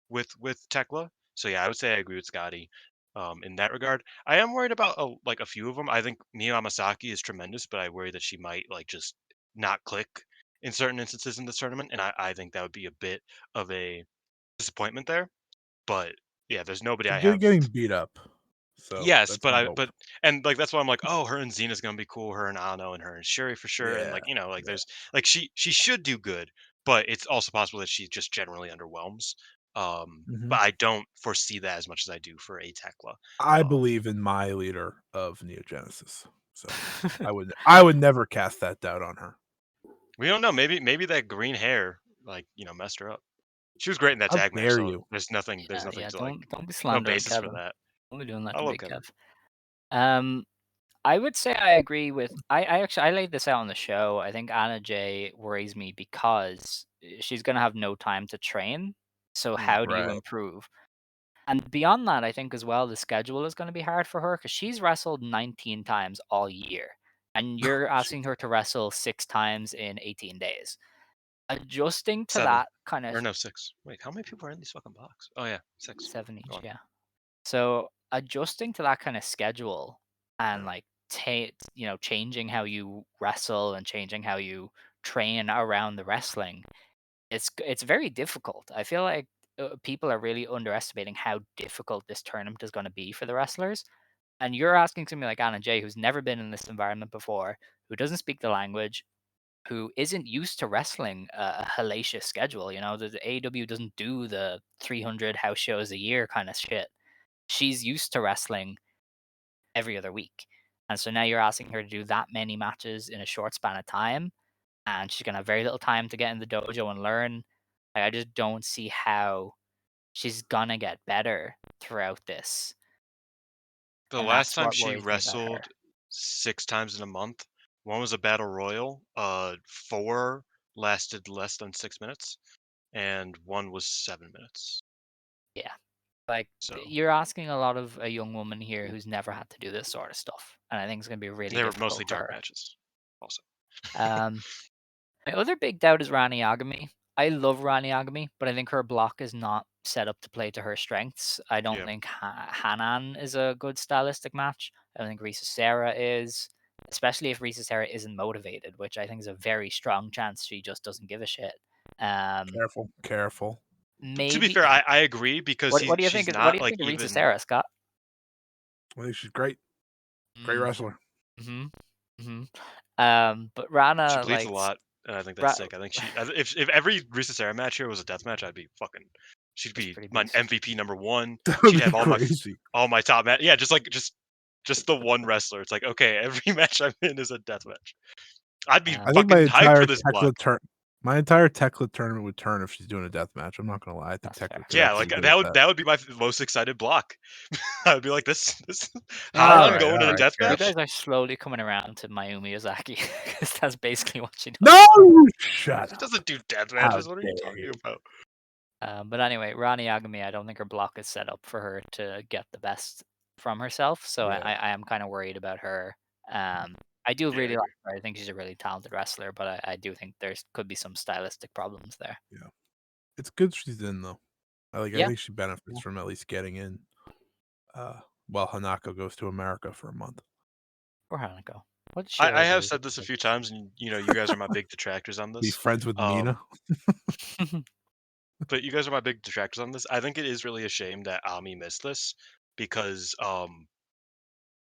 [SPEAKER 2] with Tekla. So yeah, I would say I agree with Scotty in that regard. I am worried about like a few of them. I think Mio Amasaki is tremendous, but I worry that she might like just not click in certain instances in this tournament, and I think that would be a bit of a disappointment there. But yeah, there's nobody
[SPEAKER 3] She's
[SPEAKER 2] I have.
[SPEAKER 3] getting beat up, so
[SPEAKER 2] Yes,
[SPEAKER 3] that's my hope.
[SPEAKER 2] but like that's why I'm like, oh, her and Xena's gonna be cool, her and Ano and her and Shuri for sure, and
[SPEAKER 3] Yeah,
[SPEAKER 2] like like
[SPEAKER 3] yeah.
[SPEAKER 2] there's like she should do good, but it's also possible that she just generally underwhelms.
[SPEAKER 3] Mhm.
[SPEAKER 2] But I don't foresee that as much as I do for a Tekla.
[SPEAKER 3] I
[SPEAKER 2] Um,
[SPEAKER 3] believe in my leader of Neo Genesis, so I would never cast that doubt on her.
[SPEAKER 2] we don't know. Maybe that green hair like messed her up. She was great in that
[SPEAKER 3] How
[SPEAKER 2] tag match,
[SPEAKER 3] dare
[SPEAKER 2] so
[SPEAKER 3] you?
[SPEAKER 2] there's nothing
[SPEAKER 1] Yeah.
[SPEAKER 2] to like
[SPEAKER 1] Don't be
[SPEAKER 2] no
[SPEAKER 1] slandering
[SPEAKER 2] basis for
[SPEAKER 1] Kevin.
[SPEAKER 2] that.
[SPEAKER 1] Don't be doing that
[SPEAKER 2] I
[SPEAKER 1] to
[SPEAKER 2] love
[SPEAKER 1] Big
[SPEAKER 2] Kevin.
[SPEAKER 1] Kev. Um, I would say I agree with. I actually I laid this out on the show. I think Anna Jay worries me because she's gonna have no time to train. So how do you
[SPEAKER 3] Right.
[SPEAKER 1] improve? And beyond that, I think as well, the schedule is going to be hard for her because she's wrestled 19 times all year. And you're
[SPEAKER 3] Jeez.
[SPEAKER 1] asking her to wrestle 6 times in 18 days. Adjusting to
[SPEAKER 2] 7
[SPEAKER 1] that kind of
[SPEAKER 2] or no 6. Wait, how many people are in these fucking box? Oh yeah, 6.
[SPEAKER 1] 7
[SPEAKER 2] Go
[SPEAKER 1] each,
[SPEAKER 2] on.
[SPEAKER 1] yeah. So adjusting to that kind of schedule and
[SPEAKER 3] Yeah.
[SPEAKER 1] like changing how you wrestle and changing how you train around the wrestling, it's very difficult. I feel like people are really underestimating how difficult this tournament is going to be for the wrestlers. And you're asking somebody like Anna Jay, who's never been in this environment before, who doesn't speak the language, who isn't used to wrestling a hellacious schedule. The AEW doesn't do the 300 house shows a year kind of shit. She's used to wrestling every other week. And so now you're asking her to do that many matches in a short span of time, and she's gonna have very little time to get in the dojo and learn. Like, I just don't see how she's gonna get better throughout this.
[SPEAKER 2] The
[SPEAKER 1] and
[SPEAKER 2] last
[SPEAKER 1] that's
[SPEAKER 2] time
[SPEAKER 1] what
[SPEAKER 2] she
[SPEAKER 1] worries me about her.
[SPEAKER 2] wrestled 6 times in a month, one was a battle royal, 4 lasted less than 6 minutes, and one was 7 minutes.
[SPEAKER 1] Yeah. Like,
[SPEAKER 2] So
[SPEAKER 1] you're asking a lot of a young woman here who's never had to do this sort of stuff, and I think it's gonna be really
[SPEAKER 2] they were mostly
[SPEAKER 1] difficult for
[SPEAKER 2] dark
[SPEAKER 1] her.
[SPEAKER 2] matches also.
[SPEAKER 1] My other big doubt is Rani Agami. I love Rani Agami, but I think her block is not set up to play to her strengths. I don't
[SPEAKER 2] Yeah.
[SPEAKER 1] think Hanan is a good stylistic match. I don't think Risa Serra is, especially if Risa Serra isn't motivated, which I think is a very strong chance she just doesn't give a shit.
[SPEAKER 3] Careful.
[SPEAKER 2] To be
[SPEAKER 1] Maybe.
[SPEAKER 2] fair, I agree because
[SPEAKER 1] What do you
[SPEAKER 2] she's
[SPEAKER 1] think? What do
[SPEAKER 2] not,
[SPEAKER 1] you
[SPEAKER 2] like,
[SPEAKER 1] think of Risa
[SPEAKER 2] even
[SPEAKER 1] Serra, Scott?
[SPEAKER 3] I think she's great. Great
[SPEAKER 1] Mm,
[SPEAKER 3] wrestler.
[SPEAKER 1] but
[SPEAKER 2] she
[SPEAKER 1] Rana,
[SPEAKER 2] bleeds
[SPEAKER 1] like,
[SPEAKER 2] a lot, and I think that's sick. I think if every Risa Serra match here was a death match, she'd
[SPEAKER 1] that's
[SPEAKER 2] be
[SPEAKER 1] pretty
[SPEAKER 2] my
[SPEAKER 1] beast.
[SPEAKER 2] MVP number 1.
[SPEAKER 3] That would
[SPEAKER 2] She'd
[SPEAKER 3] be
[SPEAKER 2] have
[SPEAKER 3] crazy.
[SPEAKER 2] all my top match. Yeah, just the one wrestler. It's like, okay, every match I'm in is a death match. I'd be
[SPEAKER 3] I think
[SPEAKER 2] fucking hyped for this block.
[SPEAKER 3] my entire Tekla tournament would turn if she's doing a death match. I'm not gonna lie. I think
[SPEAKER 1] That's
[SPEAKER 3] Tekla
[SPEAKER 1] fair.
[SPEAKER 3] could
[SPEAKER 2] Yeah,
[SPEAKER 3] actually
[SPEAKER 2] like
[SPEAKER 3] be good at
[SPEAKER 2] that would be my most excited block. I'd be like, this
[SPEAKER 3] All
[SPEAKER 2] Hanan
[SPEAKER 3] right,
[SPEAKER 2] going
[SPEAKER 3] all
[SPEAKER 2] in a
[SPEAKER 3] right,
[SPEAKER 2] death
[SPEAKER 1] You
[SPEAKER 2] match.
[SPEAKER 1] guys are slowly coming around to Mayumi Ozaki because that's basically what she does.
[SPEAKER 3] No, shut
[SPEAKER 2] She
[SPEAKER 3] up.
[SPEAKER 2] doesn't do death
[SPEAKER 3] How
[SPEAKER 2] matches. What are you
[SPEAKER 3] dare
[SPEAKER 2] talking
[SPEAKER 3] you?
[SPEAKER 2] about?
[SPEAKER 1] But anyway, Rani Agami, I don't think her block is set up for her to get the best from herself. So
[SPEAKER 3] Yeah.
[SPEAKER 1] I am kind of worried about her. I do
[SPEAKER 2] Yeah, I
[SPEAKER 1] really like
[SPEAKER 2] agree.
[SPEAKER 1] her. I think she's a really talented wrestler, but I do think could be some stylistic problems there.
[SPEAKER 3] Yeah. It's good she's in though. I
[SPEAKER 1] Yeah.
[SPEAKER 3] think she benefits from at least getting in. While Hanako goes to America for a month.
[SPEAKER 1] Or Hanako. What did she
[SPEAKER 2] I
[SPEAKER 1] ever
[SPEAKER 2] have
[SPEAKER 1] do?
[SPEAKER 2] said this a few times, and you guys are my big detractors on
[SPEAKER 3] Be
[SPEAKER 2] this.
[SPEAKER 3] friends with Mina.
[SPEAKER 2] But you guys are my big detractors on this. I think it is really a shame that Ami missed this because
[SPEAKER 3] Well,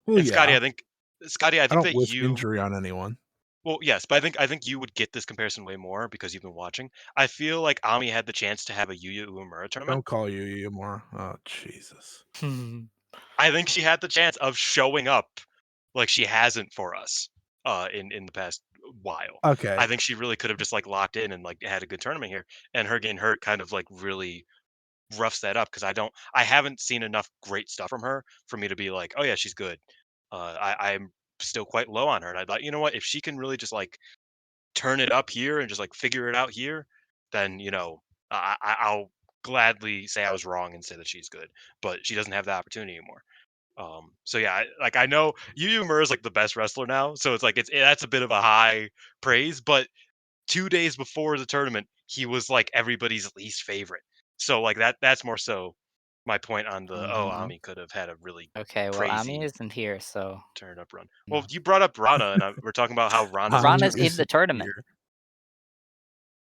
[SPEAKER 2] and Scotty,
[SPEAKER 3] yeah.
[SPEAKER 2] I
[SPEAKER 3] I
[SPEAKER 2] think
[SPEAKER 3] don't
[SPEAKER 2] that
[SPEAKER 3] wish injury on anyone.
[SPEAKER 2] well, yes, but I think you would get this comparison way more because you've been watching. I feel like Ami had the chance to have a Yuya Uemura tournament.
[SPEAKER 3] Don't call you more. Oh Jesus.
[SPEAKER 2] I think she had the chance of showing up like she hasn't for us in the past while.
[SPEAKER 3] Okay.
[SPEAKER 2] I think she really could have just like locked in and like had a good tournament here, and her getting hurt kind of like really roughs that up because I haven't seen enough great stuff from her for me to be like, oh yeah, she's good. I'm still quite low on her, and I thought, you know what, if she can really just like turn it up here and just like figure it out here, then I'll gladly say I was wrong and say that she's good, but she doesn't have the opportunity anymore. So yeah, I know Yu Uemura is like the best wrestler now, so it's like that's a bit of a high praise, but 2 days before the tournament, he was like everybody's least favorite. So like that's more so my point on the Ami could have had a really
[SPEAKER 1] Okay, well, Ami
[SPEAKER 2] crazy
[SPEAKER 1] isn't here, so
[SPEAKER 2] turn up run.
[SPEAKER 1] no.
[SPEAKER 2] Well, you brought up Rana, and we're talking about how Rana's in the
[SPEAKER 3] Ami
[SPEAKER 1] Rana's in the
[SPEAKER 3] isn't
[SPEAKER 1] tournament.
[SPEAKER 3] here.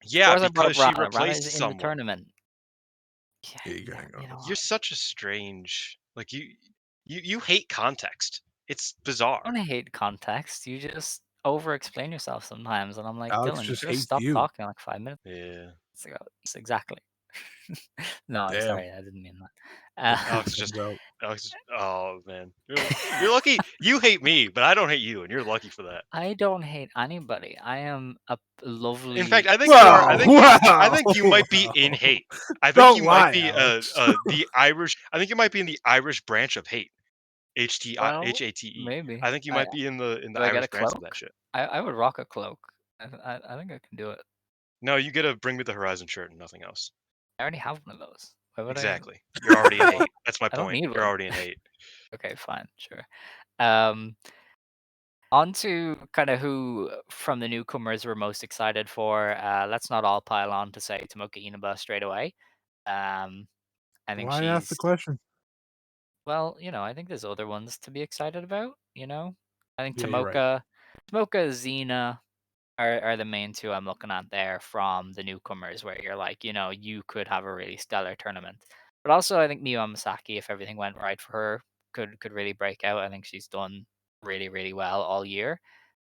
[SPEAKER 1] Of
[SPEAKER 2] Yeah,
[SPEAKER 1] course, I brought
[SPEAKER 2] because
[SPEAKER 1] up
[SPEAKER 2] she
[SPEAKER 1] Rana. Rana is
[SPEAKER 2] replaced
[SPEAKER 1] in the
[SPEAKER 2] someone.
[SPEAKER 1] tournament.
[SPEAKER 3] Yeah, you
[SPEAKER 1] Yeah,
[SPEAKER 3] gotta go.
[SPEAKER 1] you know
[SPEAKER 2] You're
[SPEAKER 1] what?
[SPEAKER 2] such a strange like you hate context. It's bizarre.
[SPEAKER 1] I don't hate context. You just over-explain yourself sometimes, and I'm like,
[SPEAKER 3] Alex
[SPEAKER 1] Dylan, you
[SPEAKER 3] just
[SPEAKER 1] could have
[SPEAKER 3] hates
[SPEAKER 1] stopped
[SPEAKER 3] you.
[SPEAKER 1] talking like 5 minutes
[SPEAKER 2] Yeah.
[SPEAKER 1] ago. Yes, exactly. No, I'm
[SPEAKER 3] Damn.
[SPEAKER 1] sorry. I didn't mean that.
[SPEAKER 2] Alex, oh man, you're lucky. You hate me, but I don't hate you, and you're lucky for that.
[SPEAKER 1] I don't hate anybody. I am a
[SPEAKER 2] In fact,
[SPEAKER 1] lovely.
[SPEAKER 2] I think you are.
[SPEAKER 3] Wow,
[SPEAKER 2] I
[SPEAKER 3] wow,
[SPEAKER 2] think you might be in
[SPEAKER 3] wow.
[SPEAKER 2] hate. I think
[SPEAKER 3] Don't
[SPEAKER 2] you might
[SPEAKER 3] lie,
[SPEAKER 2] be
[SPEAKER 3] Alex.
[SPEAKER 2] the Irish. I think you might be in the Irish branch of hate.
[SPEAKER 1] Well,
[SPEAKER 2] HATE.
[SPEAKER 1] maybe.
[SPEAKER 2] I think you might be in the
[SPEAKER 1] Do I get a
[SPEAKER 2] Irish branch of that
[SPEAKER 1] cloak?
[SPEAKER 2] shit.
[SPEAKER 1] I would rock a cloak. I think I can do it.
[SPEAKER 2] No, you get a Bring Me the Horizon shirt and nothing else.
[SPEAKER 1] I already have one of those. Why would I?
[SPEAKER 2] Exactly. You're already in hate. That's my
[SPEAKER 1] I don't
[SPEAKER 2] point.
[SPEAKER 1] need
[SPEAKER 2] You're
[SPEAKER 1] one.
[SPEAKER 2] already in hate.
[SPEAKER 1] Okay, fine, sure. On to kind of who from the newcomers we're most excited for. Let's not all pile on to say Tomoka Inaba straight away. I think
[SPEAKER 3] Why ask the
[SPEAKER 1] she's
[SPEAKER 3] question?
[SPEAKER 1] well, I think there's other ones to be excited about. I think
[SPEAKER 3] Yeah, you're right.
[SPEAKER 1] Tomoka, Xena are the main two I'm looking at there from the newcomers, where you're like, you could have a really stellar tournament. But also, I think Miyu Amasaki, if everything went right for her, could really break out. I think she's done really, really well all year.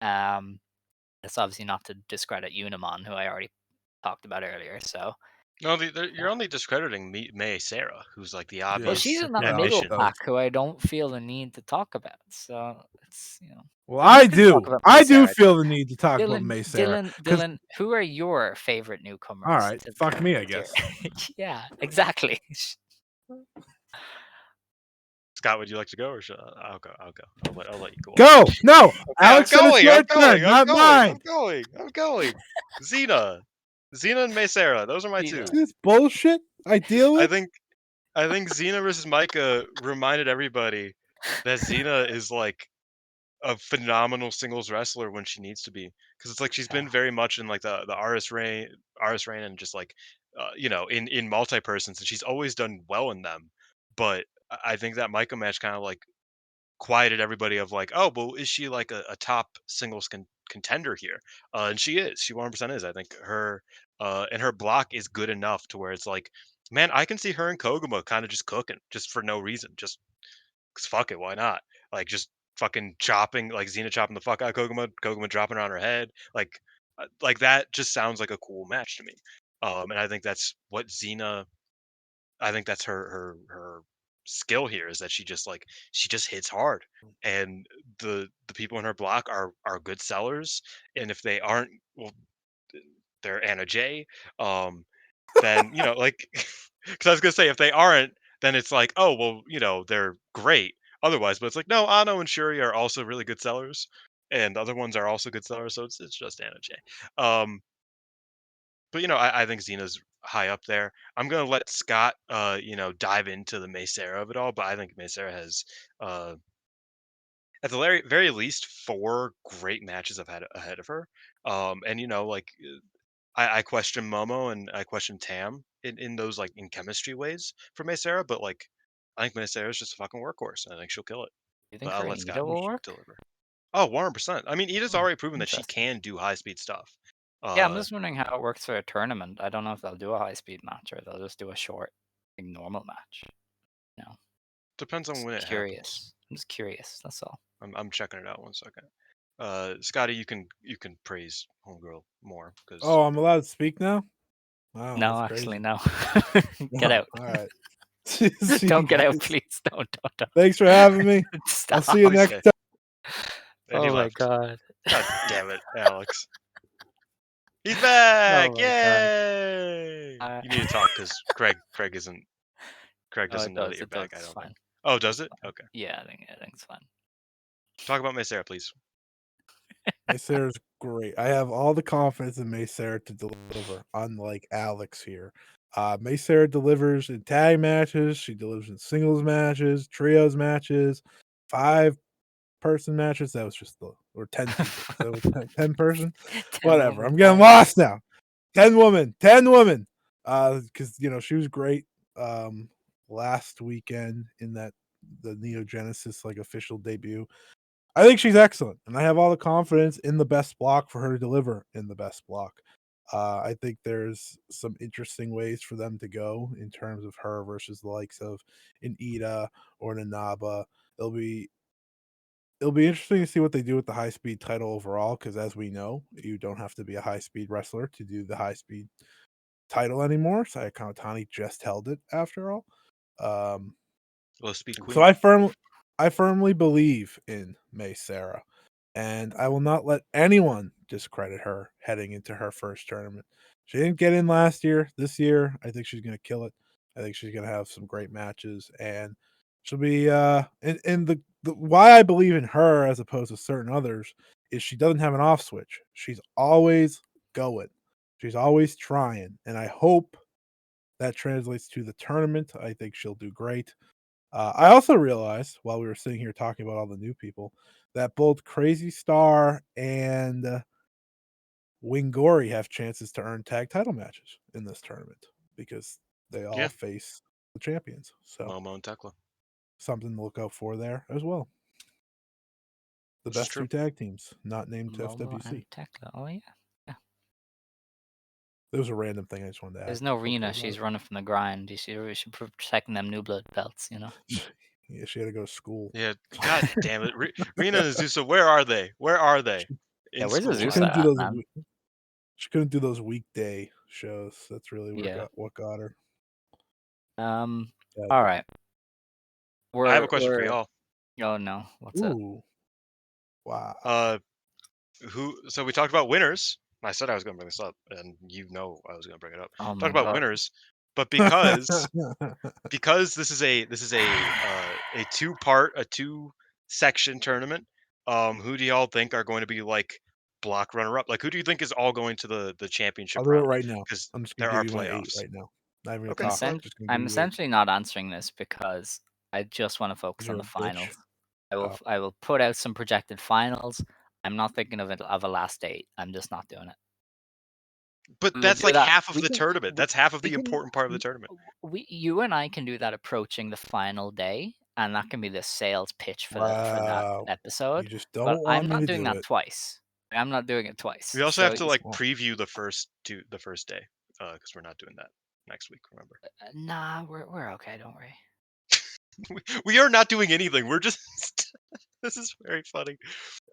[SPEAKER 1] It's obviously not to discredit Unimon, who I already talked about earlier. So,
[SPEAKER 2] No, you're only discrediting May Sarah, who's like the
[SPEAKER 3] Yeah.
[SPEAKER 1] well,
[SPEAKER 2] obvious
[SPEAKER 1] she's in that
[SPEAKER 3] Well,
[SPEAKER 1] middle
[SPEAKER 2] admission.
[SPEAKER 3] that was-
[SPEAKER 1] pack who I don't feel the need to talk about. So it's
[SPEAKER 3] Well,
[SPEAKER 1] you
[SPEAKER 3] I
[SPEAKER 1] can talk
[SPEAKER 3] do.
[SPEAKER 1] about
[SPEAKER 3] I
[SPEAKER 1] May
[SPEAKER 3] do
[SPEAKER 1] Sarah.
[SPEAKER 3] feel the need to talk about
[SPEAKER 1] Dylan,
[SPEAKER 3] May Sarah.
[SPEAKER 1] Dylan,
[SPEAKER 3] 'Cause
[SPEAKER 1] Dylan, who are your favorite
[SPEAKER 3] all
[SPEAKER 1] newcomers?
[SPEAKER 3] right, fuck me, I
[SPEAKER 1] tier?
[SPEAKER 3] guess.
[SPEAKER 1] Yeah, exactly.
[SPEAKER 2] Scott, would you like to go, or should I'll go? I'll let you go.
[SPEAKER 3] Go! No!
[SPEAKER 2] Okay,
[SPEAKER 3] Alex said it's your turn, not mine!
[SPEAKER 2] I'm going. Xena and Maysera. Those are my
[SPEAKER 1] Xena.
[SPEAKER 2] two.
[SPEAKER 3] See this bullshit I deal
[SPEAKER 2] I
[SPEAKER 3] with?
[SPEAKER 2] think Xena versus Micah reminded everybody that Xena is like a phenomenal singles wrestler when she needs to be, because it's like she's been very much in like the RS reign, and just like in multi persons, and she's always done well in them. But I think that Micah match kind of like quieted everybody of like, oh, well, is she like a top singles contender here? And she is. She 100% is. I think her and her block is good enough to where it's like, man, I can see her and Koguma kind of just cooking, just for no reason, just 'cause fuck it, why not? Like just fucking chopping, like Xena chopping the fuck out of Koguma, Koguma dropping her on her head, like that just sounds like a cool match to me. And I think that's what Xena. I think that's her skill here, is that she just hits hard, and the people in her block are good sellers, and if they aren't, well, they're Anna J. Um, then like, because I was gonna say if they aren't, then it's like, oh well, they're great otherwise, but it's like, no, Ano and Shuri are also really good sellers, and the other ones are also good sellers, so it's just Anna J. Um, but I think Xena's high up there. I'm gonna let Scott, dive into the Maysera of it all, but I think Maysera has, uh, at the very least, 4 great matches I've had ahead of her. And like, I question Momo and I question Tam in those like in chemistry ways for Maysera, but like, I think Maysera is just a fucking workhorse, and I think she'll kill it.
[SPEAKER 1] You
[SPEAKER 2] But
[SPEAKER 1] think
[SPEAKER 2] I'll
[SPEAKER 1] her
[SPEAKER 2] let Scott
[SPEAKER 1] Ida will work?
[SPEAKER 2] deliver. Oh, 100%. I mean, Ida's
[SPEAKER 1] Hmm,
[SPEAKER 2] already proven that she
[SPEAKER 1] interesting.
[SPEAKER 2] can do high speed stuff.
[SPEAKER 1] Yeah, I'm
[SPEAKER 2] Uh,
[SPEAKER 1] just wondering how it works for a tournament. I don't know if they'll do a high-speed match or they'll just do a short, like, normal match. No,
[SPEAKER 2] Depends on
[SPEAKER 1] just
[SPEAKER 2] when it happens.
[SPEAKER 1] curious. I'm just curious. That's all.
[SPEAKER 2] I'm checking it out 1 second. Scotty, you can praise Homegirl more because
[SPEAKER 3] Oh, I'm allowed to speak now? Wow,
[SPEAKER 1] No,
[SPEAKER 3] that's
[SPEAKER 1] actually,
[SPEAKER 3] crazy.
[SPEAKER 1] no. Get
[SPEAKER 3] Wow,
[SPEAKER 1] out.
[SPEAKER 3] alright. See you
[SPEAKER 1] Don't get out,
[SPEAKER 3] guys.
[SPEAKER 1] please. Don't.
[SPEAKER 3] Thanks for having me. I'll see you
[SPEAKER 1] Stop.
[SPEAKER 3] next
[SPEAKER 2] okay.
[SPEAKER 3] time.
[SPEAKER 2] And he
[SPEAKER 1] Oh my
[SPEAKER 2] left.
[SPEAKER 1] god.
[SPEAKER 2] God damn it, Alex. He's back!
[SPEAKER 1] Oh my god.
[SPEAKER 2] Yay!
[SPEAKER 1] Uh,
[SPEAKER 2] You need to talk because Craig
[SPEAKER 1] oh, it
[SPEAKER 2] doesn't know that
[SPEAKER 1] does.
[SPEAKER 2] you're
[SPEAKER 1] It does.
[SPEAKER 2] back. I
[SPEAKER 1] It's
[SPEAKER 2] don't think.
[SPEAKER 1] fine.
[SPEAKER 2] Oh, does
[SPEAKER 1] It's
[SPEAKER 2] it?
[SPEAKER 1] fine.
[SPEAKER 2] Okay.
[SPEAKER 1] Yeah, I think it's fine.
[SPEAKER 2] Talk about Miss Sarah, please.
[SPEAKER 3] Maysara's great. I have all the confidence in Maysara to deliver, unlike Alex here. Maysara delivers in tag matches. She delivers in singles matches, trios matches, 5-person matches. That was just or 10 people. So 10 person.
[SPEAKER 1] 10
[SPEAKER 3] Whatever.
[SPEAKER 1] woman
[SPEAKER 3] I'm getting
[SPEAKER 1] tag.
[SPEAKER 3] lost now. 10 women. 10 women. Because she was great last weekend in the Neo Genesis like official debut. I think she's excellent, and I have all the confidence in the best block for her to deliver in the best block. I think there's some interesting ways for them to go in terms of her versus the likes of an Ida or an Inaba. It'll be interesting to see what they do with the high speed title overall, because as we know, you don't have to be a high speed wrestler to do the high speed title anymore. Saya Kamatani just held it after all. Um,
[SPEAKER 2] Low speed
[SPEAKER 3] so
[SPEAKER 2] queen.
[SPEAKER 3] I firmly believe in May Sarah, and I will not let anyone discredit her heading into her first tournament. She didn't get in last year. This year, I think she's going to kill it. I think she's going to have some great matches, and she'll be and the why I believe in her as opposed to certain others is she doesn't have an off switch. She's always going. She's always trying, and I hope that translates to the tournament. I think she'll do great. I also realized while we were sitting here talking about all the new people that both Crazy Star and Wingori have chances to earn tag title matches in this tournament because they all
[SPEAKER 2] Yeah.
[SPEAKER 3] face the champions. So
[SPEAKER 2] Momo and Tekla.
[SPEAKER 3] something to look out for there as well. The
[SPEAKER 2] This is
[SPEAKER 3] best
[SPEAKER 2] true.
[SPEAKER 3] 2 tag teams not named to
[SPEAKER 1] Momo and
[SPEAKER 3] FWC.
[SPEAKER 1] Tekla. Oh yeah.
[SPEAKER 3] It was a random thing I just wanted to add.
[SPEAKER 1] There's no
[SPEAKER 3] Feel
[SPEAKER 1] Rena.
[SPEAKER 3] cool about
[SPEAKER 1] She's running from the grind. We should be protecting them new blood belts.
[SPEAKER 3] it. Yeah, she had to go to school.
[SPEAKER 2] Yeah. God damn it. Rena and Azusa, where are they? Where are they?
[SPEAKER 1] Yeah,
[SPEAKER 2] In
[SPEAKER 1] where's
[SPEAKER 2] school.
[SPEAKER 3] She
[SPEAKER 1] Azusa
[SPEAKER 3] couldn't do
[SPEAKER 1] at,
[SPEAKER 3] those.
[SPEAKER 1] man?
[SPEAKER 3] She couldn't do those weekday shows. That's really
[SPEAKER 1] Yeah.
[SPEAKER 3] what got her.
[SPEAKER 1] All
[SPEAKER 3] Yeah.
[SPEAKER 1] right.
[SPEAKER 2] I have a
[SPEAKER 1] We're
[SPEAKER 2] question for
[SPEAKER 1] we're.
[SPEAKER 2] y'all.
[SPEAKER 1] Oh no. What's it?
[SPEAKER 3] Ooh, wow.
[SPEAKER 2] So we talked about winners. I said I was going to bring this up, and I was going to bring it up.
[SPEAKER 1] Oh
[SPEAKER 2] Talked
[SPEAKER 1] my
[SPEAKER 2] about
[SPEAKER 1] god.
[SPEAKER 2] winners, but because this is a a two section tournament. Who do y'all think are going to be like block runner up? Like, who do you think is all going to the championship
[SPEAKER 3] I'll do it
[SPEAKER 2] round?
[SPEAKER 3] right now.
[SPEAKER 2] Because
[SPEAKER 3] I'm just gonna
[SPEAKER 2] there
[SPEAKER 3] give
[SPEAKER 2] are
[SPEAKER 3] you my 8
[SPEAKER 2] playoffs.
[SPEAKER 3] right now. Not even gonna
[SPEAKER 2] Okay,
[SPEAKER 3] talk.
[SPEAKER 2] go ahead.
[SPEAKER 3] Just gonna give
[SPEAKER 1] I'm
[SPEAKER 3] you 8.
[SPEAKER 1] essentially not answering this because I just want to focus on
[SPEAKER 3] You're
[SPEAKER 1] the
[SPEAKER 3] a bitch.
[SPEAKER 1] finals. I will
[SPEAKER 3] Oh.
[SPEAKER 1] I will put out some projected finals. I'm not thinking of a last 8. I'm just not doing it.
[SPEAKER 2] But
[SPEAKER 1] We will
[SPEAKER 2] that's
[SPEAKER 1] do
[SPEAKER 2] like
[SPEAKER 1] that.
[SPEAKER 2] half of
[SPEAKER 1] We
[SPEAKER 2] the
[SPEAKER 1] can
[SPEAKER 2] tournament.
[SPEAKER 1] we,
[SPEAKER 2] That's half of
[SPEAKER 1] we
[SPEAKER 2] the
[SPEAKER 1] can
[SPEAKER 2] important part of the tournament.
[SPEAKER 1] you and I can do that approaching the final day, and that can be the sales pitch for that
[SPEAKER 3] Wow. You
[SPEAKER 1] episode.
[SPEAKER 3] just
[SPEAKER 1] But
[SPEAKER 3] don't
[SPEAKER 1] I'm
[SPEAKER 3] want me
[SPEAKER 1] not
[SPEAKER 3] to
[SPEAKER 1] doing
[SPEAKER 3] do
[SPEAKER 1] that
[SPEAKER 3] it.
[SPEAKER 1] twice. I'm not doing it twice.
[SPEAKER 2] We also
[SPEAKER 1] So
[SPEAKER 2] have to like
[SPEAKER 3] Well,
[SPEAKER 2] preview the first day, because we're not doing that next week. Remember,
[SPEAKER 1] nah, we're okay. Don't worry.
[SPEAKER 2] we are not doing anything. We're just. This is very funny.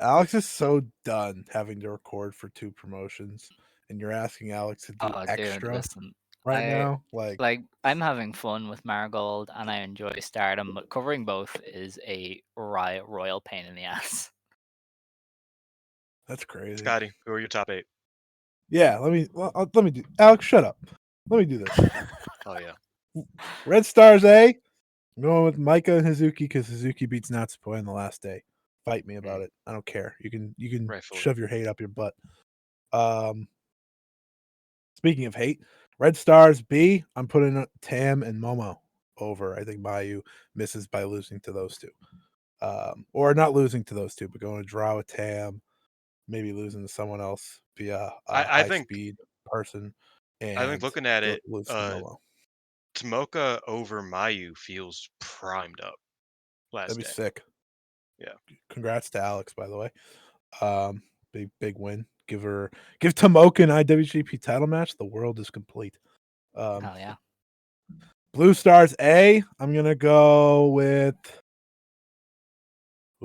[SPEAKER 3] Alex is so done having to record for 2 promotions, and you're asking Alex to do
[SPEAKER 1] Oh, dude,
[SPEAKER 3] extra
[SPEAKER 1] listen.
[SPEAKER 3] right
[SPEAKER 1] I
[SPEAKER 3] now? Like,
[SPEAKER 1] I'm having fun with Marigold and I enjoy Stardom, but covering both is a royal pain in the ass.
[SPEAKER 3] that's crazy.
[SPEAKER 2] Scotty, who are your top 8?
[SPEAKER 3] Yeah, let me do. Alex, shut up. Let me do this.
[SPEAKER 2] Oh yeah.
[SPEAKER 3] Red Stars A. I'm going with Micah and Hazuki because Hazuki beats Natsupoi on the last day. Fight me about it. I don't care. You can
[SPEAKER 2] Rightfully.
[SPEAKER 3] shove your hate up your butt. Speaking of hate, Red Stars B. I'm putting Tam and Momo over. I think Mayu misses by losing to those 2. Or not losing to those 2, but going to draw with Tam, maybe losing to someone else via a
[SPEAKER 2] I
[SPEAKER 3] high
[SPEAKER 2] think
[SPEAKER 3] speed person,
[SPEAKER 2] I think
[SPEAKER 3] and
[SPEAKER 2] looking at it,
[SPEAKER 3] lose to Momo.
[SPEAKER 2] Tomoka over Mayu feels primed up last
[SPEAKER 3] That'd be
[SPEAKER 2] day.
[SPEAKER 3] sick.
[SPEAKER 2] Yeah.
[SPEAKER 3] Congrats to Alex, by the way. Big win. Give Tomoka an IWGP title match. The world is complete.
[SPEAKER 1] Hell yeah.
[SPEAKER 3] Blue Stars A. I'm gonna go with.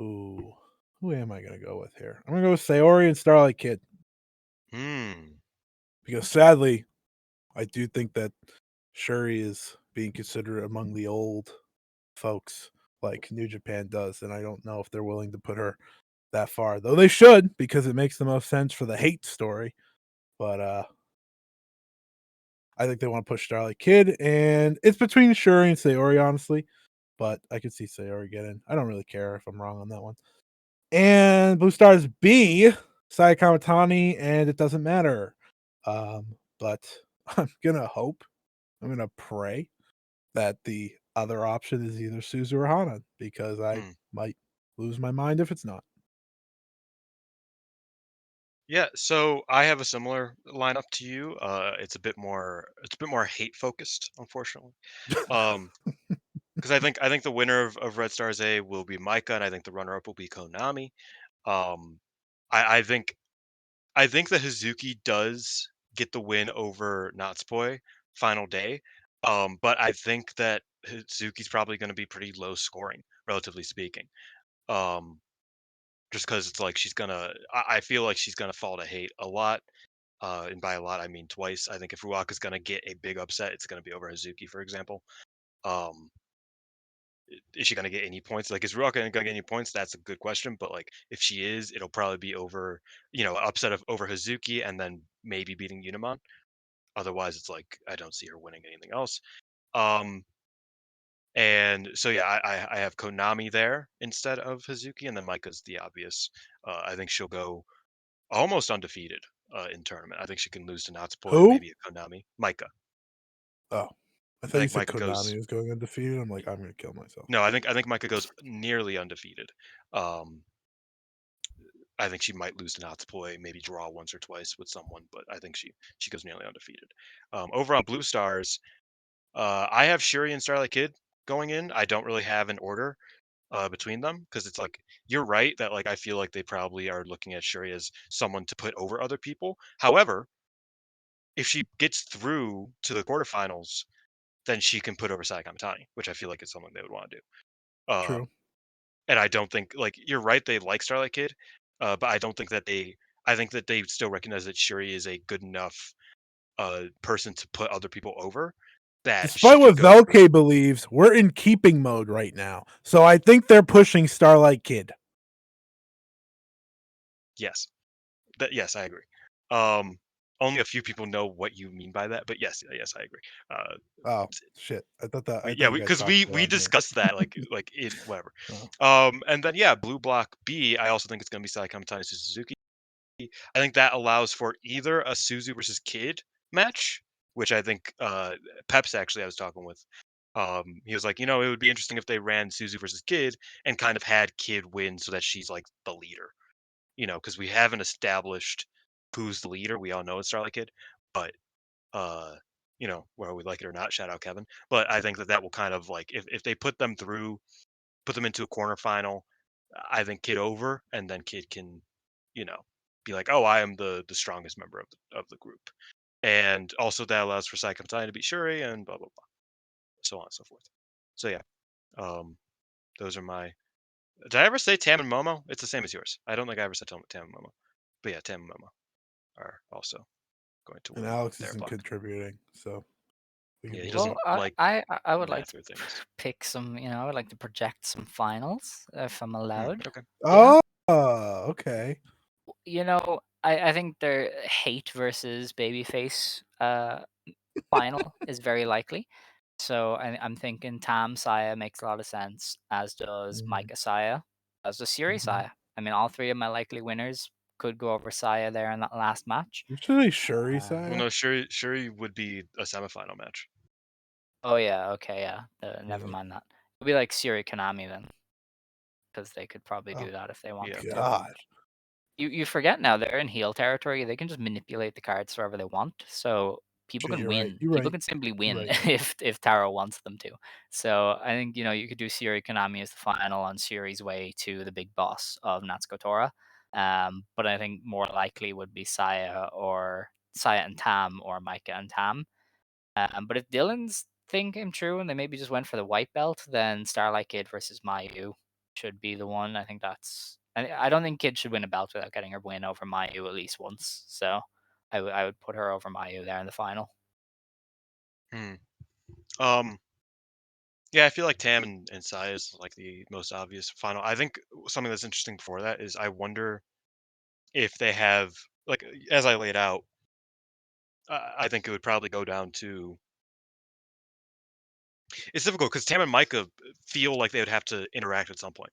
[SPEAKER 3] Ooh, who am I gonna go with here? I'm gonna go with Sayori and Starlight Kid because sadly, I do think that Shuri is being considered among the old folks like New Japan does, and I don't know if they're willing to put her that far, though they should because it makes the most sense for the hate story. But I think they want to push Starlight Kid, and it's between Shuri and Sayori, honestly. But I could see Sayori getting. I don't really care if I'm wrong on that one. And Blue Stars B, Saya Kamatani, and it doesn't matter. But I'm gonna pray that the other option is either Suzu or Hana because I might lose my mind if it's not.
[SPEAKER 2] Yeah, so I have a similar lineup to you. It's a bit more hate focused, unfortunately. Because I think the winner of Red Stars A will be Micah, and I think the runner up will be Konami. Um, I think that Hazuki does get the win over Natsupoi final day. But I think that Hazuki's probably going to be pretty low scoring, relatively speaking. Um, just because it's like I feel like she's gonna fall to hate a lot. And by a lot, I mean twice. I think if Ruaka's gonna get a big upset, it's gonna be over Hazuki, for example. Um, is she gonna get any points? Like, is Ruaka gonna get any points? That's a good question. But like, if she is, it'll probably be over, upset over Hazuki, and then maybe beating Unimon. Otherwise, it's like I don't see her winning anything else. Um, and so yeah, I have Konami there instead of Hazuki, and then Micah's the obvious. I think she'll go almost undefeated in tournament. I think she can lose to Natsupoi,
[SPEAKER 3] Who?
[SPEAKER 2] maybe a Konami. Micah.
[SPEAKER 3] Oh, I
[SPEAKER 2] I
[SPEAKER 3] thought you
[SPEAKER 2] think
[SPEAKER 3] said
[SPEAKER 2] Micah
[SPEAKER 3] Konami
[SPEAKER 2] goes.
[SPEAKER 3] was going undefeated. I'm like, I'm gonna kill myself.
[SPEAKER 2] No, I think Micah goes nearly undefeated. Um, I think she might lose to Natsupoi, maybe draw once or twice with someone, but I think she goes nearly undefeated. Over on Blue Stars, I have Shuri and Starlight Kid going in. I don't really have an order between them because it's like you're right that like I feel like they probably are looking at Shuri as someone to put over other people. However, if she gets through to the quarterfinals, then she can put over Sai Kamitani, which I feel like is something they would want to do.
[SPEAKER 3] True.
[SPEAKER 2] And I don't think like you're right, they like Starlight Kid, but I don't think that they. I think that they still recognize that Shuri is a good enough person to put other people over that she
[SPEAKER 3] Despite
[SPEAKER 2] could
[SPEAKER 3] what
[SPEAKER 2] go through.
[SPEAKER 3] Velke believes, we're in keeping mode right now. So I think they're pushing Starlight Kid.
[SPEAKER 2] Yes, yes, I agree. Um, only a few people know what you mean by that. But yes, I agree.
[SPEAKER 3] Oh shit! I thought
[SPEAKER 2] Yeah,
[SPEAKER 3] you guys
[SPEAKER 2] because
[SPEAKER 3] talked
[SPEAKER 2] we
[SPEAKER 3] about me.
[SPEAKER 2] discussed that like in whatever.
[SPEAKER 3] Oh.
[SPEAKER 2] And then yeah, blue block B. I also think it's gonna be Saikam Tani Suzuki. I think that allows for either a Suzu versus Kid match, which I think Peps actually I was talking with. He was like, it would be interesting if they ran Suzu versus Kid and kind of had Kid win so that she's like the leader. Because we haven't established who's the leader. We all know it's Starlight Kid, but uh, whether we like it or not, shout out Kevin. But I think that will kind of like if they put them into a quarterfinal, I think Kid over, and then Kid can, you know, be like, oh, I am the strongest member of the group, and also that allows for Sai Kamtai to beat Shuri and blah blah blah, so on and so forth. So yeah, um, those are my. Did I ever say Tam and Momo? It's the same as yours. I don't think I ever said Tam and Momo, but yeah, Tam and Momo are also going to
[SPEAKER 3] And
[SPEAKER 2] win
[SPEAKER 3] Alex
[SPEAKER 2] their
[SPEAKER 3] isn't
[SPEAKER 2] block.
[SPEAKER 3] contributing, so we can
[SPEAKER 2] Yeah, he
[SPEAKER 3] move on.
[SPEAKER 1] Well,
[SPEAKER 2] doesn't like
[SPEAKER 1] I would like
[SPEAKER 2] math
[SPEAKER 1] to
[SPEAKER 2] or things.
[SPEAKER 1] pick some. I would like to project some finals if I'm allowed.
[SPEAKER 2] Okay.
[SPEAKER 1] Yeah.
[SPEAKER 3] Oh, okay.
[SPEAKER 1] I think their hate versus babyface final is very likely. So I'm thinking Tam Saya makes a lot of sense, as does
[SPEAKER 3] Mhm,
[SPEAKER 1] Micah Saya, as does Siri
[SPEAKER 3] mhm.
[SPEAKER 1] Saya. I mean, all three of my likely winners could go over Saya there in that last match.
[SPEAKER 3] You should say Shuri
[SPEAKER 1] Uh,
[SPEAKER 2] Well,
[SPEAKER 3] Saya.
[SPEAKER 2] no, Shuri would be a semifinal match.
[SPEAKER 1] oh yeah, okay, yeah. Never
[SPEAKER 3] Yeah.
[SPEAKER 1] mind that. It'll be like Siri Konami then, because they could probably
[SPEAKER 3] Oh
[SPEAKER 1] do that if they
[SPEAKER 2] Yeah.
[SPEAKER 1] wanted to.
[SPEAKER 3] God.
[SPEAKER 1] You forget now they're in heel territory. They can just manipulate the cards wherever they want. So people
[SPEAKER 3] Shit,
[SPEAKER 1] can
[SPEAKER 3] you're right.
[SPEAKER 1] win.
[SPEAKER 3] You're
[SPEAKER 1] People
[SPEAKER 3] right.
[SPEAKER 1] can simply
[SPEAKER 3] You're
[SPEAKER 1] win
[SPEAKER 3] right.
[SPEAKER 1] if Taro wants them to. So I think you could do Siri Konami as the final on Siri's way to the big boss of Natsuko Tora. But I think more likely would be Saya and Tam or Micah and Tam. But if Dylan's thing came true and they maybe just went for the white belt, then Starlight Kid versus Mayu should be the one. I think that's. I don't think Kid should win a belt without getting her win over Mayu at least once. So I would put her over Mayu there in the final.
[SPEAKER 2] Hmm. Um. Yeah, I feel like Tam and Sai is like the most obvious final. I think something that's interesting before that is I wonder if they have like as I laid out. I think it would probably go down to it's difficult because Tam and Micah feel like they would have to interact at some point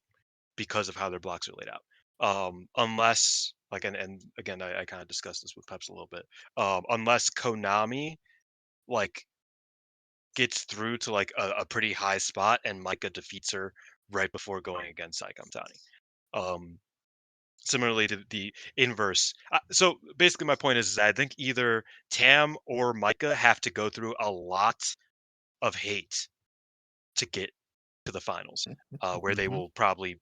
[SPEAKER 2] because of how their blocks are laid out. Unless like and again I kind of discussed this with Peps a little bit. Unless Konami like gets through to like a pretty high spot and Micah defeats her right before going against Saikam Tani. Um, Similarly to the inverse. So basically, my point is that I think either Tam or Micah have to go through a lot of hate to get to the finals, where they
[SPEAKER 1] Hmm.
[SPEAKER 2] will probably,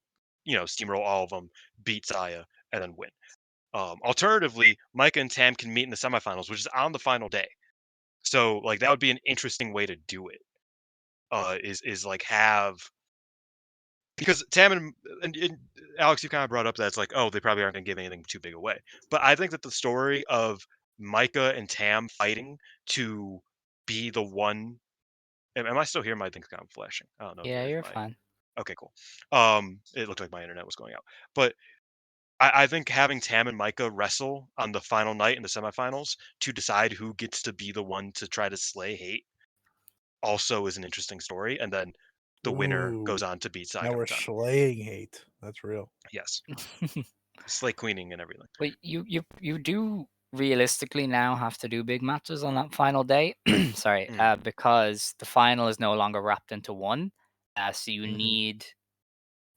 [SPEAKER 2] steamroll all of them, beat Saya, and then win. Alternatively, Micah and Tam can meet in the semifinals, which is on the final day. So like that would be an interesting way to do it. Is like have because Tam and Alex, you kind of brought up that it's like, oh, they probably aren't going to give anything too big away. But I think that the story of Micah and Tam fighting to be the one. Am I still here? My thing's kind of flashing. I don't know
[SPEAKER 1] Yeah,
[SPEAKER 2] if
[SPEAKER 1] you're
[SPEAKER 2] my.
[SPEAKER 1] fine.
[SPEAKER 2] Okay, cool. It looked like my internet was going out, but I think having Tam and Micah wrestle on the final night in the semifinals to decide who gets to be the one to try to slay hate also is an interesting story, and then the winner
[SPEAKER 3] Ooh.
[SPEAKER 2] goes on to beat Sai
[SPEAKER 3] Now we're
[SPEAKER 2] Kamatani.
[SPEAKER 3] slaying hate. That's real.
[SPEAKER 2] Yes. Slay queening and everything.
[SPEAKER 1] But you do realistically now have to do big matches on that final day. Sorry,
[SPEAKER 2] Mm,
[SPEAKER 1] because the final is no longer wrapped into one. So you
[SPEAKER 3] Mhm.
[SPEAKER 1] need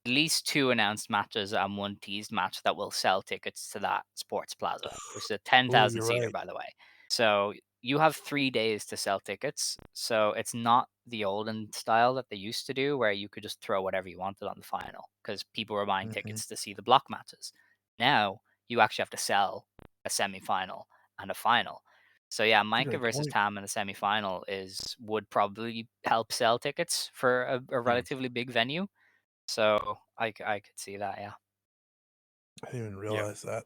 [SPEAKER 1] at least two announced matches and one teased match that will sell tickets to that sports plaza, which is a
[SPEAKER 3] Ooh,
[SPEAKER 1] 10,000
[SPEAKER 3] you're
[SPEAKER 1] seater,
[SPEAKER 3] right.
[SPEAKER 1] by the way. So you have 3 days to sell tickets. So it's not the olden style that they used to do, where you could just throw whatever you wanted on the final because people were buying
[SPEAKER 3] Mhm.
[SPEAKER 1] tickets to see the block matches. Now you actually have to sell a semi-final and a final. So yeah,
[SPEAKER 3] That's a
[SPEAKER 1] Micah
[SPEAKER 3] great
[SPEAKER 1] versus
[SPEAKER 3] point.
[SPEAKER 1] Tam in the semi-final would probably help sell tickets for a
[SPEAKER 2] mm,
[SPEAKER 1] relatively big venue. So I could see that, yeah.
[SPEAKER 3] I didn't even
[SPEAKER 2] yeah.
[SPEAKER 3] realize that.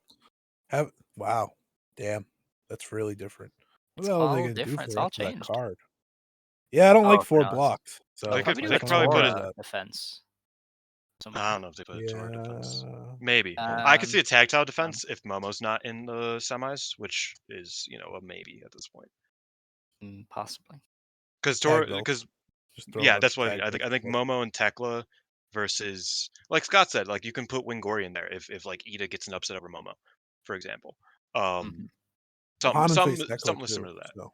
[SPEAKER 3] Wow. Damn. That's really different. What
[SPEAKER 1] It's
[SPEAKER 3] the hell are they
[SPEAKER 1] all
[SPEAKER 3] gonna do
[SPEAKER 1] different.
[SPEAKER 3] for
[SPEAKER 1] It's
[SPEAKER 3] the
[SPEAKER 1] all
[SPEAKER 3] rest of that
[SPEAKER 1] changed.
[SPEAKER 3] card? Yeah, I don't like
[SPEAKER 1] Oh, who
[SPEAKER 3] 4
[SPEAKER 1] knows?
[SPEAKER 3] blocks,
[SPEAKER 1] They'll
[SPEAKER 2] They
[SPEAKER 3] so
[SPEAKER 2] could
[SPEAKER 1] probably do
[SPEAKER 3] I
[SPEAKER 2] they
[SPEAKER 1] like
[SPEAKER 2] could
[SPEAKER 3] kinda
[SPEAKER 2] probably put
[SPEAKER 3] wanted
[SPEAKER 2] in
[SPEAKER 1] Tora
[SPEAKER 3] that.
[SPEAKER 1] defense. someone.
[SPEAKER 2] I don't know if they put tour defense.
[SPEAKER 3] Yeah.
[SPEAKER 2] Maybe. I could see a
[SPEAKER 1] Um,
[SPEAKER 2] tag title
[SPEAKER 1] um,
[SPEAKER 2] defense if Momo's not in the semis, which is, a maybe at this point.
[SPEAKER 1] Possibly.
[SPEAKER 2] Because
[SPEAKER 3] Tag belts. Just throw
[SPEAKER 2] yeah,
[SPEAKER 3] a bunch
[SPEAKER 2] that's
[SPEAKER 3] of
[SPEAKER 2] what
[SPEAKER 3] tag
[SPEAKER 2] I think. I
[SPEAKER 3] belts
[SPEAKER 2] think
[SPEAKER 3] together.
[SPEAKER 2] Momo and Tekla versus, like Scott said, like you can put Wingori in there if like Ida gets an upset over Momo, for example. Um,
[SPEAKER 1] Mhm.
[SPEAKER 3] Well,
[SPEAKER 2] something
[SPEAKER 3] Hana
[SPEAKER 2] some
[SPEAKER 3] faced Tekla
[SPEAKER 2] something
[SPEAKER 3] too,
[SPEAKER 2] similar to that.
[SPEAKER 3] so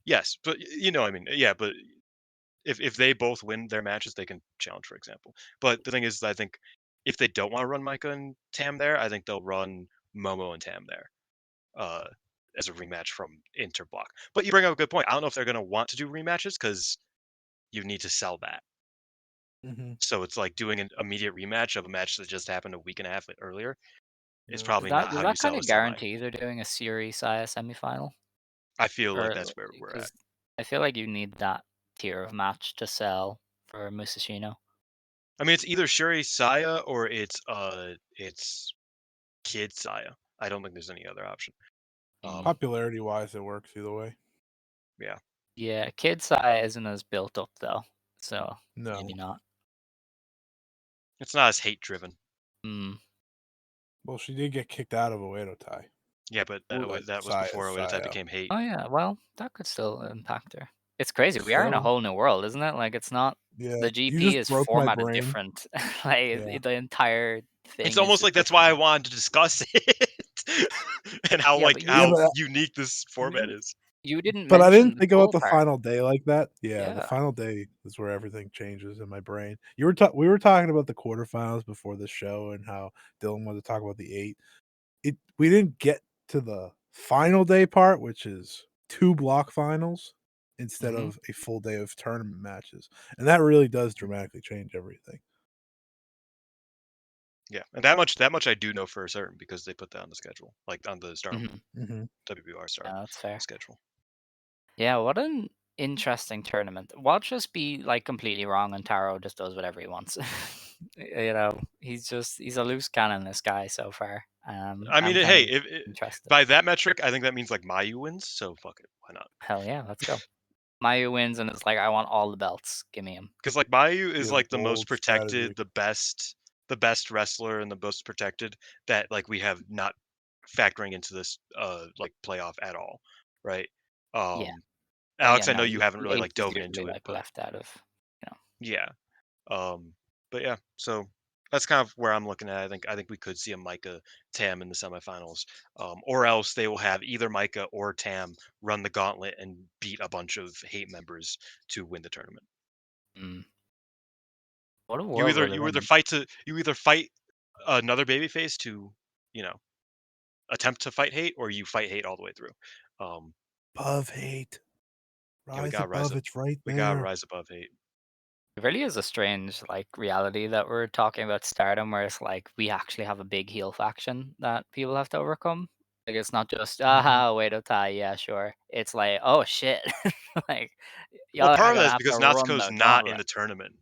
[SPEAKER 2] Yes, but I mean, yeah, but if they both win their matches, they can challenge, for example. But the thing is, I think if they don't want to run Micah and Tam there, I think they'll run Momo and Tam there uh, as a rematch from Interblock. But you bring up a good point. I don't know if they're going to want to do rematches because you need to sell that.
[SPEAKER 3] Mhm.
[SPEAKER 2] So it's like doing an immediate rematch of a match that just happened a week and a half earlier is
[SPEAKER 3] Yeah.
[SPEAKER 1] Does
[SPEAKER 2] probably not
[SPEAKER 1] that does
[SPEAKER 2] how you
[SPEAKER 1] that
[SPEAKER 2] sell
[SPEAKER 1] kind
[SPEAKER 2] a
[SPEAKER 1] of
[SPEAKER 2] semi.
[SPEAKER 1] guarantee they're doing a Series Saya semifinal?
[SPEAKER 2] I feel like
[SPEAKER 1] Or
[SPEAKER 2] that's where we're at.
[SPEAKER 1] because I feel like you need that tier of match to sell for Musashino.
[SPEAKER 2] I mean, it's either Shuri Saya or it's Kid Saya. I don't think there's any other option.
[SPEAKER 1] Mm.
[SPEAKER 3] Popularity wise, it works either way.
[SPEAKER 2] Yeah.
[SPEAKER 1] Yeah, Kid Saya isn't as built up though, so maybe
[SPEAKER 3] No.
[SPEAKER 1] not.
[SPEAKER 2] It's not as hate driven.
[SPEAKER 1] Mm.
[SPEAKER 3] Well, she did get kicked out of Oedo Tai.
[SPEAKER 2] Yeah, but
[SPEAKER 3] But
[SPEAKER 2] that was
[SPEAKER 3] Saya,
[SPEAKER 2] before Oedo Tai
[SPEAKER 3] Saya.
[SPEAKER 2] became hate.
[SPEAKER 1] Oh yeah, well, that could still impact her. It's crazy. We are in a
[SPEAKER 3] Still,
[SPEAKER 1] whole new world, isn't it? Like it's not
[SPEAKER 3] yeah.
[SPEAKER 1] the
[SPEAKER 3] You
[SPEAKER 1] GP
[SPEAKER 3] just
[SPEAKER 1] is
[SPEAKER 3] broke my
[SPEAKER 1] formatted
[SPEAKER 3] brain.
[SPEAKER 1] different. Like
[SPEAKER 3] Yeah.
[SPEAKER 1] the entire
[SPEAKER 2] It's
[SPEAKER 1] thing is
[SPEAKER 2] almost
[SPEAKER 1] just
[SPEAKER 2] like that's why I
[SPEAKER 1] different.
[SPEAKER 2] wanted to discuss it and how
[SPEAKER 1] Yeah, but
[SPEAKER 3] Yeah,
[SPEAKER 2] how
[SPEAKER 3] but
[SPEAKER 2] unique this format
[SPEAKER 1] you
[SPEAKER 2] is.
[SPEAKER 1] you didn't
[SPEAKER 3] I
[SPEAKER 1] mention
[SPEAKER 3] didn't
[SPEAKER 1] the
[SPEAKER 3] think about
[SPEAKER 1] cool
[SPEAKER 3] the
[SPEAKER 1] part.
[SPEAKER 3] final day like that. Yeah, the
[SPEAKER 1] Yeah.
[SPEAKER 3] final day is where everything changes in my brain. We were talking about the quarterfinals before the show and how Dylan wanted to talk about the 8. We didn't get to the final day part, which is 2 block finals instead
[SPEAKER 1] Mhm.
[SPEAKER 3] of a full day of tournament matches. And that really does dramatically change everything.
[SPEAKER 2] Yeah, and that much I do know for certain because they put that on the schedule, like on the Stardom
[SPEAKER 1] Mhm.
[SPEAKER 3] Mhm.
[SPEAKER 2] WBR Stardom
[SPEAKER 1] Yeah, that's fair.
[SPEAKER 2] schedule.
[SPEAKER 1] Yeah, what an interesting tournament. Watch us be like completely wrong and Taro just does whatever he wants. He's a loose cannon, this guy so far.
[SPEAKER 2] I mean,
[SPEAKER 1] I'm kind
[SPEAKER 2] hey,
[SPEAKER 1] of interested.
[SPEAKER 2] by that metric, I think that means like Mayu wins. So fuck it, why not?
[SPEAKER 1] Hell yeah, let's go. Mayu wins and it's like I want all the belts. Give me him.
[SPEAKER 2] Because like Mayu
[SPEAKER 3] Be
[SPEAKER 2] is
[SPEAKER 3] a
[SPEAKER 2] like the most
[SPEAKER 3] bold strategy.
[SPEAKER 2] protected, the best wrestler and the most protected that like we have not factoring into this like playoff at all, right?
[SPEAKER 1] Yeah.
[SPEAKER 2] Um,
[SPEAKER 1] Oh yeah,
[SPEAKER 2] Alex, I
[SPEAKER 1] no,
[SPEAKER 2] know you haven't
[SPEAKER 1] the
[SPEAKER 2] really
[SPEAKER 1] eight
[SPEAKER 2] like
[SPEAKER 1] is
[SPEAKER 2] dove
[SPEAKER 1] usually
[SPEAKER 2] into it,
[SPEAKER 1] like
[SPEAKER 2] but
[SPEAKER 1] left out of, you know.
[SPEAKER 2] yeah. Um, but yeah, so that's kind of where I'm looking at. I think we could see a Micah Tam in the semifinals, or else they will have either Micah or Tam run the gauntlet and beat a bunch of hate members to win the tournament.
[SPEAKER 1] Mm. What a
[SPEAKER 2] You
[SPEAKER 1] world
[SPEAKER 2] either
[SPEAKER 1] we're
[SPEAKER 2] you
[SPEAKER 1] living
[SPEAKER 2] either
[SPEAKER 1] in.
[SPEAKER 2] fight to you either fight another babyface to you know attempt to fight hate, or you fight hate all the way through. Um,
[SPEAKER 3] Above hate.
[SPEAKER 2] yeah, we
[SPEAKER 3] Rise
[SPEAKER 2] gotta rise
[SPEAKER 3] above.
[SPEAKER 2] up.
[SPEAKER 3] It's right
[SPEAKER 2] We gotta
[SPEAKER 3] there.
[SPEAKER 2] rise above hate.
[SPEAKER 1] It really is a strange like reality that we're talking about Stardom, where it's like we actually have a big heel faction that people have to overcome. Like it's not just
[SPEAKER 3] Mhm.
[SPEAKER 1] wait a tie, yeah, sure. It's like oh shit, like
[SPEAKER 2] Well,
[SPEAKER 1] y'all
[SPEAKER 2] part
[SPEAKER 1] are
[SPEAKER 2] of that
[SPEAKER 1] gonna
[SPEAKER 2] is
[SPEAKER 1] have to
[SPEAKER 2] because
[SPEAKER 1] run
[SPEAKER 2] Natsuko's
[SPEAKER 1] the
[SPEAKER 2] not in
[SPEAKER 1] gauntlet.
[SPEAKER 2] the tournament.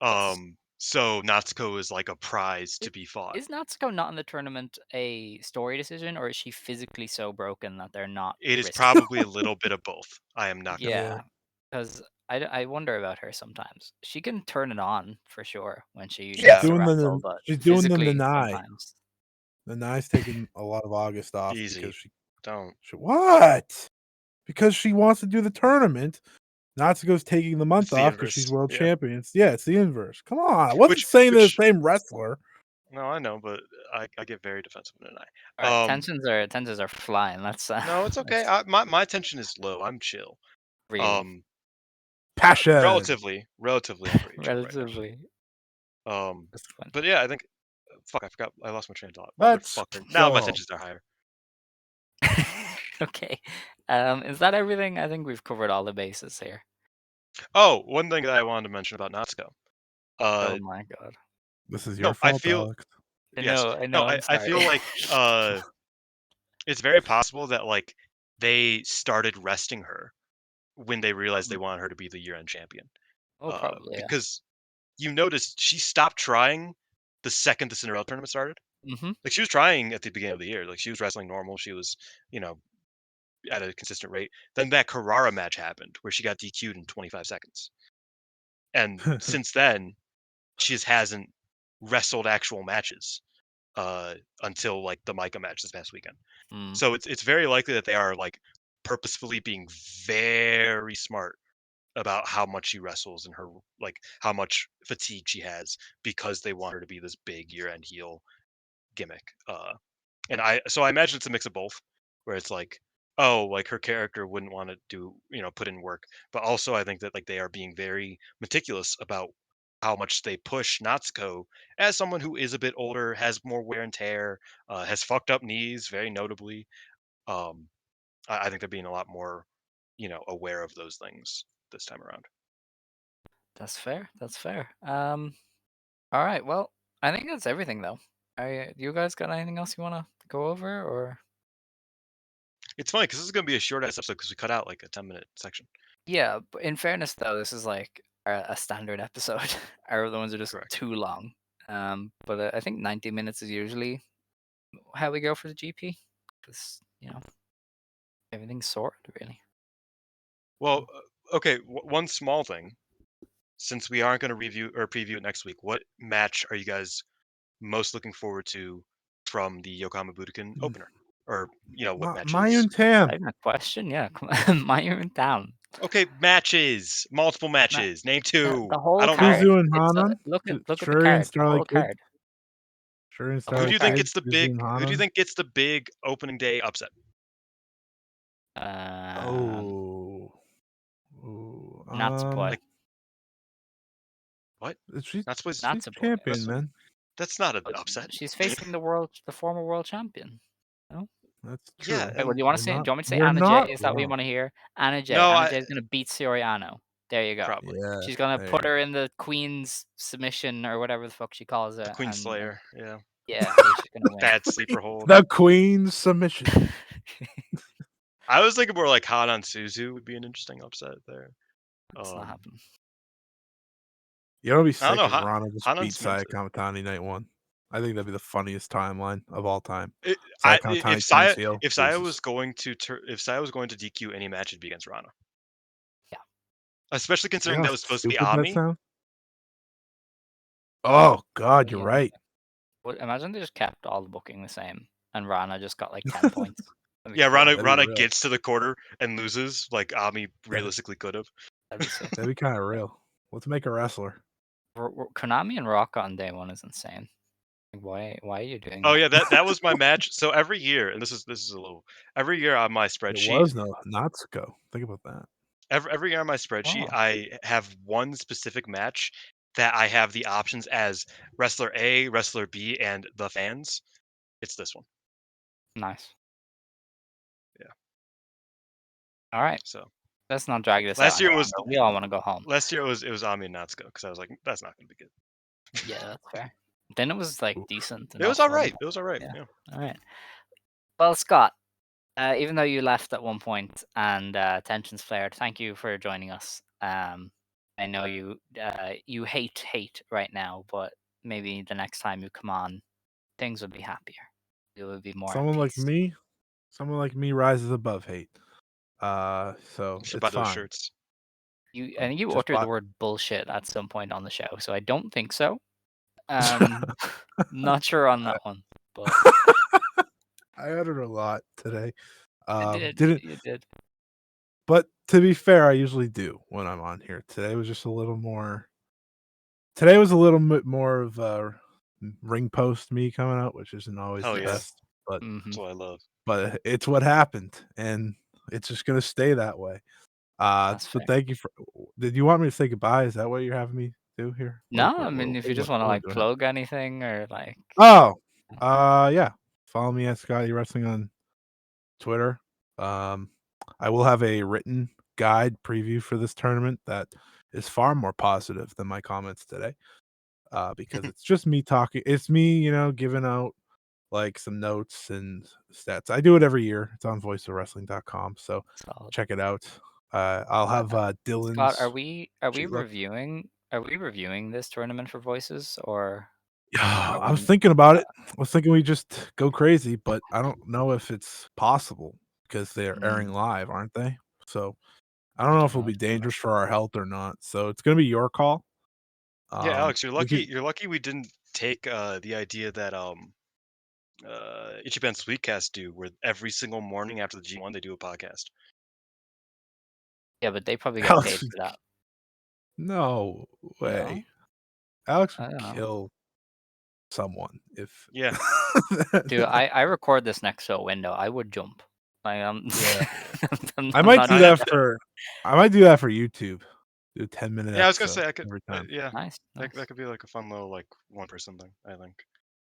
[SPEAKER 1] It's
[SPEAKER 2] So Natsuko is like a prize to
[SPEAKER 1] it,
[SPEAKER 2] be fought.
[SPEAKER 1] is Natsuko not in the tournament a story decision, or is she physically so broken that they're not
[SPEAKER 2] It is
[SPEAKER 1] risking?
[SPEAKER 2] probably a little bit of both. I am not gonna lie.
[SPEAKER 3] Yeah.
[SPEAKER 1] Yeah, because I wonder about her sometimes. She can turn it on for sure when she
[SPEAKER 3] She's
[SPEAKER 2] Yeah,
[SPEAKER 1] gets to
[SPEAKER 3] doing
[SPEAKER 1] wrestle,
[SPEAKER 3] the
[SPEAKER 1] but
[SPEAKER 3] she's doing the
[SPEAKER 1] physically
[SPEAKER 3] Nanai.
[SPEAKER 1] sometimes.
[SPEAKER 3] Nanai's taking a lot of August off because
[SPEAKER 2] easy. Don't.
[SPEAKER 3] she what? Because she wants to do the tournament. Natsuko's taking the
[SPEAKER 2] It's
[SPEAKER 3] month
[SPEAKER 2] the
[SPEAKER 3] off because she's
[SPEAKER 2] inverse.
[SPEAKER 3] world
[SPEAKER 2] Yeah.
[SPEAKER 3] champion. Yeah, it's the inverse. Come on. I wasn't
[SPEAKER 2] Which
[SPEAKER 3] saying they're the
[SPEAKER 2] which
[SPEAKER 3] same wrestler.
[SPEAKER 2] no, I know, but I get very defensive when
[SPEAKER 1] All right,
[SPEAKER 2] I.
[SPEAKER 1] tensions are flying. Let's
[SPEAKER 2] No, it's okay.
[SPEAKER 1] let's
[SPEAKER 2] My tension is low. I'm chill.
[SPEAKER 1] really
[SPEAKER 2] Um,
[SPEAKER 3] Passion.
[SPEAKER 2] relatively, I'm pretty chill right now.
[SPEAKER 1] relatively
[SPEAKER 2] Um,
[SPEAKER 1] disciplined.
[SPEAKER 2] but yeah, I think. Fuck, I forgot. I lost my train of thought.
[SPEAKER 3] Let's
[SPEAKER 2] Motherfucker. Now my
[SPEAKER 3] go.
[SPEAKER 2] tensions are higher.
[SPEAKER 1] Okay, is that everything? I think we've covered all the bases here.
[SPEAKER 2] Oh, one thing that I wanted to mention about Natsuko.
[SPEAKER 1] Oh
[SPEAKER 2] Uh,
[SPEAKER 1] my god.
[SPEAKER 3] This is your
[SPEAKER 2] no, I
[SPEAKER 3] fault,
[SPEAKER 2] feel
[SPEAKER 3] Alex.
[SPEAKER 2] yes.
[SPEAKER 1] I
[SPEAKER 2] No,
[SPEAKER 1] know.
[SPEAKER 2] I
[SPEAKER 1] I'm
[SPEAKER 2] I
[SPEAKER 1] sorry.
[SPEAKER 2] feel like it's very possible that like they started resting her when they realized they wanted her to be the year-end champion.
[SPEAKER 1] Oh, probably yeah.
[SPEAKER 2] Because you noticed she stopped trying the second the Cinderella tournament started.
[SPEAKER 1] Mhm.
[SPEAKER 2] Like she was trying at the beginning of the year. Like she was wrestling normal. She was, you know, at a consistent rate. Then that Carrara match happened where she got DQ'd in 25 seconds. And since then, she just hasn't. wrestled actual matches until like the Micah match this past weekend.
[SPEAKER 1] Mm.
[SPEAKER 2] So it's very likely that they are like purposefully being very smart about how much she wrestles and her like how much fatigue she has because they want her to be this big year-end heel gimmick. And I imagine it's a mix of both, where it's like, oh, like her character wouldn't want to do, put in work, but also I think that like they are being very meticulous about how much they push Natsuko as someone who is a bit older, has more wear and tear, has fucked up knees, very notably. Um, I think they're being a lot more, aware of those things this time around.
[SPEAKER 1] That's fair. That's fair. All right. Well, I think that's everything though. You guys got anything else you want to go over or?
[SPEAKER 2] It's funny because this is going to be a short ass episode because we cut out like a 10-minute section.
[SPEAKER 1] Yeah, but in fairness though, this is like a standard episode. Our other ones are just
[SPEAKER 2] Correct.
[SPEAKER 1] too long. But I think 90 minutes is usually how we go for the GP because everything's sorted really.
[SPEAKER 2] Well, okay, one small thing. Since we aren't going to review or preview it next week, what match are you guys most looking forward to from the Yokohama Budokan opener? Or, what matches?
[SPEAKER 3] Mayun Tam.
[SPEAKER 1] Not even a question. Yeah, Mayur Town.
[SPEAKER 2] Okay, matches. Multiple
[SPEAKER 1] Ma-
[SPEAKER 2] matches. Name two.
[SPEAKER 1] The
[SPEAKER 2] I
[SPEAKER 1] whole
[SPEAKER 2] don't know.
[SPEAKER 1] card.
[SPEAKER 3] Suzu and
[SPEAKER 1] It's
[SPEAKER 3] Hanan.
[SPEAKER 1] look at the
[SPEAKER 3] Shuri and
[SPEAKER 1] card. The whole
[SPEAKER 3] Starlight Kid.
[SPEAKER 1] card.
[SPEAKER 3] Shuri and
[SPEAKER 1] The whole
[SPEAKER 2] Who do
[SPEAKER 3] Starlight
[SPEAKER 2] you think
[SPEAKER 1] card.
[SPEAKER 3] Kid.
[SPEAKER 2] gets the
[SPEAKER 3] Suzu
[SPEAKER 2] big
[SPEAKER 3] and
[SPEAKER 2] who do you
[SPEAKER 3] Hanan.
[SPEAKER 2] think gets the big opening day upset?
[SPEAKER 3] Oh. Ooh,
[SPEAKER 1] Natsupoi.
[SPEAKER 2] Like, what?
[SPEAKER 3] she's
[SPEAKER 2] Natsupoi.
[SPEAKER 3] she's
[SPEAKER 1] Natsupoi.
[SPEAKER 3] champion, man.
[SPEAKER 2] That's not an
[SPEAKER 1] But
[SPEAKER 2] upset.
[SPEAKER 1] she's facing the former world champion. No?
[SPEAKER 3] That's true.
[SPEAKER 2] Yeah,
[SPEAKER 1] Wait, what
[SPEAKER 2] and
[SPEAKER 1] do you want to
[SPEAKER 3] You're
[SPEAKER 1] say? Do
[SPEAKER 3] not,
[SPEAKER 1] you want me to say
[SPEAKER 3] you're
[SPEAKER 1] Anna Jay?
[SPEAKER 3] not
[SPEAKER 1] Is that what you
[SPEAKER 3] wrong.
[SPEAKER 1] want to hear? Anna Jay.
[SPEAKER 2] no,
[SPEAKER 1] Anna Jay is gonna beat Soriano. There you go.
[SPEAKER 2] probably
[SPEAKER 3] Yeah.
[SPEAKER 1] She's gonna
[SPEAKER 3] there
[SPEAKER 1] put
[SPEAKER 3] you
[SPEAKER 1] her in the Queen's submission or whatever the fuck she calls
[SPEAKER 2] the
[SPEAKER 1] it,
[SPEAKER 2] Queen
[SPEAKER 1] and
[SPEAKER 2] Slayer. Yeah,
[SPEAKER 1] yeah, she's gonna win.
[SPEAKER 2] bad sleeper hold.
[SPEAKER 3] The Queen's submission.
[SPEAKER 2] I was thinking more like Hanan Suzu would be an interesting upset there.
[SPEAKER 1] It's not happening.
[SPEAKER 3] You know, what'd be
[SPEAKER 2] I don't
[SPEAKER 3] sick
[SPEAKER 2] know.
[SPEAKER 3] if Rana just
[SPEAKER 2] Hanan's
[SPEAKER 3] beat
[SPEAKER 2] meant
[SPEAKER 3] Saya
[SPEAKER 2] to.
[SPEAKER 3] Kamatani night one. I think that'd be the funniest timeline of all time.
[SPEAKER 2] If
[SPEAKER 3] Saya Kamatani turns heel,
[SPEAKER 2] Saya
[SPEAKER 3] loses.
[SPEAKER 2] was going to DQ any match, it'd be against Rana.
[SPEAKER 1] Yeah.
[SPEAKER 2] Especially
[SPEAKER 3] You
[SPEAKER 2] considering
[SPEAKER 3] know
[SPEAKER 2] that
[SPEAKER 3] how
[SPEAKER 2] was supposed to be
[SPEAKER 3] stupid that
[SPEAKER 2] Ami.
[SPEAKER 3] sounds? Oh God, you're
[SPEAKER 1] Yeah.
[SPEAKER 3] right.
[SPEAKER 1] Imagine they just kept all the booking the same, and Rana just got like 10 points. That'd be
[SPEAKER 2] Yeah,
[SPEAKER 1] cool.
[SPEAKER 2] Rana
[SPEAKER 3] That'd be real.
[SPEAKER 2] gets to the quarter and loses like Ami realistically could have.
[SPEAKER 1] That'd be sick.
[SPEAKER 3] That'd be kind of real. Let's make a wrestler.
[SPEAKER 1] Konami and Rock on day one is insane. Like, why are you doing
[SPEAKER 2] Oh
[SPEAKER 1] that?
[SPEAKER 2] yeah, that was my match. So every year, and this is a little every year on my
[SPEAKER 3] It
[SPEAKER 2] spreadsheet,
[SPEAKER 3] was no Natsuko. Think about that.
[SPEAKER 2] every year on my spreadsheet,
[SPEAKER 1] Oh.
[SPEAKER 2] I have one specific match that I have the options as wrestler A, wrestler B, and the fans. It's this one.
[SPEAKER 1] Nice.
[SPEAKER 2] Yeah.
[SPEAKER 1] All right.
[SPEAKER 2] So
[SPEAKER 1] Let's not drag this
[SPEAKER 2] last
[SPEAKER 1] out
[SPEAKER 2] year
[SPEAKER 1] any
[SPEAKER 2] was
[SPEAKER 1] longer. We all want to go home.
[SPEAKER 2] last year it was Ami and Natsuko because I was like, that's not gonna be good.
[SPEAKER 1] Yeah, that's fair. Then it was like decent.
[SPEAKER 2] It was all right. It was all right.
[SPEAKER 1] Yeah.
[SPEAKER 2] Yeah.
[SPEAKER 1] All right. Well, Scott, even though you left at one point and tensions flared, thank you for joining us. I know you hate right now, but maybe the next time you come on, things would be happier. You would be more at
[SPEAKER 3] Someone like
[SPEAKER 1] peace.
[SPEAKER 3] me rises above hate. So
[SPEAKER 2] You should
[SPEAKER 3] it's
[SPEAKER 2] buy those
[SPEAKER 3] fine.
[SPEAKER 2] shirts.
[SPEAKER 1] You
[SPEAKER 3] just
[SPEAKER 1] uttered the
[SPEAKER 3] bought-
[SPEAKER 1] word bullshit at some point on the show, so I don't think so. Not sure on that one, but
[SPEAKER 3] I uttered a lot today.
[SPEAKER 1] you did.
[SPEAKER 3] But to be fair, I usually do when I'm on here. Today was just a little more. Today was a little bit more of a ring post me coming out, which isn't always
[SPEAKER 2] Hell
[SPEAKER 3] the
[SPEAKER 2] yeah.
[SPEAKER 3] best. But
[SPEAKER 2] That's what I love.
[SPEAKER 3] but it's what happened, and it's just gonna stay that way.
[SPEAKER 1] That's
[SPEAKER 3] But
[SPEAKER 1] fair.
[SPEAKER 3] thank you for. Did you want me to say goodbye? Is that what you're having me do here?
[SPEAKER 1] No, I mean if you just want to like plug anything or like.
[SPEAKER 3] Oh, yeah. Follow me at Scotty Wrestling on Twitter. I will have a written guide preview for this tournament that is far more positive than my comments today. Because it's just me talking. It's me, giving out like some notes and stats. I do it every year. It's on voiceofwrestling.com. So
[SPEAKER 1] Solid.
[SPEAKER 3] check it out. I'll have Dylan's.
[SPEAKER 1] Scott, are we
[SPEAKER 3] sheet look.
[SPEAKER 1] reviewing this tournament for voices or?
[SPEAKER 3] Yeah, I was thinking about it. I was thinking we just go crazy, but I don't know if it's possible because they're airing live, aren't they? So I don't know if it'll be dangerous for our health or not. So it's gonna be your call.
[SPEAKER 2] Yeah, Alex, you're lucky.
[SPEAKER 3] Could,
[SPEAKER 2] You're lucky we didn't take the idea that Ichiban Sweetcast do, where every single morning after the G1 they do a podcast.
[SPEAKER 1] Yeah, but they probably get
[SPEAKER 3] Alex
[SPEAKER 1] paid for that.
[SPEAKER 3] No way.
[SPEAKER 1] No?
[SPEAKER 3] Alex
[SPEAKER 1] I
[SPEAKER 3] would
[SPEAKER 1] don't know.
[SPEAKER 3] kill someone if
[SPEAKER 2] Yeah.
[SPEAKER 1] Dude, I record this next to a window. I would jump. Like,
[SPEAKER 3] Yeah.
[SPEAKER 1] I'm
[SPEAKER 3] I might
[SPEAKER 1] not
[SPEAKER 3] do
[SPEAKER 1] gonna
[SPEAKER 3] that for YouTube. Do a 10-minute
[SPEAKER 2] Yeah, I was gonna
[SPEAKER 3] episode
[SPEAKER 2] say I could.
[SPEAKER 3] every time.
[SPEAKER 2] Yeah,
[SPEAKER 1] Nice, nice.
[SPEAKER 2] that could be like a fun little like one person thing. I think.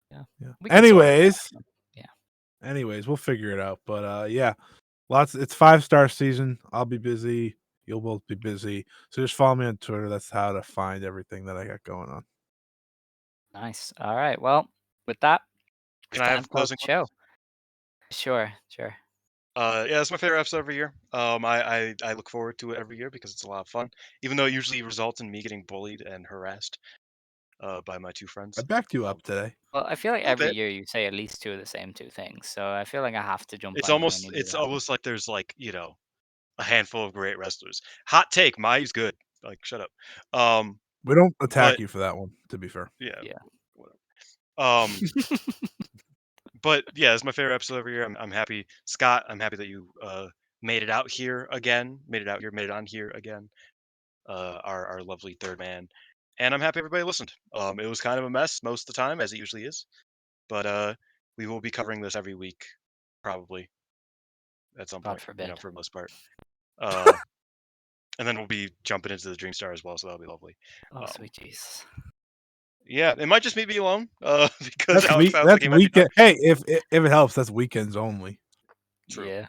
[SPEAKER 1] Yeah.
[SPEAKER 3] Yeah.
[SPEAKER 1] We can sort it out.
[SPEAKER 3] Anyways,
[SPEAKER 1] Yeah.
[SPEAKER 3] anyways, we'll figure it out. But yeah, it's 5-star season. I'll be busy. You'll both be busy. So just follow me on Twitter. That's how to find everything that I got going on.
[SPEAKER 1] Nice. All right. Well, with that, it's
[SPEAKER 2] Can I
[SPEAKER 1] time
[SPEAKER 2] have
[SPEAKER 1] to close
[SPEAKER 2] closing
[SPEAKER 1] the show. Sure.
[SPEAKER 2] Yeah, it's my favorite episode every year. I look forward to it every year because it's a lot of fun. Even though it usually results in me getting bullied and harassed by my two
[SPEAKER 3] I
[SPEAKER 2] friends.
[SPEAKER 3] backed you up today.
[SPEAKER 1] Well, I feel like
[SPEAKER 2] A little
[SPEAKER 1] every
[SPEAKER 2] bit.
[SPEAKER 1] year you say at least two of the same two things, so I feel like I have to jump
[SPEAKER 2] It's
[SPEAKER 1] on you when you do
[SPEAKER 2] it's
[SPEAKER 1] that.
[SPEAKER 2] almost like there's like a handful of great wrestlers. Hot take, Mai's good. Like shut up.
[SPEAKER 3] We don't attack
[SPEAKER 2] But
[SPEAKER 3] you for that one, to be fair.
[SPEAKER 2] yeah,
[SPEAKER 1] Yeah.
[SPEAKER 2] whatever. But yeah, it's my favorite episode every year. I'm happy, Scott. I'm happy that you made it out here again. Made it on here again. Our lovely third man, and I'm happy everybody listened. It was kind of a mess most of the time, as it usually is, but we will be covering this every week, probably at some
[SPEAKER 1] God
[SPEAKER 2] point.
[SPEAKER 1] forbid.
[SPEAKER 2] For the most part. Uh, and then we'll be jumping into the Dream Star as well, so that'll be lovely.
[SPEAKER 1] Oh,
[SPEAKER 2] Um,
[SPEAKER 1] sweet Jesus.
[SPEAKER 2] yeah, it might just me be alone, because Alex sounds like
[SPEAKER 3] That's
[SPEAKER 2] he might be done.
[SPEAKER 3] weekend. Hey, if it helps, that's weekends only.
[SPEAKER 2] True.
[SPEAKER 1] Yeah.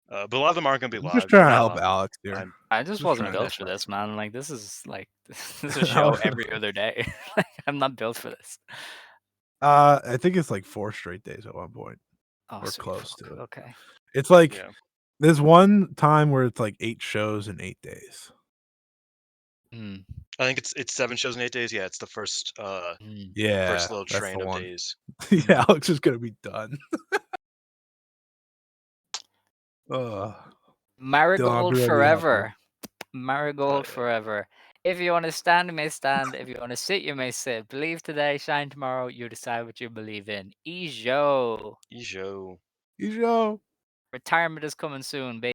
[SPEAKER 2] But a lot of them aren't going to be
[SPEAKER 3] I'm just
[SPEAKER 2] live.
[SPEAKER 3] trying to
[SPEAKER 1] No.
[SPEAKER 3] help Alex here.
[SPEAKER 2] I'm
[SPEAKER 1] I just
[SPEAKER 3] Just
[SPEAKER 1] wasn't
[SPEAKER 3] trying to
[SPEAKER 1] built
[SPEAKER 3] help
[SPEAKER 1] for
[SPEAKER 3] Alex.
[SPEAKER 1] this, man. Like this is a show every other day. Like, I'm not built for this.
[SPEAKER 3] I think it's like 4 straight days at one point.
[SPEAKER 1] Oh,
[SPEAKER 3] We're
[SPEAKER 1] sweet
[SPEAKER 3] close
[SPEAKER 1] fuck.
[SPEAKER 3] to it.
[SPEAKER 1] Okay.
[SPEAKER 3] It's like
[SPEAKER 2] yeah.
[SPEAKER 3] there's one time where it's like 8 shows in 8 days.
[SPEAKER 1] Hmm.
[SPEAKER 2] I think it's 7 shows in 8 days. Yeah, it's the first
[SPEAKER 3] Yeah,
[SPEAKER 2] first little
[SPEAKER 3] that's
[SPEAKER 2] train
[SPEAKER 3] the
[SPEAKER 2] of
[SPEAKER 3] one.
[SPEAKER 2] days.
[SPEAKER 3] Yeah, Alex is gonna be done. Dylan, I'll
[SPEAKER 1] Marigold
[SPEAKER 3] be ready to help you.
[SPEAKER 1] forever. Marigold
[SPEAKER 2] yeah.
[SPEAKER 1] forever. If you want to stand, you may stand. If you want to sit, you may sit. Believe today, shine tomorrow. You decide what you believe in. Ijo.
[SPEAKER 2] Ijo.
[SPEAKER 3] You show.
[SPEAKER 1] Retirement is coming soon, baby.